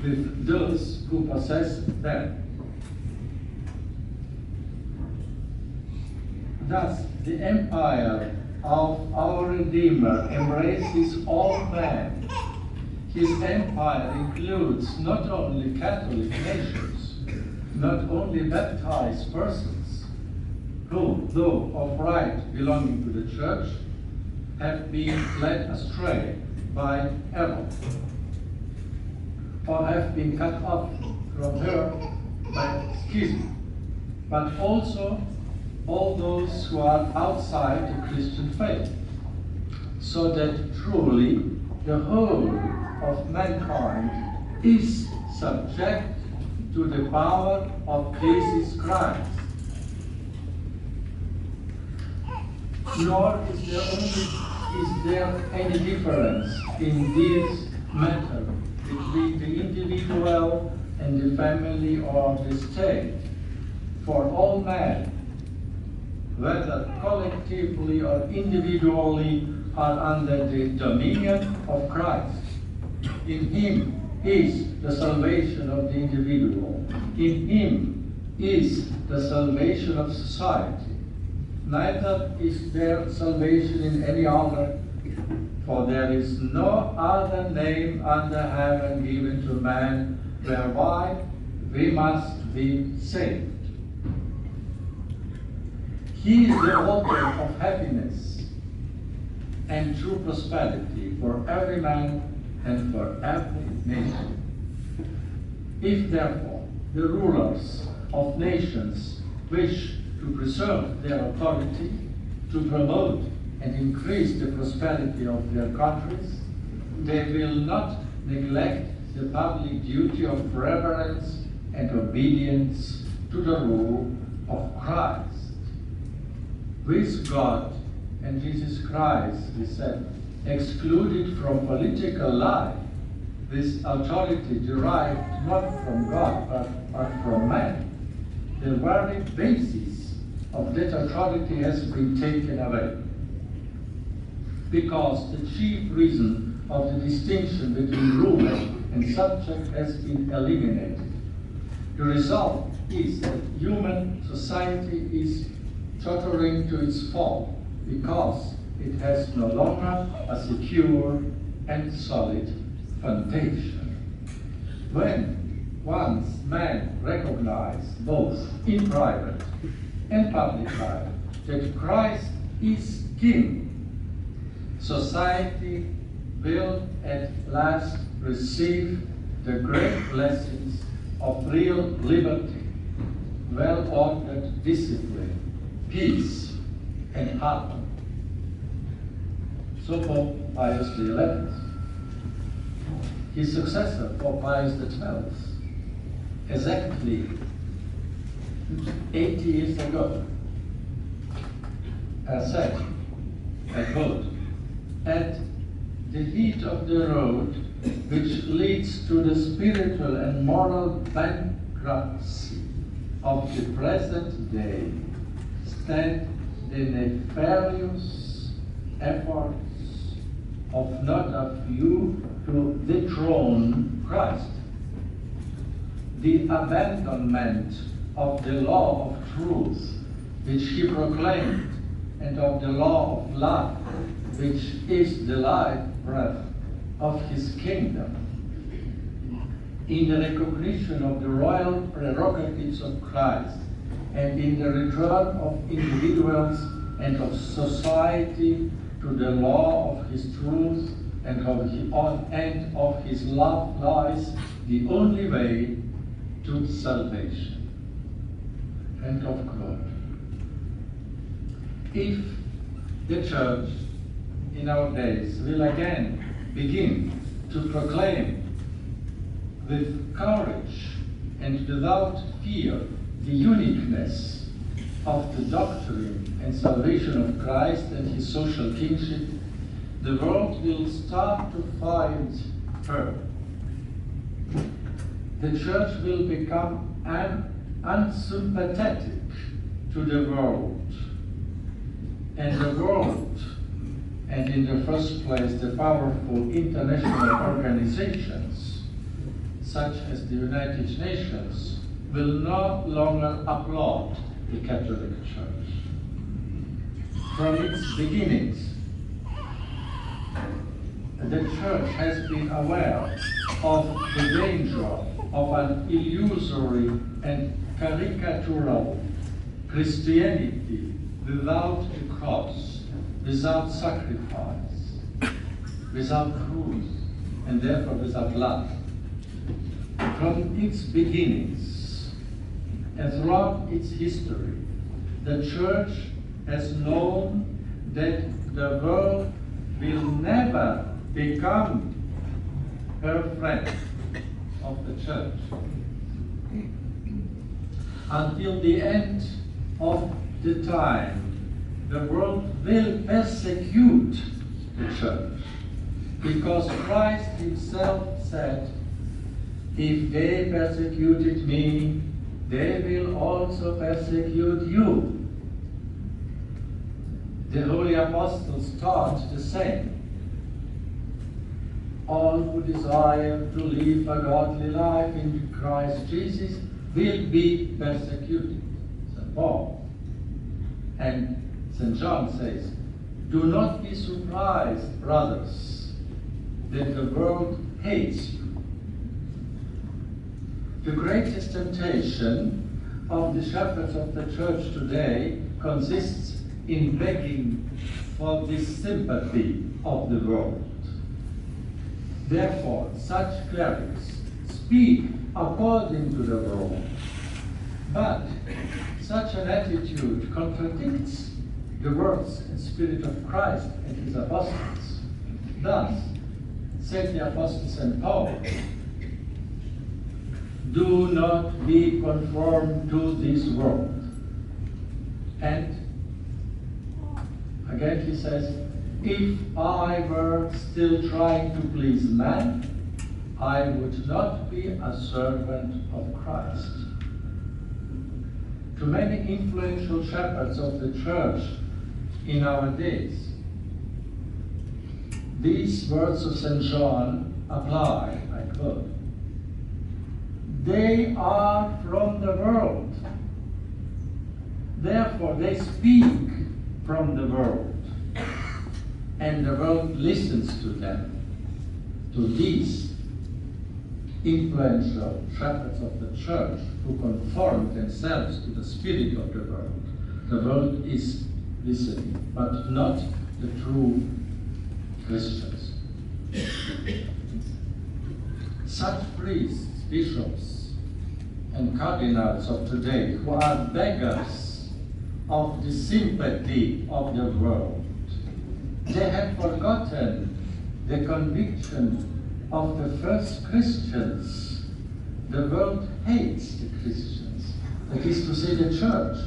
with those who possess them. Thus, the empire of our Redeemer embraces all men. His empire includes not only Catholic nations, not only baptized persons, who, though of right belonging to the Church, have been led astray by error, or have been cut off from her by schism, but also all those who are outside the Christian faith, so that truly the whole of mankind is subject to the power of Jesus Christ. Nor is there any difference in this matter between the individual and the family or the state, for all men, whether collectively or individually, are under the dominion of Christ. In him is the salvation of the individual. In him is the salvation of society. Neither is there salvation in any other, for there is no other name under heaven given to man whereby we must be saved. He is the author of happiness and true prosperity for every man and for every nation. If therefore the rulers of nations wish to preserve their authority, to promote and increase the prosperity of their countries, they will not neglect the public duty of reverence and obedience to the rule of Christ. With God and Jesus Christ, we said, excluded from political life, this authority derived not from God but from man, the very basis of that authority has been taken away. Because the chief reason of the distinction between ruler and subject has been eliminated. The result is that human society is tottering to its fall because it has no longer a secure and solid foundation. When once man recognized both in private and public life that Christ is King, society will at last receive the great blessings of real liberty, well-ordered discipline, peace, and harmony. So Pope Pius XI. His successor, Pope Pius XII, exactly 80 years ago, said, I quote, "At the heat of the road which leads to the spiritual and moral bankruptcy of the present day stand the nefarious efforts of not a few to dethrone Christ. The abandonment of the law of truth which he proclaimed and of the law of love which is the life breath of his kingdom, in the recognition of the royal prerogatives of Christ and in the return of individuals and of society to the law of his truth and of his love lies the only way to salvation." End of quote. If the church in our days will again begin to proclaim with courage and without fear the uniqueness of the doctrine and salvation of Christ and his social kingship, the world will start to find her. The church will become unsympathetic to the world. And the world, and in the first place the powerful international organizations, such as the United Nations, will no longer applaud the Catholic Church. From its beginnings, the Church has been aware of the danger of an illusory and caricatural Christianity without the cross, without sacrifice, without truth, and therefore without love. From its beginnings and throughout its history, the Church has known that the world will never become her friend of the Church until the end of the time. The world will persecute the Church, because Christ himself said, "If they persecuted me, they will also persecute you." The holy apostles taught the same. All who desire to live a godly life in Christ Jesus will be persecuted. St. Paul. And St. John says, "Do not be surprised, brothers, that the world hates you." The greatest temptation of the shepherds of the Church today consists in begging for the sympathy of the world. Therefore, such clerics speak according to the world. But such an attitude contradicts the words and spirit of Christ and his apostles. Thus, said the Apostle St. Paul, "Do not be conformed to this world." And again he says, "If I were still trying to please man, I would not be a servant of Christ." To many influential shepherds of the Church in our days, these words of St. John apply, I quote, "They are from the world, therefore they speak from the world, and the world listens to them." To these influential shepherds of the Church who conform themselves to the spirit of the world is listening, but not the true Christians. Such priests, bishops, and cardinals of today, who are beggars of the sympathy of the world, they have forgotten the conviction of the first Christians. The world hates the Christians, that is to say the Church,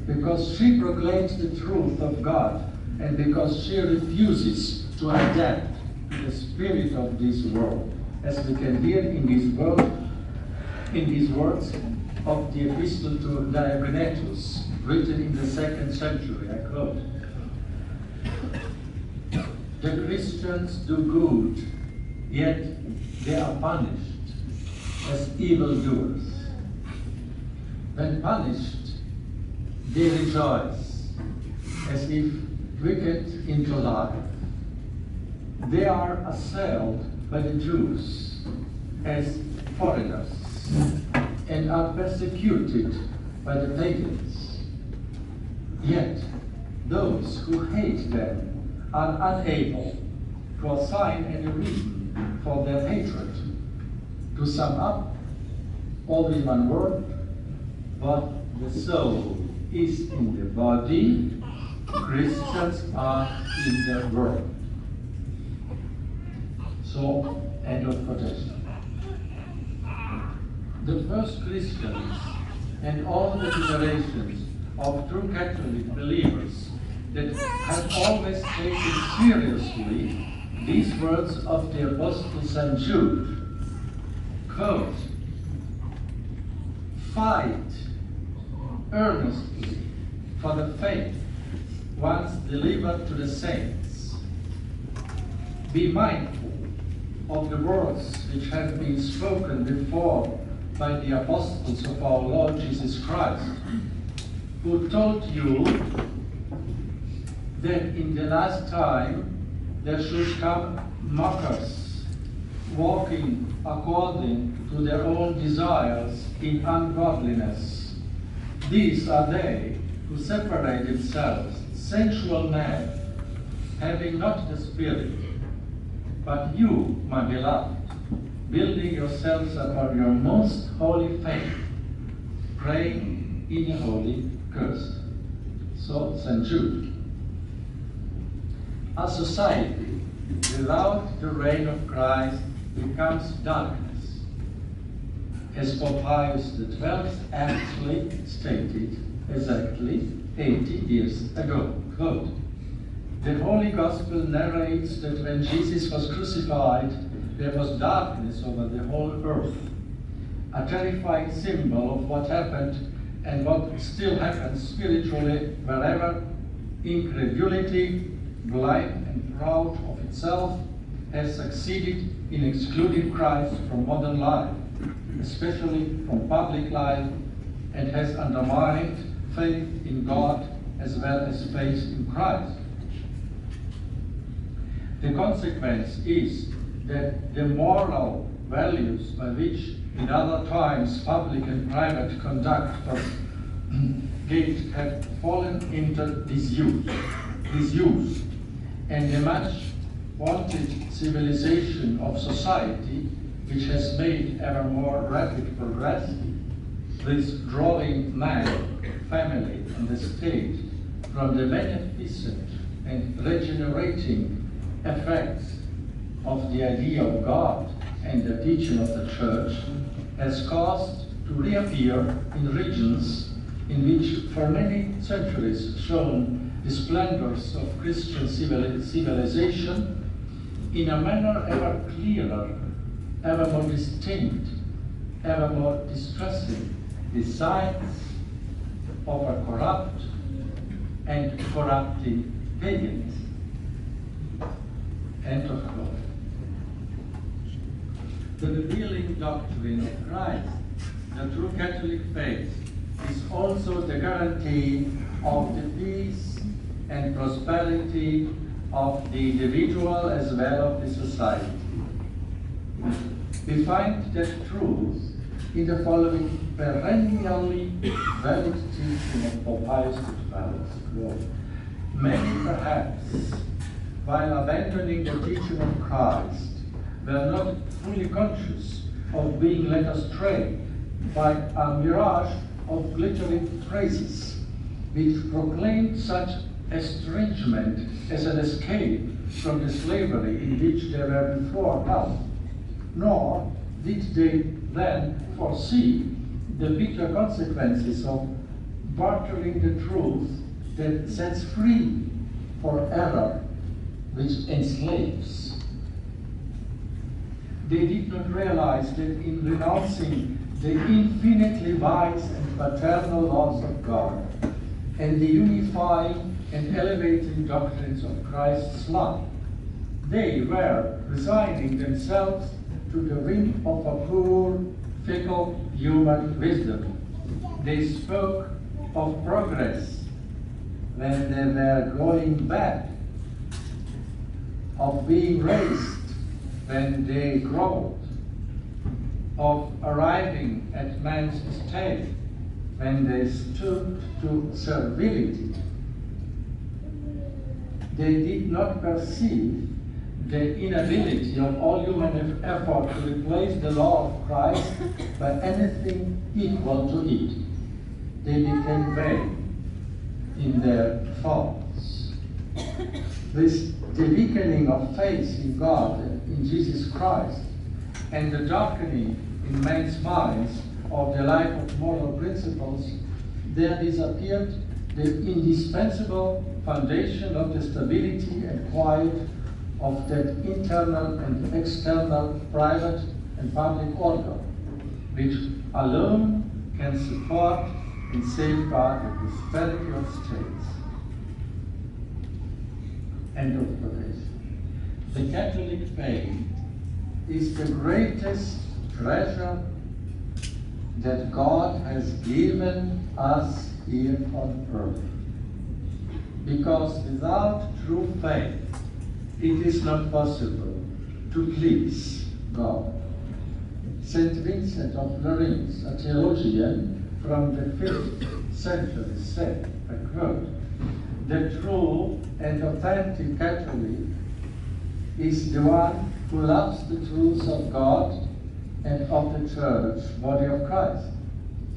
because she proclaims the truth of God, and because she refuses to adapt to the spirit of this world, as we can hear in these words of the Epistle to Diognetus, written in the 2nd century. I quote, "The Christians do good, yet they are punished as evildoers. When punished, they rejoice as if wicked into life. They are assailed by the Jews as foreigners and are persecuted by the pagans. Yet those who hate them are unable to assign any reason for their hatred. To sum up, all in one word, what the soul is in the body, Christians are in the world." So, end of quotation. The first Christians and all the generations of true Catholic believers that have always taken seriously these words of the Apostle St. Jude, quote, "Fight earnestly for the faith once delivered to the saints. Be mindful of the words which have been spoken before by the apostles of our Lord Jesus Christ, who told you that in the last time there should come mockers, walking according to their own desires in ungodliness. These are they who separate themselves, sensual men, having not the Spirit. But you, my beloved, building yourselves upon your most holy faith, praying in the Holy Ghost." So, St. Jude. A society without the reign of Christ becomes darkness, as Pope Pius XII actually stated exactly 80 years ago. Quote, "The Holy Gospel narrates that when Jesus was crucified, there was darkness over the whole earth, a terrifying symbol of what happened and what still happens spiritually wherever incredulity, blind and proud of itself, has succeeded in excluding Christ from modern life, especially from public life, and has undermined faith in God as well as faith in Christ. The consequence is that the moral values by which in other times public and private conduct was gauged have fallen into disuse, and the much wanted civilization of society, which has made ever more rapid progress, withdrawing man, family, and the state from the beneficent and regenerating effects of the idea of God and the teaching of the Church, has caused to reappear in regions in which for many centuries shone the splendors of Christian civilization in a manner ever clearer, ever more distinct, ever more distressing, the signs of a corrupt and corrupting paganism." End of quote. The revealing doctrine of Christ, the true Catholic faith, is also the guarantee of the peace and prosperity of the individual as well as the society. We find that truth in the following perennially valid teaching of Pope Pius XII. "Many perhaps, while abandoning the teaching of Christ, were not fully conscious of being led astray by a mirage of glittering phrases, which proclaimed such estrangement as an escape from the slavery in which they were before held. Nor did they then foresee the bitter consequences of bartering the truth that sets free for error which enslaves. They did not realize that in renouncing the infinitely wise and paternal laws of God and the unifying and elevating doctrines of Christ's life, they were resigning themselves to the whim of a poor, fickle human wisdom. They spoke of progress when they were going back, of being raised when they growled, of arriving at man's estate when they stooped to servility. They did not perceive the inability of all human effort to replace the law of Christ by anything equal to it. They became vain in their thoughts. The weakening of faith in God, in Jesus Christ, and the darkening in men's minds of the life of moral principles, there disappeared the indispensable foundation of the stability and quiet of that internal and external, private and public order, which alone can support and safeguard the prosperity of states. End of quotation. The Catholic faith is the greatest treasure that God has given us here on earth. Because without true faith, it is not possible to please God. Saint Vincent of Lerins, a theologian from the 5th century, said, I quote, "The true and authentic Catholic is the one who loves the truths of God and of the Church, body of Christ.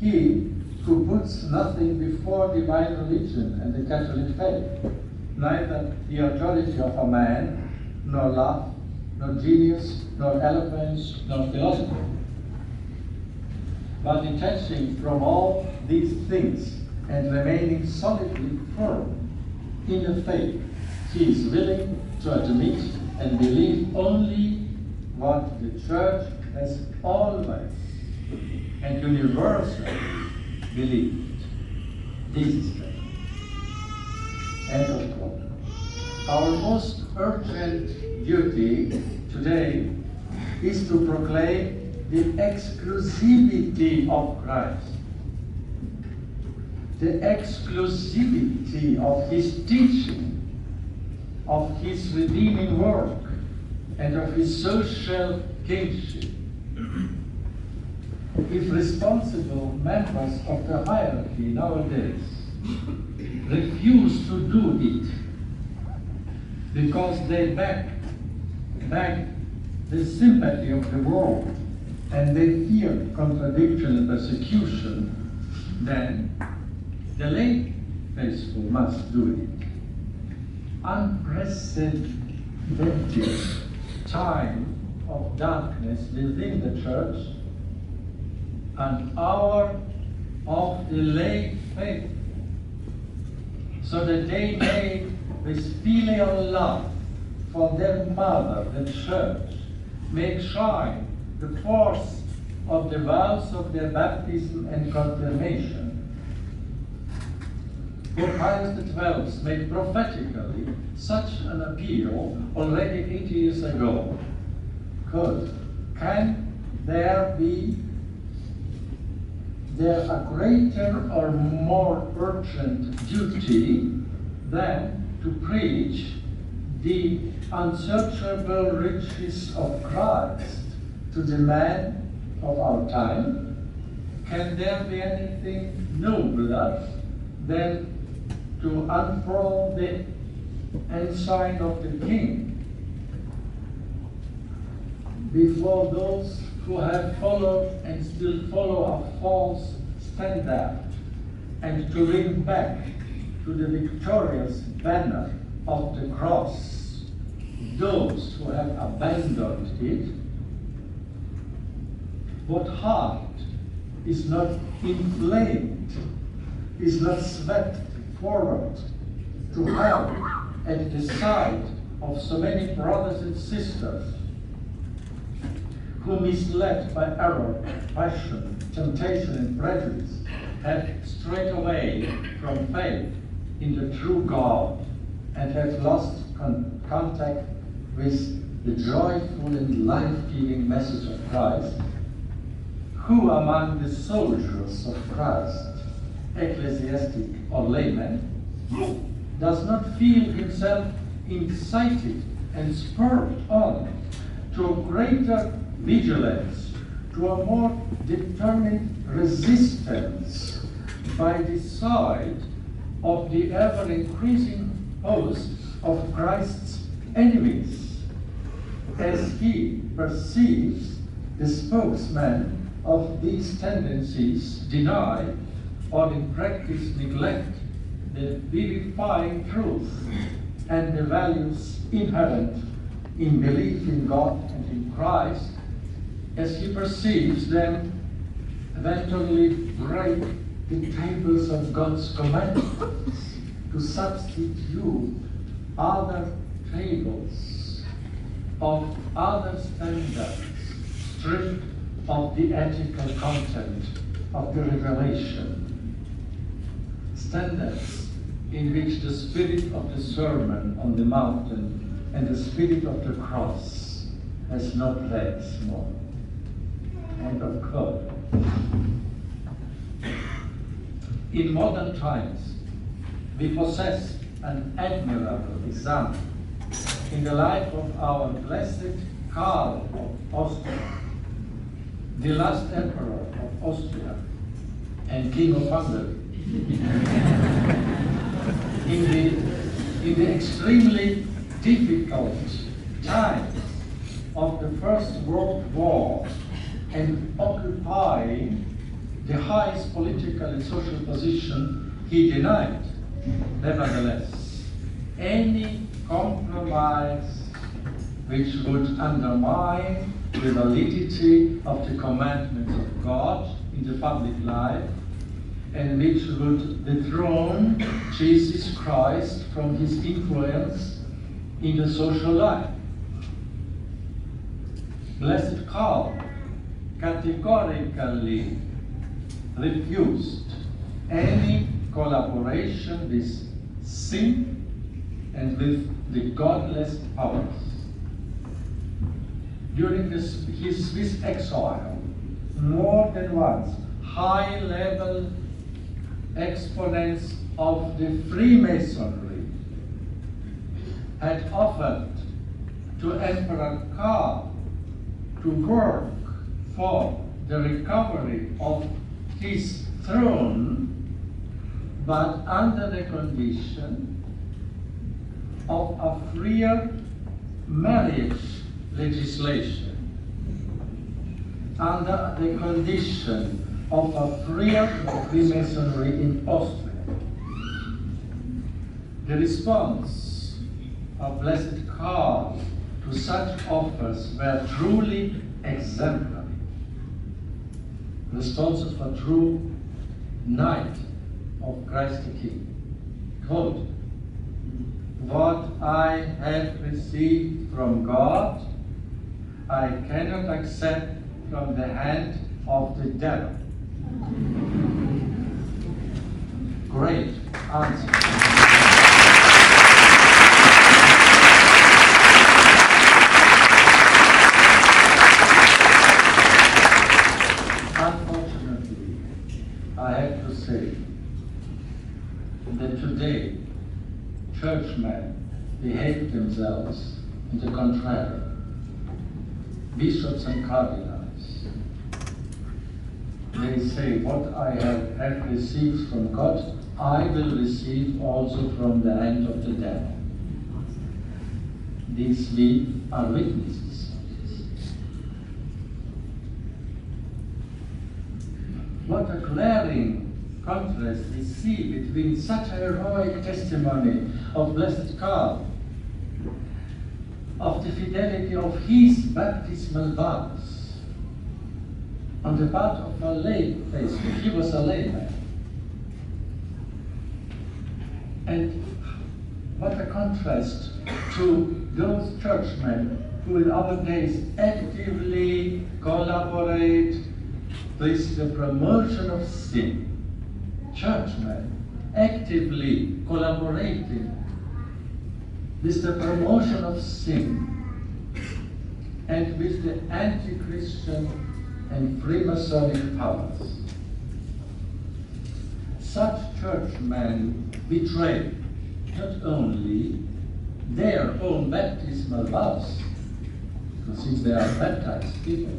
He who puts nothing before divine religion and the Catholic faith, neither the authority of a man, nor love, nor genius, nor eloquence, nor philosophy. But detaching from all these things and remaining solidly firm in the faith, he is willing to admit and believe only what the Church has always and universally believed. This is faith." End of quote. Our most urgent duty today is to proclaim the exclusivity of Christ, the exclusivity of his teaching, of his redeeming work, and of his social kingship. If responsible members of the hierarchy nowadays refuse to do it because they beg the sympathy of the world and they fear contradiction and persecution, then the lay faithful must do it. Unprecedented time of darkness within the Church, an hour of the lay faith, so that they may, with filial love for their mother, the Church, make shine the force of the vows of their baptism and confirmation. Pope Pius XII made prophetically such an appeal already 80 years ago. Quote, "Can there be a greater or more urgent duty than to preach the unsearchable riches of Christ to the man of our time? Can there be anything nobler than to unfurl the ensign of the King before those who have followed and still follow a false standard, and to bring back to the victorious banner of the cross those who have abandoned it? What heart is not inflamed is not swept forward to help at the side of so many brothers and sisters who, misled by error, passion, temptation, and prejudice, have strayed away from faith in the true God and have lost contact with the joyful and life-giving message of Christ. Who among the soldiers of Christ, ecclesiastic or layman, does not feel himself incited and spurred on to a greater vigilance, to a more determined resistance by the side of the ever-increasing host of Christ's enemies, as he perceives the spokesman of these tendencies deny or in practice neglect the vivifying truth and the values inherent in belief in God and in Christ, as he perceives them eventually break the tables of God's commandments to substitute other tables of other standards stripped of the ethical content of the revelation. Standards in which the spirit of the Sermon on the Mountain and the spirit of the cross has not legs more. End of quote. In modern times, we possess an admirable example in the life of our blessed Karl of Austria, the last emperor of Austria and king of Hungary. In the extremely difficult times of the First World War and occupying the highest political and social position, he denied, nevertheless, any compromise which would undermine the validity of the commandments of God in the public life and which would dethrone Jesus Christ from his influence in the social life. Blessed Karl categorically refused any collaboration with sin and with the godless powers. During his Swiss exile, more than once, high-level exponents of the Freemasonry had offered to Emperor Karl to work for the recovery of his throne, but under the condition of a freer marriage legislation, under the condition of a freer Freemasonry in Austria. The response of Blessed Karl to such offers were truly exemplary. Responses of a true knight of Christ the King. Quote, "What I have received from God, I cannot accept from the hand of the devil." Great answer. Unfortunately, I have to say that today churchmen behave themselves in the contrary. Bishops and cardinals, they say, what I have received from God, I will receive also from the hand of the devil. These we are witnesses of this. What a glaring contrast we see between such a heroic testimony of Blessed Karl, of the fidelity of his baptismal vows, on the part of a lay priest. He was a layman, And what a contrast to those churchmen who in our days actively collaborate with the promotion of sin. Churchmen actively collaborating with the promotion of sin and with the anti-Christian and Freemasonic powers. Such churchmen betray not only their own baptismal vows, since they are baptized people,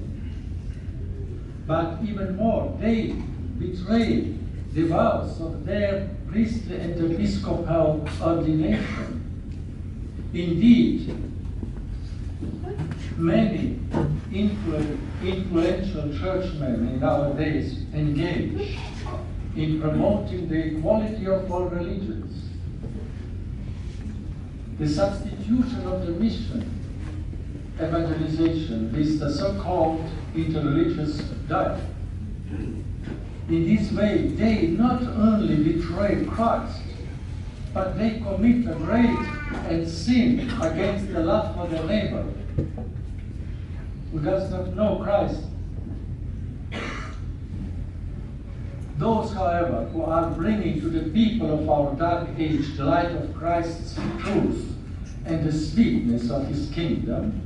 but even more, they betray the vows of their priestly and episcopal ordination. Indeed, many influential churchmen in our days engage in promoting the equality of all religions, the substitution of the mission evangelization with the so-called interreligious dialogue. In this way, they not only betray Christ, but they commit a great and sin against the love for their neighbor who does not know Christ. Those, however, who are bringing to the people of our dark age the light of Christ's truth and the sweetness of his kingdom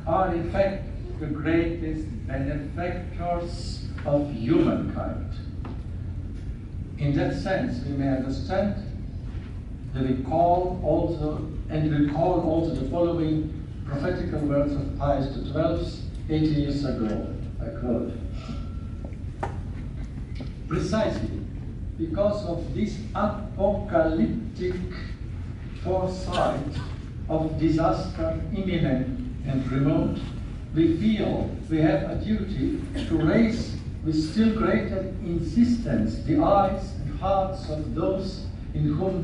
are in fact the greatest benefactors of humankind. In that sense, we may understand that we recall also the following prophetical words of Pius XII 80 years ago. I quote, "Precisely because of this apocalyptic foresight of disaster imminent and remote, we feel we have a duty to raise with still greater insistence the eyes and hearts of those in whom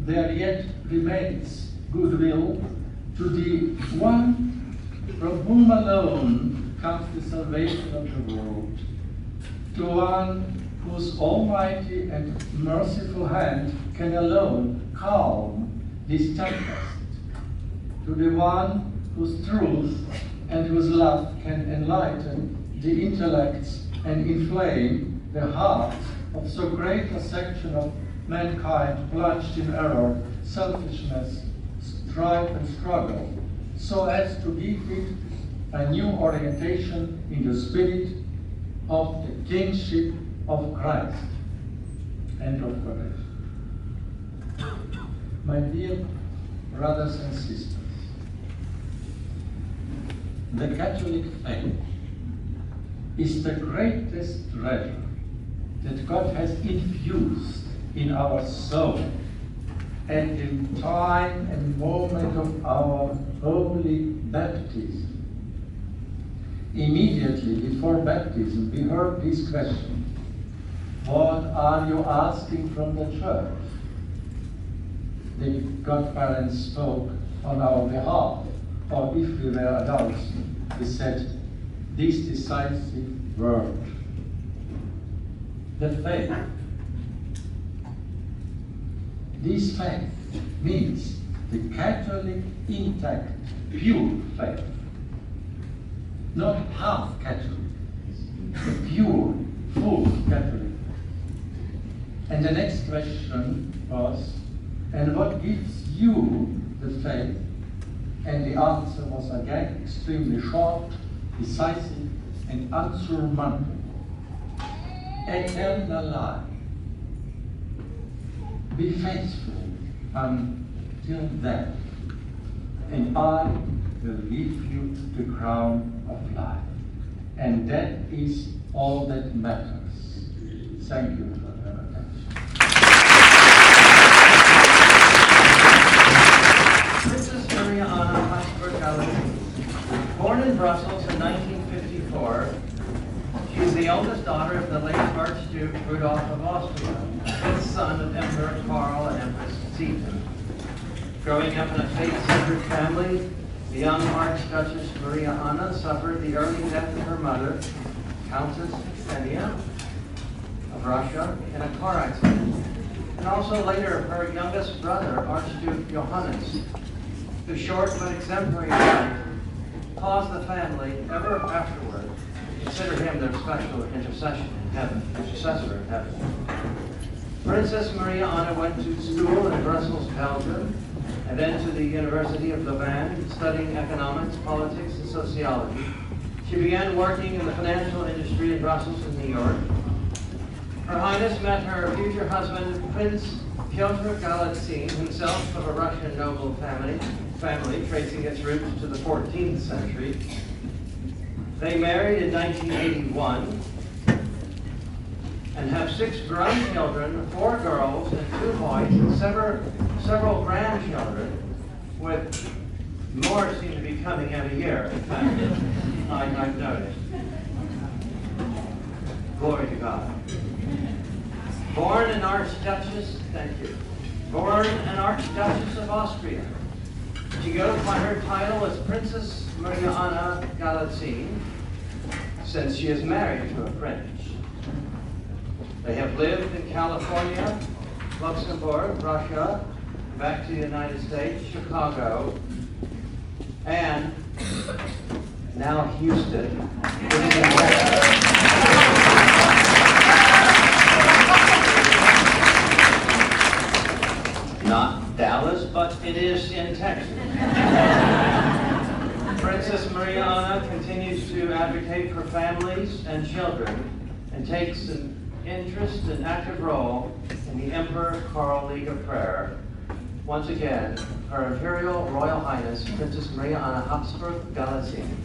there yet remains goodwill to the one from whom alone comes the salvation of the world, to one whose almighty and merciful hand can alone calm this tempest, to the one whose truth and whose love can enlighten the intellects and inflame the hearts of so great a section of mankind plunged in error, selfishness, strife and struggle, so as to give it a new orientation in the spirit of the kingship of Christ." End of quotation. My dear brothers and sisters, the Catholic faith is the greatest treasure that God has infused in our soul at the time and moment of our holy baptism. Immediately before baptism, we heard this question: what are you asking from the church? The godparents spoke on our behalf, or if we were adults, we said this decisive word: the faith. This faith means the Catholic, intact, pure faith. Not half Catholic, the pure, full Catholic. And the next question was, and what gives you the faith? And the answer was again extremely short, decisive, and unsurmountable. Eternal life. Be faithful until death, and I will give you the crown of life. And that is all that matters. Thank you for your attention. Princess Maria Anna Habsburg-Galitzine, born in Brussels in 1954, she is the eldest daughter of the late Archduke Rudolph of Austria, fifth son of Emperor Karl and Empress Suzanne. Growing up in a faith-centered family, the young Archduchess Maria Anna suffered the early death of her mother, Countess Xenia, of of Russia in a car accident. And also later, her youngest brother, Archduke Johannes, whose short but exemplary life caused the family ever afterward to consider him their special intercession in heaven, intercessor in heaven. Princess Maria Anna went to school in Brussels, Belgium, and then to the University of Louvain, studying economics, politics, and sociology. She began working in the financial industry in Brussels and New York. Her Highness met her future husband, Prince Piotr Galitzine, himself of a Russian noble family tracing its roots to the 14th century. They married in 1981 and have 6 grown children, 4 girls and 2 boys, and several grandchildren, with more seem to be coming every year, in fact, I've noticed. Glory to God. Born an Archduchess, thank you. Born an Archduchess of Austria. She goes by her title as Princess Maria Anna Galitzine, since she is married to a Prince. They have lived in California, Luxembourg, Russia, back to the United States, Chicago, and now Houston. Not Dallas, but it is in Texas. Princess Maria Anna continues to advocate for families and children and takes an interest and active role in the Emperor Karl League of Prayer. Once again, Her Imperial Royal Highness Princess Maria Anna Habsburg-Galitzine.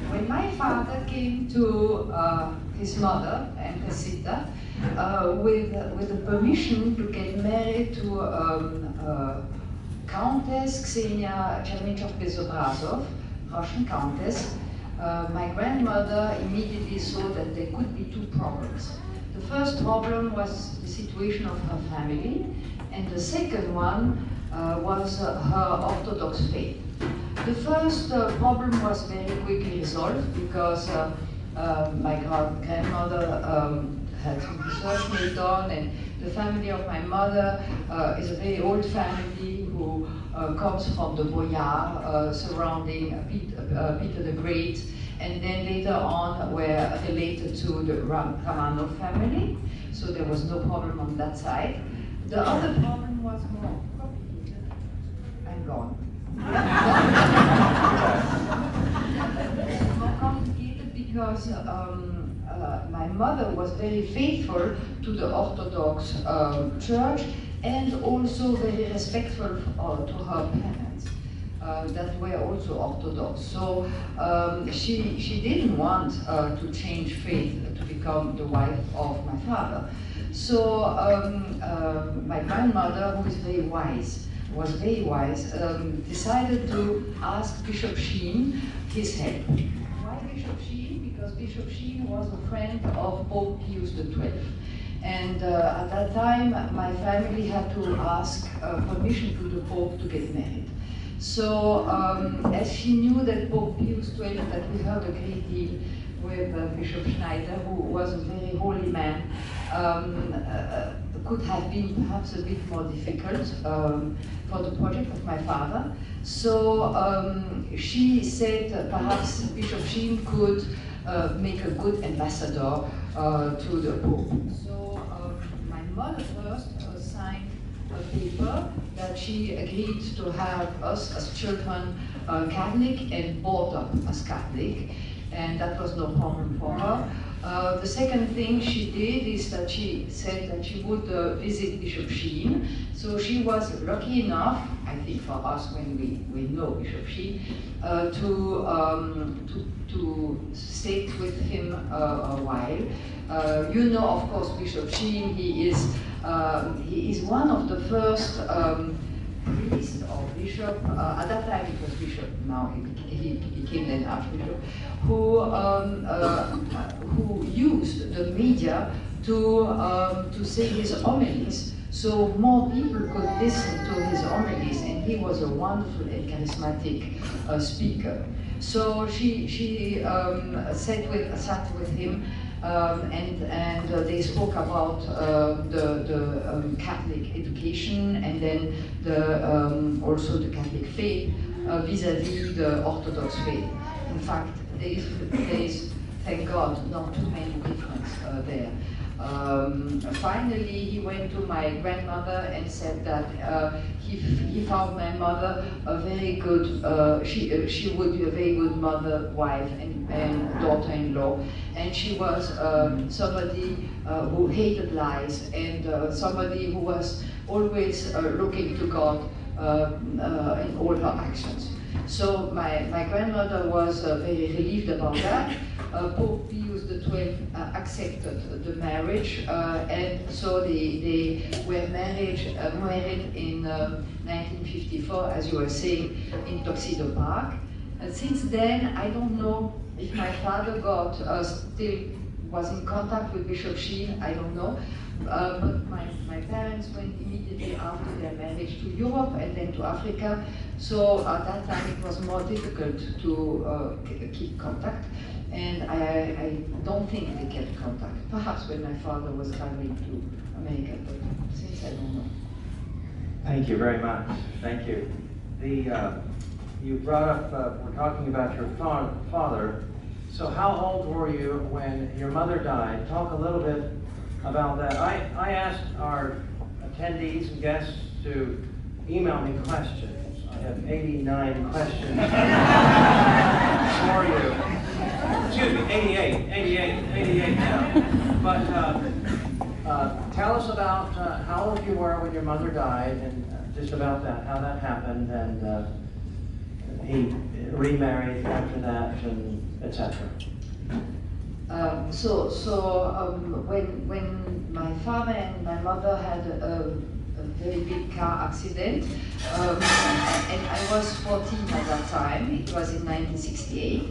When my father came to his mother and her sister with the permission to get married to Countess Ksenia Chernichov-Bezobrazov, Russian Countess, my grandmother immediately saw that there could be 2 problems. The first problem was the situation of her family, and the second one was her Orthodox faith. The first problem was very quickly resolved because my grandmother had some research made on, and the family of my mother is a very old family who comes from the Boyar surrounding Peter the Great, and then later on were related to the Romanov family, so there was no problem on that side. The other problem was more complicated. I'm gone. More complicated because my mother was very faithful to the Orthodox Church and also very respectful to her parents that were also Orthodox. So she didn't want to change faith to become the wife of my father. So my grandmother, who is very wise, decided to ask Bishop Sheen his help. Why Bishop Sheen? Because Bishop Sheen was a friend of Pope Pius XII. And at that time, my family had to ask permission to the Pope to get married. So as she knew that Pope Pius XII, that we heard a great deal with Bishop Schneider, who was a very holy man, could have been perhaps a bit more difficult for the project of my father. So she said perhaps Bishop Sheen could make a good ambassador to the Pope. So my mother first signed a paper that she agreed to have us as children Catholic and brought up as Catholic, and that was no problem for her. The second thing she did is that she said that she would visit Bishop Sheen. So she was lucky enough, I think, for us when we know Bishop Sheen, to stay with him a while. You know, of course, Bishop Sheen. He is one of the first priest or bishop. At that time, it was bishop. Now he became then archbishop, who used the media to say his homilies, so more people could listen to his homilies, and he was a wonderful and charismatic speaker. So she sat with him, and they spoke about the Catholic education, and then also the Catholic faith vis-à-vis the Orthodox faith. In fact, there is, thank God, not too many differences there. Finally, he went to my grandmother and said that he found my mother a very good, she would be a very good mother, wife, and daughter-in-law. And she was somebody who hated lies, and somebody who was always looking to God in all her actions. So my grandmother was very relieved about that. Pope Pius XII accepted the marriage, and so they were married in 1954, as you were saying, in Tuxedo Park. And since then, I don't know if my father still was in contact with Bishop Sheen, I don't know. But my parents went immediately after their marriage to Europe and then to Africa. So at that time it was more difficult to keep contact. And I don't think they kept contact. Perhaps when my father was traveling to America, but since I don't know. Thank you very much. Thank you. You brought up, we're talking about your father. So how old were you when your mother died? Talk a little bit about that. I asked our attendees and guests to email me questions. I have 89 questions for you. Excuse me, 88 now. But tell us about how old you were when your mother died, and just about that, how that happened, and he remarried after that, and etc. When my father and my mother had a very big car accident, and I was 14 at that time, it was in 1968,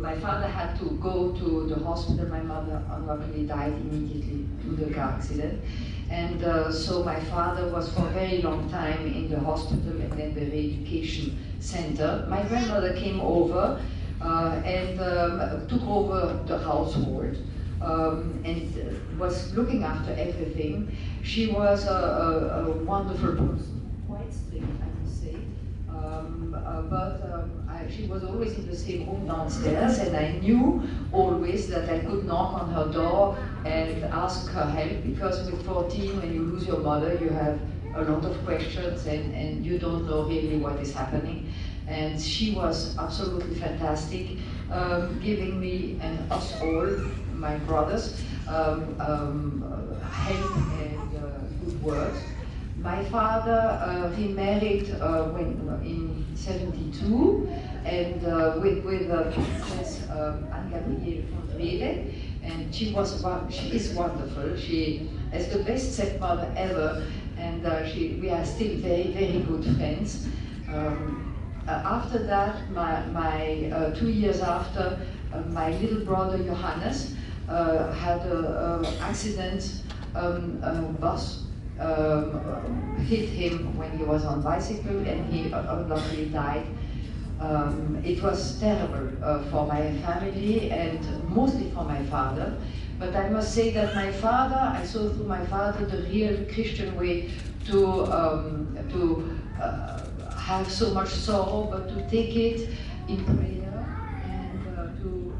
my father had to go to the hospital. My mother unluckily died immediately in the car accident. And so my father was for a very long time in the hospital and then the re-education center. My grandmother came over and took over the household and was looking after everything. She was a wonderful person, quite strict, I must say. She was always in the same room downstairs, and I knew always that I could knock on her door and ask her help, because with 14, when you lose your mother, you have a lot of questions and you don't know really what is happening. And she was absolutely fantastic, giving me and us all, my brothers, help and good words. My father remarried in 72, and with Princess Anne-Gabrielle von Wede, and she is wonderful. She is the best stepmother ever, and we are still very, very good friends. After that, 2 years after, my little brother Johannes had an accident. Bus hit him when he was on bicycle, and he unluckily died. It was terrible for my family and mostly for my father. But I must say that my father, I saw through my father the real Christian way to have so much sorrow, but to take it in prayer, and to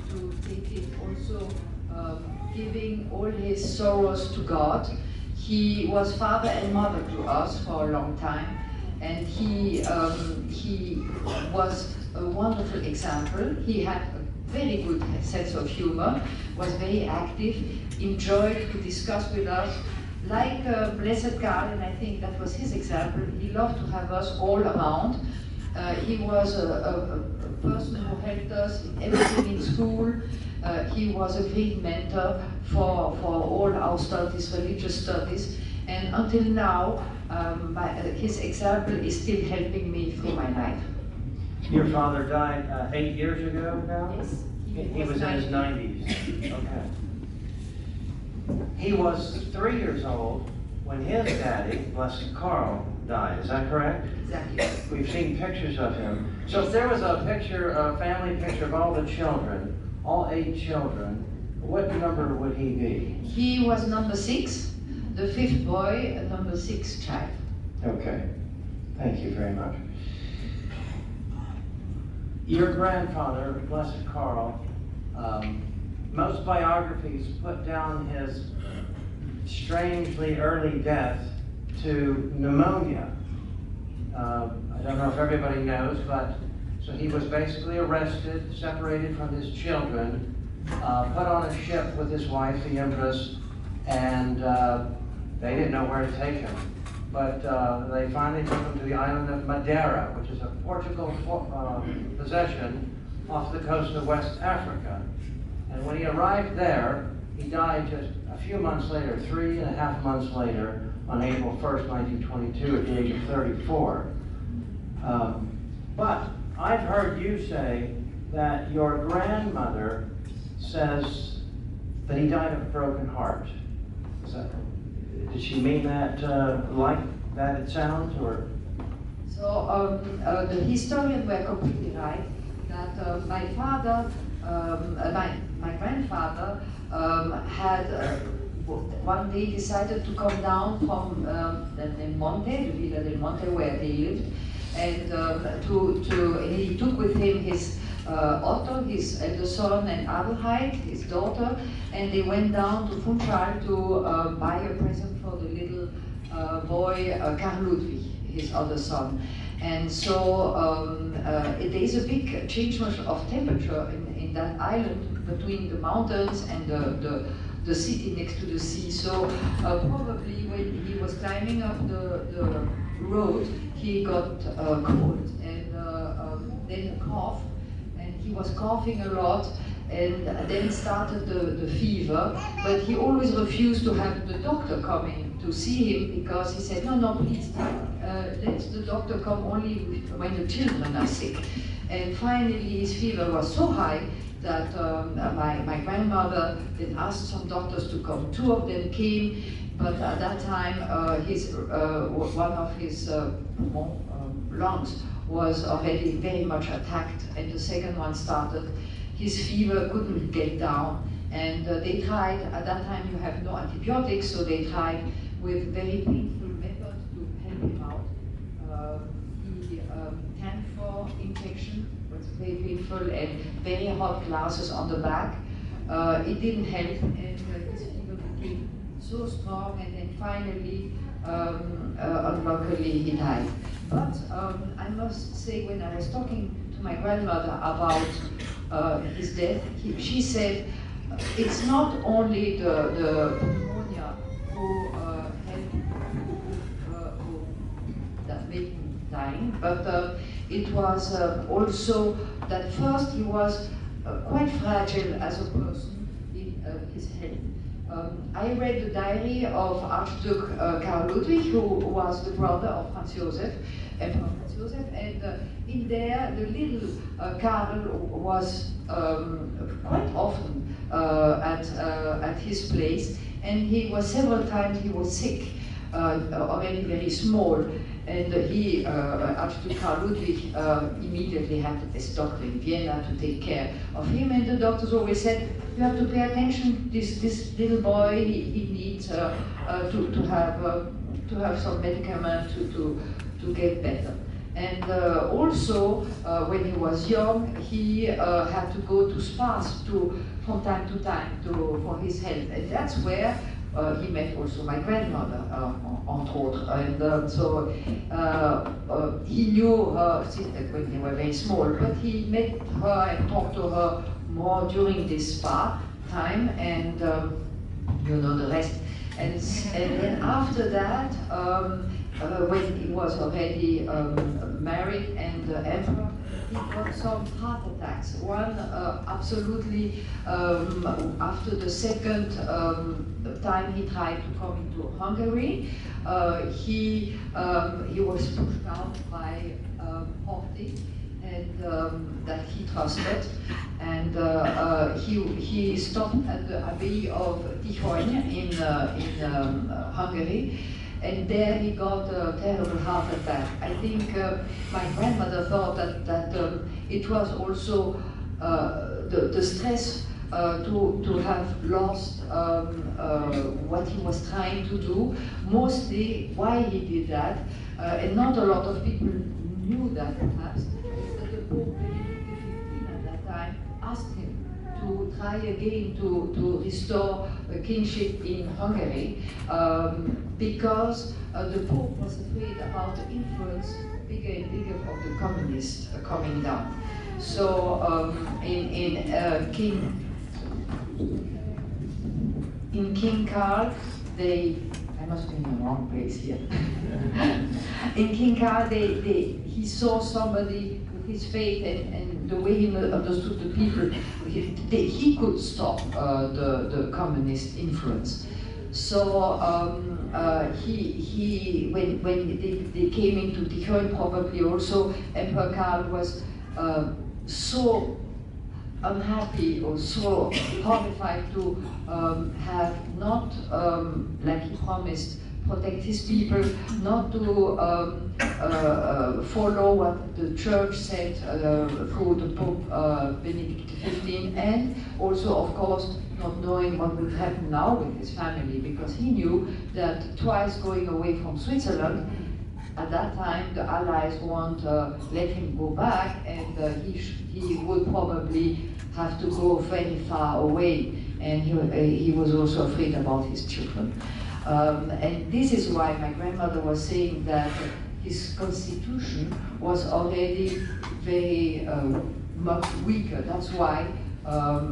take it also giving all his sorrows to God. He was father and mother to us for a long time, and he was a wonderful example. He had a very good sense of humor, was very active, enjoyed to discuss with us like Blessed Karl, and I think that was his example, he loved to have us all around. He was a person who helped us in everything in school. He was a great mentor for all our studies, religious studies, and until now, his example is still helping me through my life. Your father died 8 years ago now? Yes. He was in his 90s. Okay. He was 3 years old when his daddy, Blessed Karl, died. Is that correct? Exactly. We've seen pictures of him. So if there was a picture, a family picture of all the children, all 8 children, what number would he be? He was number 6, the 5th boy, number 6 child. Okay. Thank you very much. Your grandfather, Blessed Karl, most biographies put down his strangely early death to pneumonia. I don't know if everybody knows, but so he was basically arrested, separated from his children, put on a ship with his wife, the Empress, and they didn't know where to take him. But they finally took him to the island of Madeira, which is a Portugal possession off the coast of West Africa. And when he arrived there, he died just a few months later, 3.5 months later, on April 1st, 1922, at the age of 34. But I've heard you say that your grandmother says that he died of a broken heart. Is that, did she mean that like that it sounds, or? So the historians were completely right that my father, my grandfather had one day decided to come down from the Monte, the Villa del Monte where they lived, and he took with him his Otto, his elder son, and Adelheid, his daughter, and they went down to Funchal to buy a present for the little boy, Karl Ludwig, his other son. And so there is a big change of temperature in that island between the mountains and the city next to the sea. So probably when he was climbing up the road, he got cold and then a cough, and he was coughing a lot, and then started the fever, but he always refused to have the doctor coming to see him because he said, no, please, let the doctor come only when the children are sick. And finally his fever was so high that my grandmother then asked some doctors to come. 2 of them came, but at that time one of his lungs was already very much attacked, and the second one started. His fever couldn't get down, and they tried, at that time you have no antibiotics, so they tried with very painful methods to help him out. The camphor injection was very painful, and very hot glasses on the back. It didn't help, and his fever became so strong, and then finally, unluckily, he died. But I must say, when I was talking to my grandmother about his death, she said, it's not only the pneumonia who that made him dying, but it was also that first he was quite fragile as a person in his health. I read the diary of Archduke Karl Ludwig, who was the brother of Franz Joseph, Emperor Franz Joseph, and in there the little Karl was quite often at his place, and he was several times he was sick, already very small, and Archduke Karl Ludwig immediately had this doctor in Vienna to take care of him, and the doctors always said, you have to pay attention, this little boy, he needs to have some medicament to get better. And also, when he was young, he had to go to spas from time to time for his health, and that's where he met also my grandmother, entre autres, and so he knew her when they were very small, but he met her and talked to her more during this spa time, and you know the rest. And then after that, when he was already married and the emperor, he got some heart attacks. One absolutely, after the second time he tried to come into Hungary, he was pushed out by Horthy, and that he trusted, and he stopped at the Abbey of Tichony in Hungary, and there he got a terrible heart attack. I think my grandmother thought that it was also the stress to have lost what he was trying to do, mostly why he did that, and not a lot of people knew that perhaps, that the Pope Benedict XV at that time asked him to try again to restore a kingship in Hungary, because the Pope was afraid about the influence bigger and bigger of the communists coming down. So in King Karl, I must be in the wrong place here. In King Karl, he saw somebody with his faith and the way he understood the people, he could stop the communist influence. So when they came into Tichony, probably also Emperor Karl was so unhappy or so horrified to have not, like he promised, protect his people, not to follow what the church said through the Pope Benedict XV, and also, of course, not knowing what would happen now with his family, because he knew that twice going away from Switzerland, at that time the Allies won't let him go back, and he would probably have to go very far away, and he was also afraid about his children. And this is why my grandmother was saying that his constitution was already very much weaker. That's why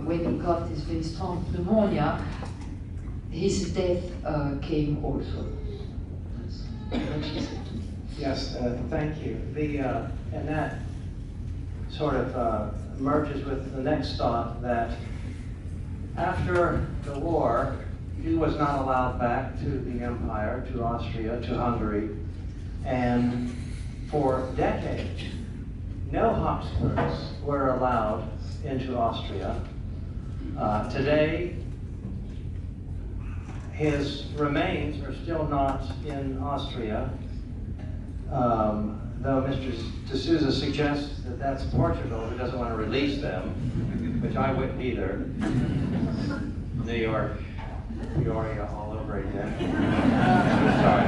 when he got this very strong pneumonia, his death came also. That's what she said to me. Yes, thank you. And that sort of merges with the next thought that after the war, he was not allowed back to the empire, to Austria, to Hungary, and for decades, no Habsburgs were allowed into Austria. Today, his remains are still not in Austria, though Mr. de Souza suggests that that's Portugal who doesn't want to release them, which I wouldn't either. New York, Peoria all over again. Sorry.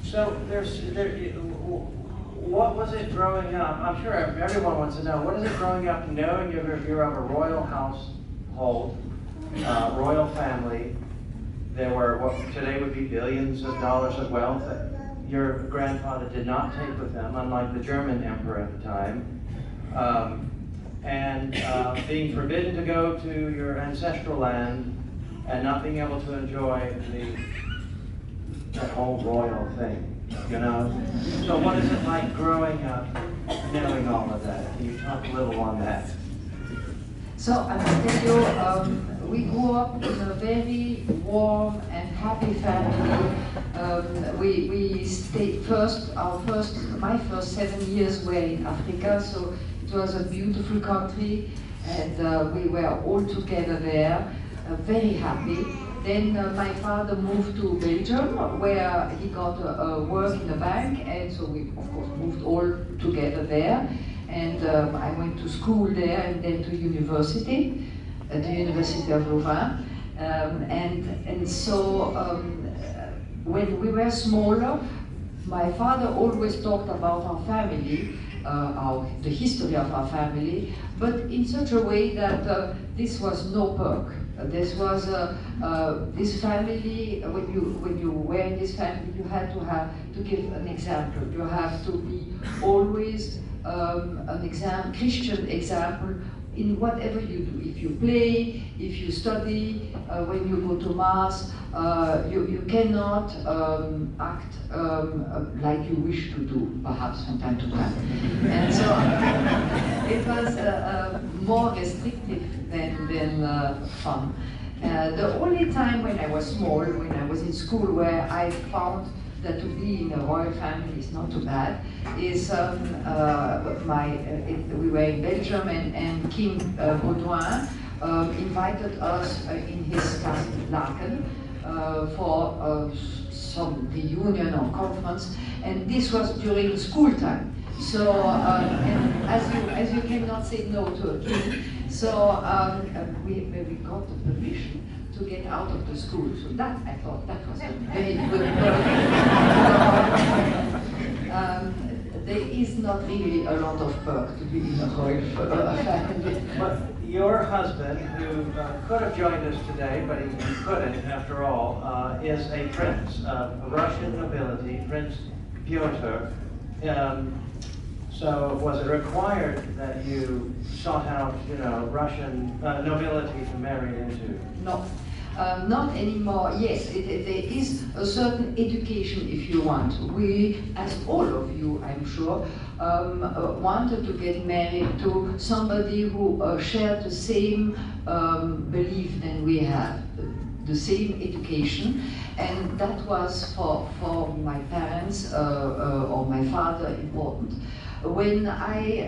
So what was it growing up? I'm sure everyone wants to know. What is it growing up knowing you're of a royal household, royal family? There were what today would be billions of dollars of wealth that your grandfather did not take with him, unlike the German emperor at the time. And being forbidden to go to your ancestral land and not being able to enjoy that whole royal thing, you know? So what is it like growing up knowing all of that? Can you talk a little on that? So I will tell you, we grew up in a very warm and happy family. We stayed my first 7 years were in Africa, so it was a beautiful country, and we were all together there, very happy. Then my father moved to Belgium, where he got work in a bank, and so we, of course, moved all together there. And I went to school there and then to university, at the University of Louvain. And so when we were smaller, my father always talked about our family, the history of our family, but in such a way that this was no perk. This was this family. When you were in this family, you had to give an example. You have to be always Christian example in whatever you do. If you play, if you study, when you go to mass, you cannot act like you wish to do, perhaps from time to time. And so it was more restrictive than fun. The only time when I was small, when I was in school, where I found that to be in a royal family is not too bad, is we were in Belgium, and King Baudouin invited us in his castle Laken for some reunion or conference, and this was during school time. So, and as you cannot say no to a king, so we got the permission to get out of the school. So that, I thought, that was a very good there is not really a lot of perk to be in a royal family. But your husband, who could have joined us today, but he couldn't after all, is a prince, a Russian nobility, Prince Pyotr. So was it required that you sought out, Russian nobility to marry into? No. Not anymore. Yes, there is a certain education, if you want. We, as all of you, I'm sure, wanted to get married to somebody who shared the same belief than we have, the same education, and that was for my parents or my father important. When I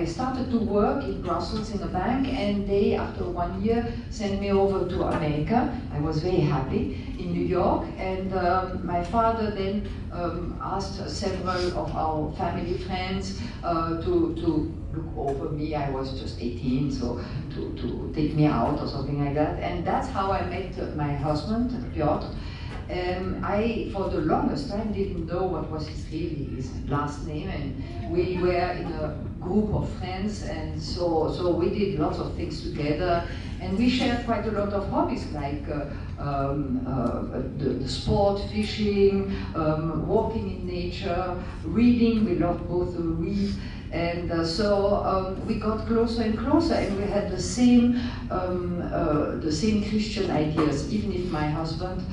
started to work in Brussels in a bank, and they, after 1 year, sent me over to America. I was very happy in New York, and my father then asked several of our family friends to look over me. I was just 18, so to take me out or something like that. And that's how I met my husband, Piotr. I, for the longest time, didn't know what was his last name, and we were in a group of friends, and so we did lots of things together, and we shared quite a lot of hobbies, like the sport, fishing, walking in nature, reading. We loved both to read. And so we got closer and closer, and we had the same Christian ideas. Even if my husband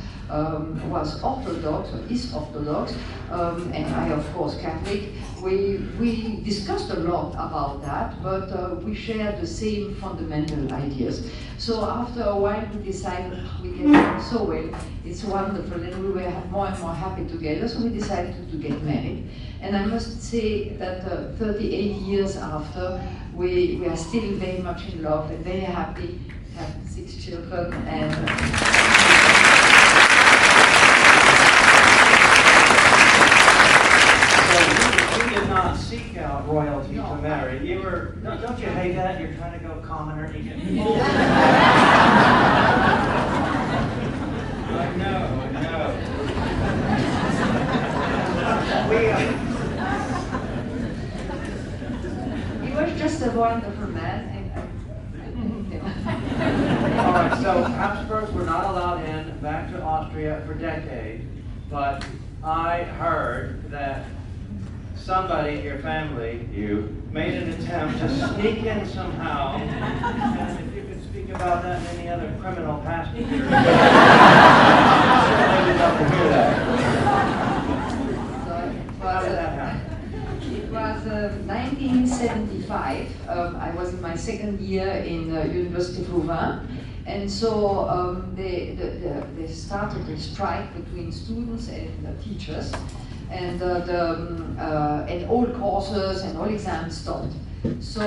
was Orthodox, or is Orthodox, and I, of course, Catholic, we discussed a lot about that, but we shared the same fundamental ideas. So after a while, we decided we get along so well, it's wonderful, and we were more and more happy together, so we decided to get married. And I must say that 38 years after, we are still very much in love and very happy, have 6 children, and so you did not seek out royalty to marry. You were, don't you hate that? You're trying to go commoner. I know. He was just a wonderful man. All right, so Habsburgs were not allowed in back to Austria for decades, but I heard that somebody in your family, you, made an attempt to sneak in somehow, and if you could speak about that and any other criminal past of yours, I'd love to hear that. How did that happen? It was 1975. I was in my second year in University of Louvain, and so they started a strike between students and teachers, and all courses and all exams stopped. So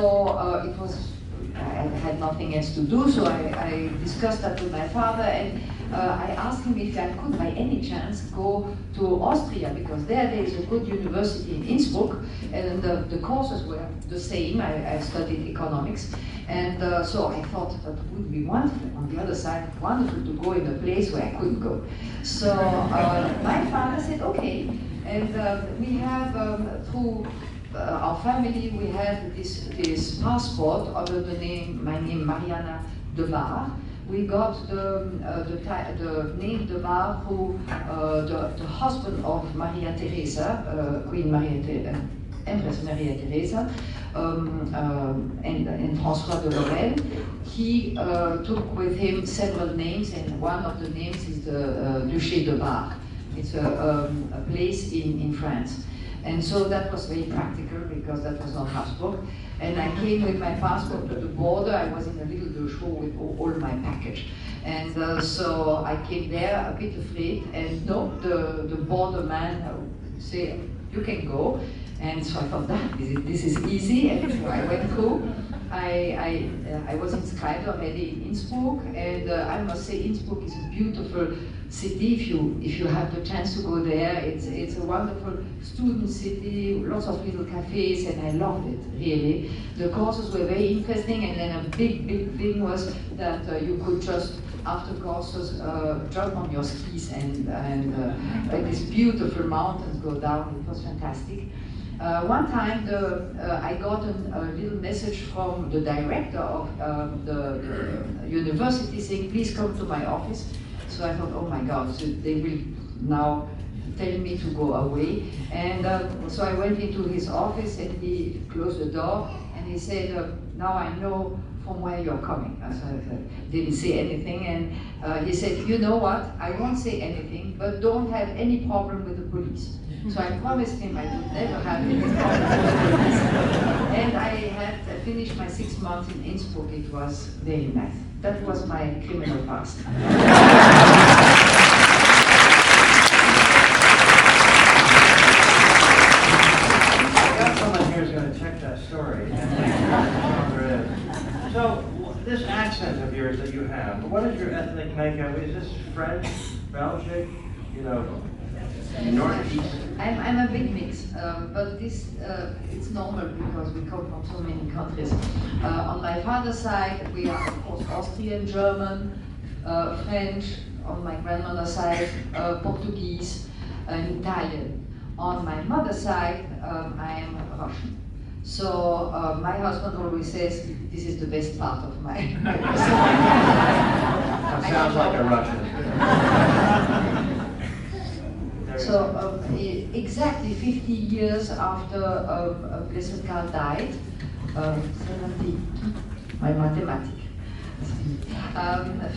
it was, I had nothing else to do, so I discussed that with my father, and I asked him if I could by any chance go to Austria, because there is a good university in Innsbruck, and the courses were the same. I studied economics, and so I thought that would be wonderful. On the other side, wonderful to go in a place where I couldn't go. So my father said, okay, and we have, through our family, we have this passport under the name, my name, Mariana de Bar. We got the name de Bar through the husband of Maria Theresa, Queen Maria Empress Maria Theresa, and François de Lorraine, he took with him several names, and one of the names is the Duché de Bar. It's a place in France. And so that was very practical because that was not Habsburg. And I came with my passport to the border. I was in a little show with all my package. And so I came there a bit afraid, and no, the border man said, you can go. And so I thought, this is easy, and so I went through. I was in Schneider already in Innsbruck, and I must say Innsbruck is a beautiful city if you have the chance to go there. It's a wonderful student city, lots of little cafes, and I loved it, really. The courses were very interesting, and then a big thing was that you could just, after courses, jump on your skis and like these beautiful mountains go down. It was fantastic. One time I got a little message from the director of the university saying, please come to my office. So I thought, oh my God, so they will now tell me to go away. And so I went into his office, and he closed the door, and he said, now I know from where you're coming. So I didn't say anything, and he said, you know what, I won't say anything, but don't have any problem with the police. So I promised him I would never have any problem with the police. And I had finished my 6 months in Innsbruck. It was very nice. That was my criminal past. Someone here is going to check that story. So, this accent of yours that you have, what is your ethnic makeup? Is this French, Belgian, Northeast? I'm a big mix, but this it's normal because we come from so many countries. On my father's side, we are of course Austrian, German, French. On my grandmother's side, Portuguese, and Italian. On my mother's side, I am Russian. So my husband always says, this is the best part of my That sounds like a Russian. So exactly 50 years after Blessed Karl died, 70, my mathematics,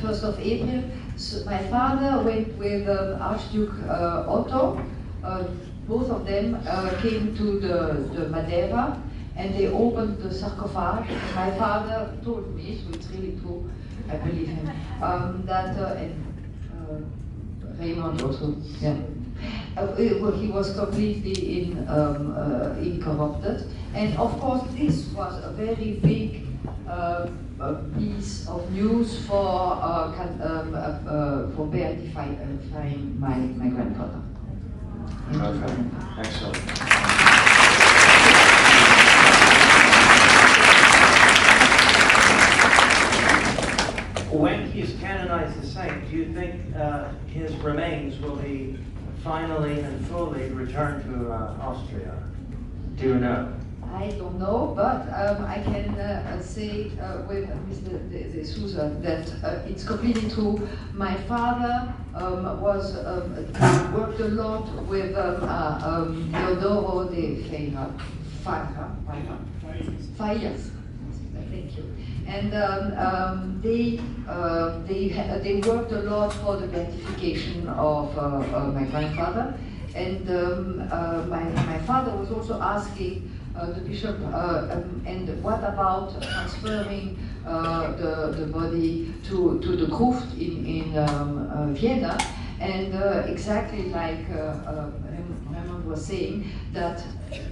1st of April, so my father went with Archduke Otto. Both of them came to the Madeira, and they opened the sarcophage. My father told me, so it's really true, I believe him, that, and Raymond also, yeah. He was completely incorrupted, and of course this was a very big piece of news for beatifying my grandfather. Okay, excellent. When he's canonized the saint, do you think his remains will be finally and fully returned to Austria? Do you know? I don't know, but I can say with Mr. Souza that it's completely true. My father worked a lot with Teodoro de Fayas. Thank you. And they worked a lot for the beatification of my grandfather. And my father was also asking the bishop, and what about transferring the body to the Gruft in Vienna? And exactly like Raymond was saying, that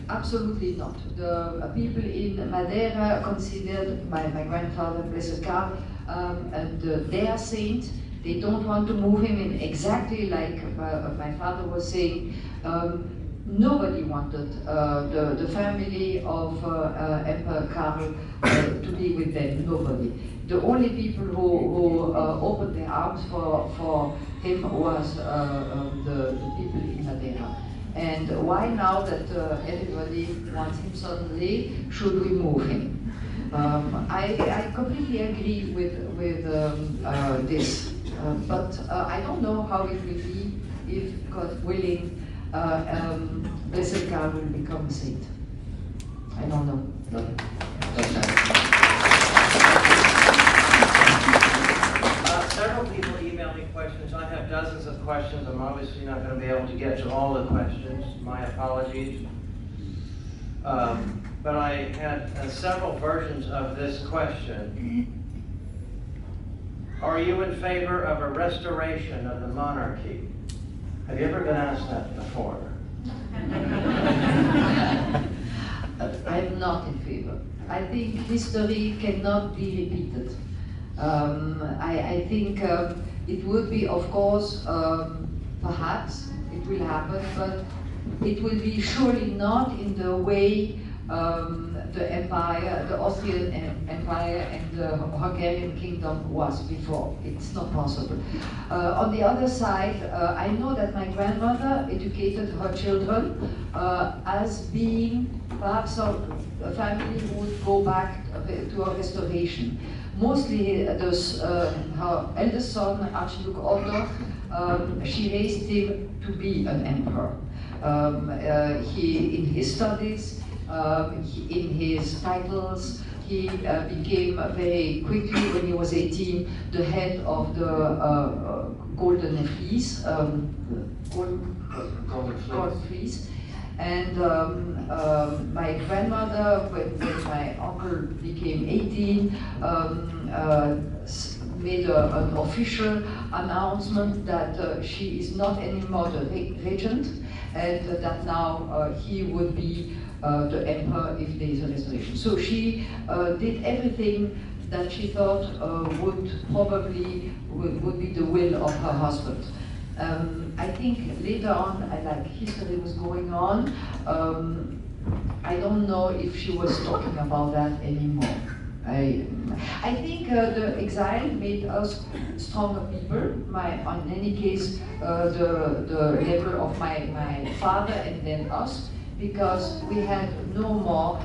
absolutely not. The people in Madeira considered my grandfather, Blessed Karl, their saint. They don't want to move him in exactly like my father was saying. Nobody wanted the family of Emperor Karl to be with them, nobody. The only people who opened their arms for him was the people in Madeira. And why now that everybody wants him suddenly, should we move him? I completely agree with this, but I don't know how it will be if, God willing, Blessed Karl will become a saint. I don't know. Several people emailed me questions. I have dozens of questions. I'm obviously not going to be able to get to all the questions. My apologies. But I had several versions of this question. Are you in favor of a restoration of the monarchy? Have you ever been asked that before? I'm not in favor. I think history cannot be repeated. I think it would be, of course, perhaps it will happen, but it will be surely not in the way the empire, the Austrian Empire and the Hungarian kingdom was before. It's not possible. On the other side, I know that my grandmother educated her children as being perhaps a family who would go back to a restoration. Mostly her eldest son, Archduke Otto, she raised him to be an emperor. In his studies, in his titles, he became very quickly, when he was 18, the head of the Golden Fleece, Golden Fleece. And my grandmother, when my uncle became 18, made an official announcement that she is not anymore the regent, and that now he would be the emperor if there is a restoration. So she did everything that she thought would be the will of her husband. I think later on, like history was going on, I don't know if she was talking about that anymore. I think the exile made us stronger people. In any case, the level of my father and then us, because we had no more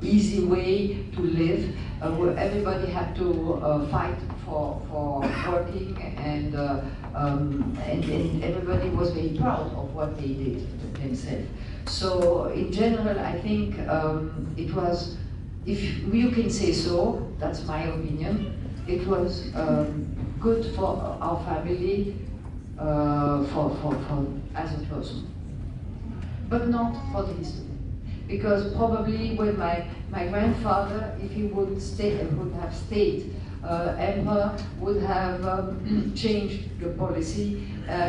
easy way to live. Everybody had to fight for working, and everybody was very proud of what they did themselves. So in general, I think it was, if you can say so, that's my opinion, it was good for our family, as a person, but not for the history. Because probably when my grandfather, if he would have stayed emperor, would have changed the policy.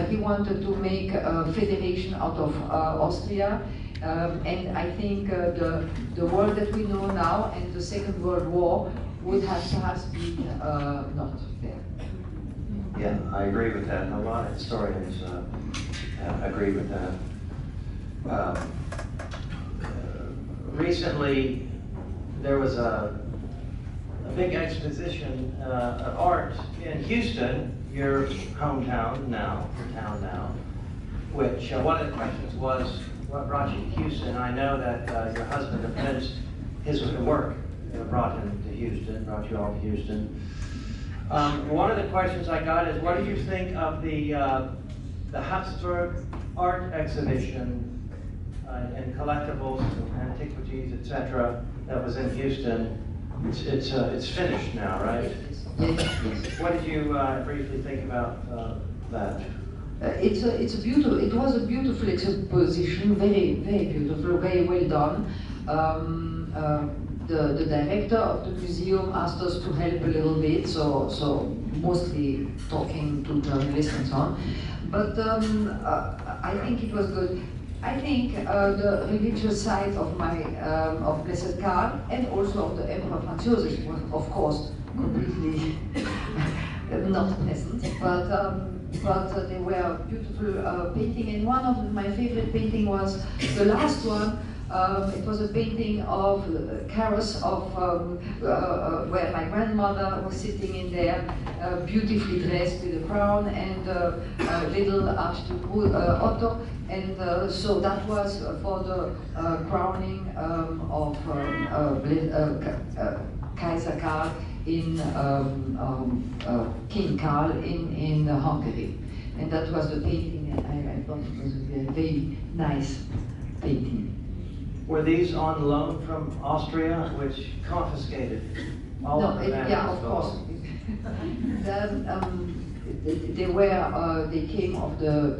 He wanted to make a federation out of Austria, and I think the world that we know now and the Second World War would have perhaps been not there. Yeah, I agree with that. A lot of historians agree with that. Recently, there was a big exposition of art in Houston, your hometown now, your town now, which one of the questions was, what brought you to Houston? I know that your husband depends his work brought him to Houston, brought you all to Houston. One of the questions I got is, what do you think of the Habsburg art exhibition and collectibles, and antiquities, etc., that was in Houston? It's finished now, right? Yes. What did you briefly think about that? It was a beautiful exposition, very, very beautiful, very well done. The director of the museum asked us to help a little bit, so mostly talking to journalists and so on. But I think it was good. I think the religious side of of Blessed Karl and also of the Emperor Franz Joseph was, of course, completely not present, but they were beautiful painting. And one of my favorite painting was the last one. It was a painting of carrots of where my grandmother was sitting in there, beautifully dressed with a crown, and little Archduke Otto. And so that was for the crowning of Kaiser Karl in King Karl in Hungary. And that was the painting, and I thought it was a very nice painting. Were these on loan from Austria, which confiscated all of the yeah, of course. They came of the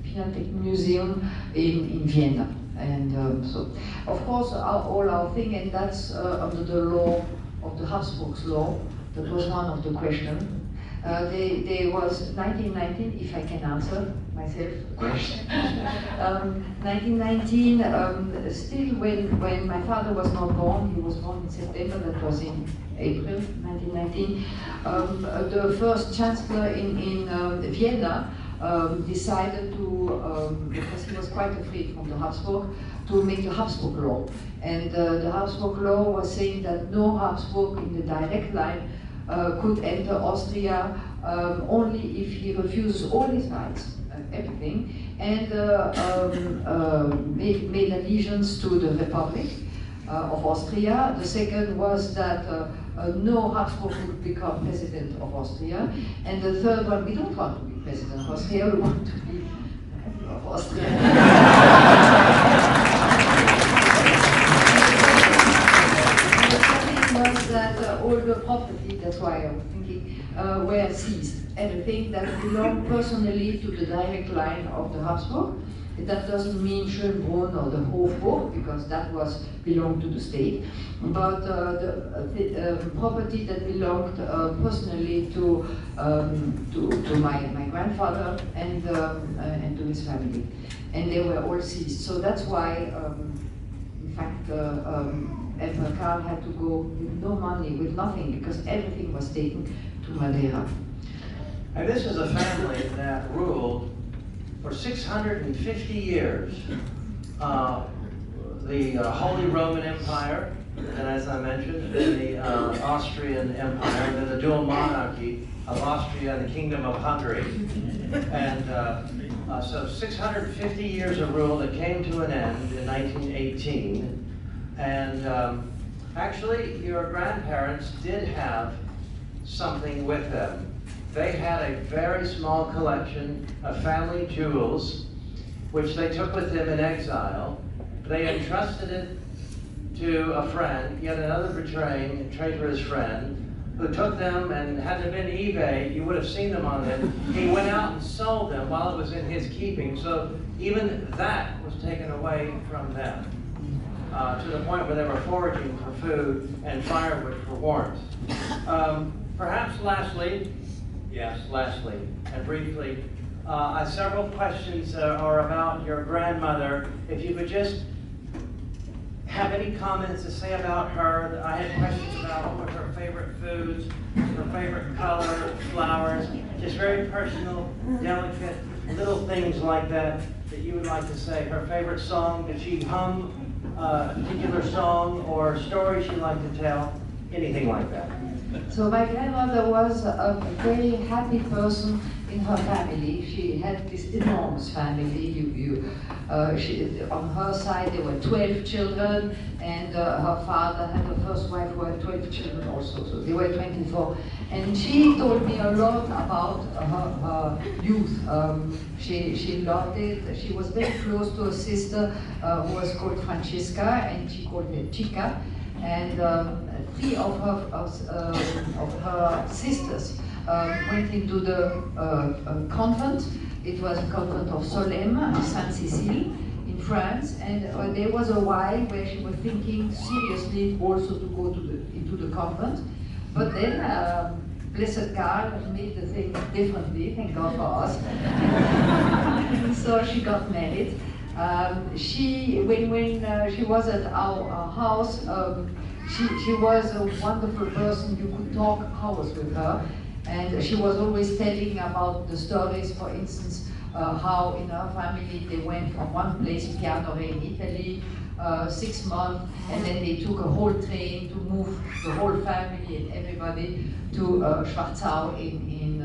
Pinatek Museum in Vienna. And so, of course, all our thing, and that's under the law of the Habsburg's law, that was one of the questions. There was 1919, if I can answer myself the question. 1919, still when my father was not born, he was born in September, that was in April 1919, the first chancellor in Vienna decided to, because he was quite afraid from the Habsburg, to make the Habsburg law. And the Habsburg law was saying that no Habsburg in the direct line could enter Austria only if he refuses all his rights, everything, and made allegiance to the Republic of Austria. The second was that no Habsburg would become president of Austria. And the third one, we don't want to be president of Austria, we want to be of Austria. Was that all the property, that's why I was thinking, were seized. Everything that belonged personally to the direct line of the Habsburg. That doesn't mean Schönbrunn or the Hofburg, because that belonged to the state. But the property that belonged personally to my grandfather and to his family. And they were all seized. So that's why, in fact, Emperor Karl had to go with no money, with nothing, because everything was taken to Madeira. And this is a family that ruled for 650 years the Holy Roman Empire, and as I mentioned, then the Austrian Empire, and then the dual monarchy of Austria and the Kingdom of Hungary. And so 650 years of rule that came to an end in 1918. And actually, your grandparents did have something with them. They had a very small collection of family jewels, which they took with them in exile. They entrusted it to a friend, yet another betraying, traitorous friend, who took them, and had there been eBay, you would have seen them on it. He went out and sold them while it was in his keeping, so even that was taken away from them. To the point where they were foraging for food and firewood for warmth. Perhaps lastly, and briefly, several questions are about your grandmother. If you could just have any comments to say about her. I had questions about what were her favorite foods, her favorite color, flowers, just very personal, delicate, little things like that you would like to say. Her favorite song, did she hum a particular song or story she'd like to tell? Anything like that. So my grandmother was a very happy person in her family. She had this enormous family. On her side there were 12 children, and her father had her first wife who had 12 children also, so they were 24. And she told me a lot about her youth. She loved it. She was very close to a sister who was called Francesca, and she called her Chica. And 3 of her sisters went into the convent. It was a convent of Solesmes, Sainte-Cécile, in France, and there was a while where she was thinking seriously also to go into the convent. But then, Blessed Karl made the thing differently, thank God for us. So she got married. When she was at our house, she was a wonderful person. You could talk hours with her, and she was always telling about the stories. For instance, how in her family they went from one place, Pianore in Italy, 6 months, and then they took a whole train to move the whole family and everybody to Schwarzau in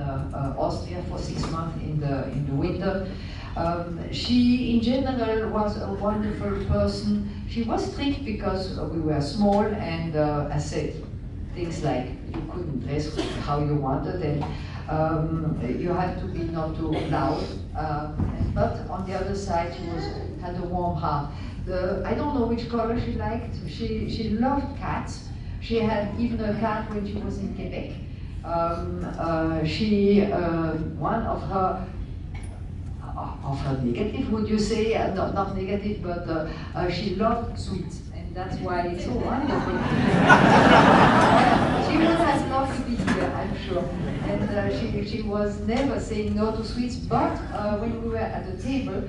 Austria for 6 months in the winter. She, in general, was a wonderful person. She was strict because we were small, and I said things like you couldn't dress how you wanted, and you had to be not too loud. But on the other side, she had a warm heart. I don't know which color she liked. She loved cats. She had even a cat when she was in Quebec. One of her negative, would you say? Not negative, but she loved sweets, and that's why it's so wonderful. She would have loved to be here, I'm sure. And she was never saying no to sweets, but when we were at the table,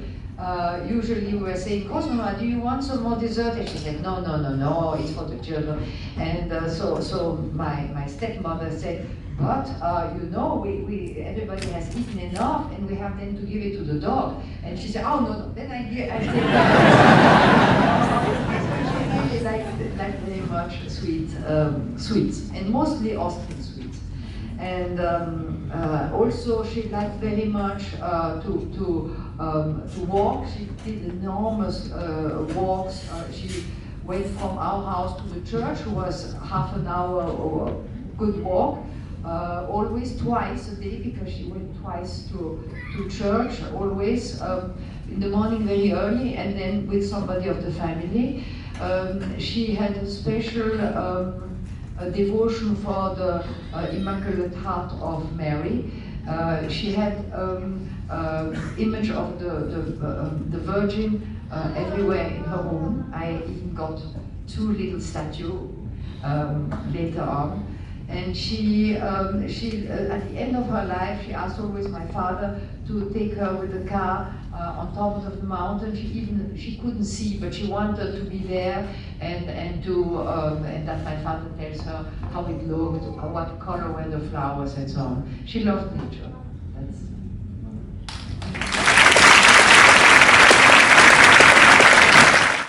usually we were saying, Cosima, do you want some more dessert? And she said, no, it's for the children. And so my stepmother said, but you know, everybody has eaten enough, and we have then to give it to the dog. And she said, oh no, then I take She really liked very much sweets, and mostly Austrian sweets. And also she liked very much to walk. She did enormous walks. She went from our house to the church, who was half an hour or a good walk. Always twice a day, because she went twice to church, always in the morning very early, and then with somebody of the family. She had a special devotion for the Immaculate Heart of Mary. She had image of the Virgin everywhere in her home. I even got 2 little statues later on. And she at the end of her life, she asked always my father to take her with the car on top of the mountain. She couldn't see, but she wanted to be there, and that my father tells her how it looked, what color were the flowers, and so on. She loved nature. That's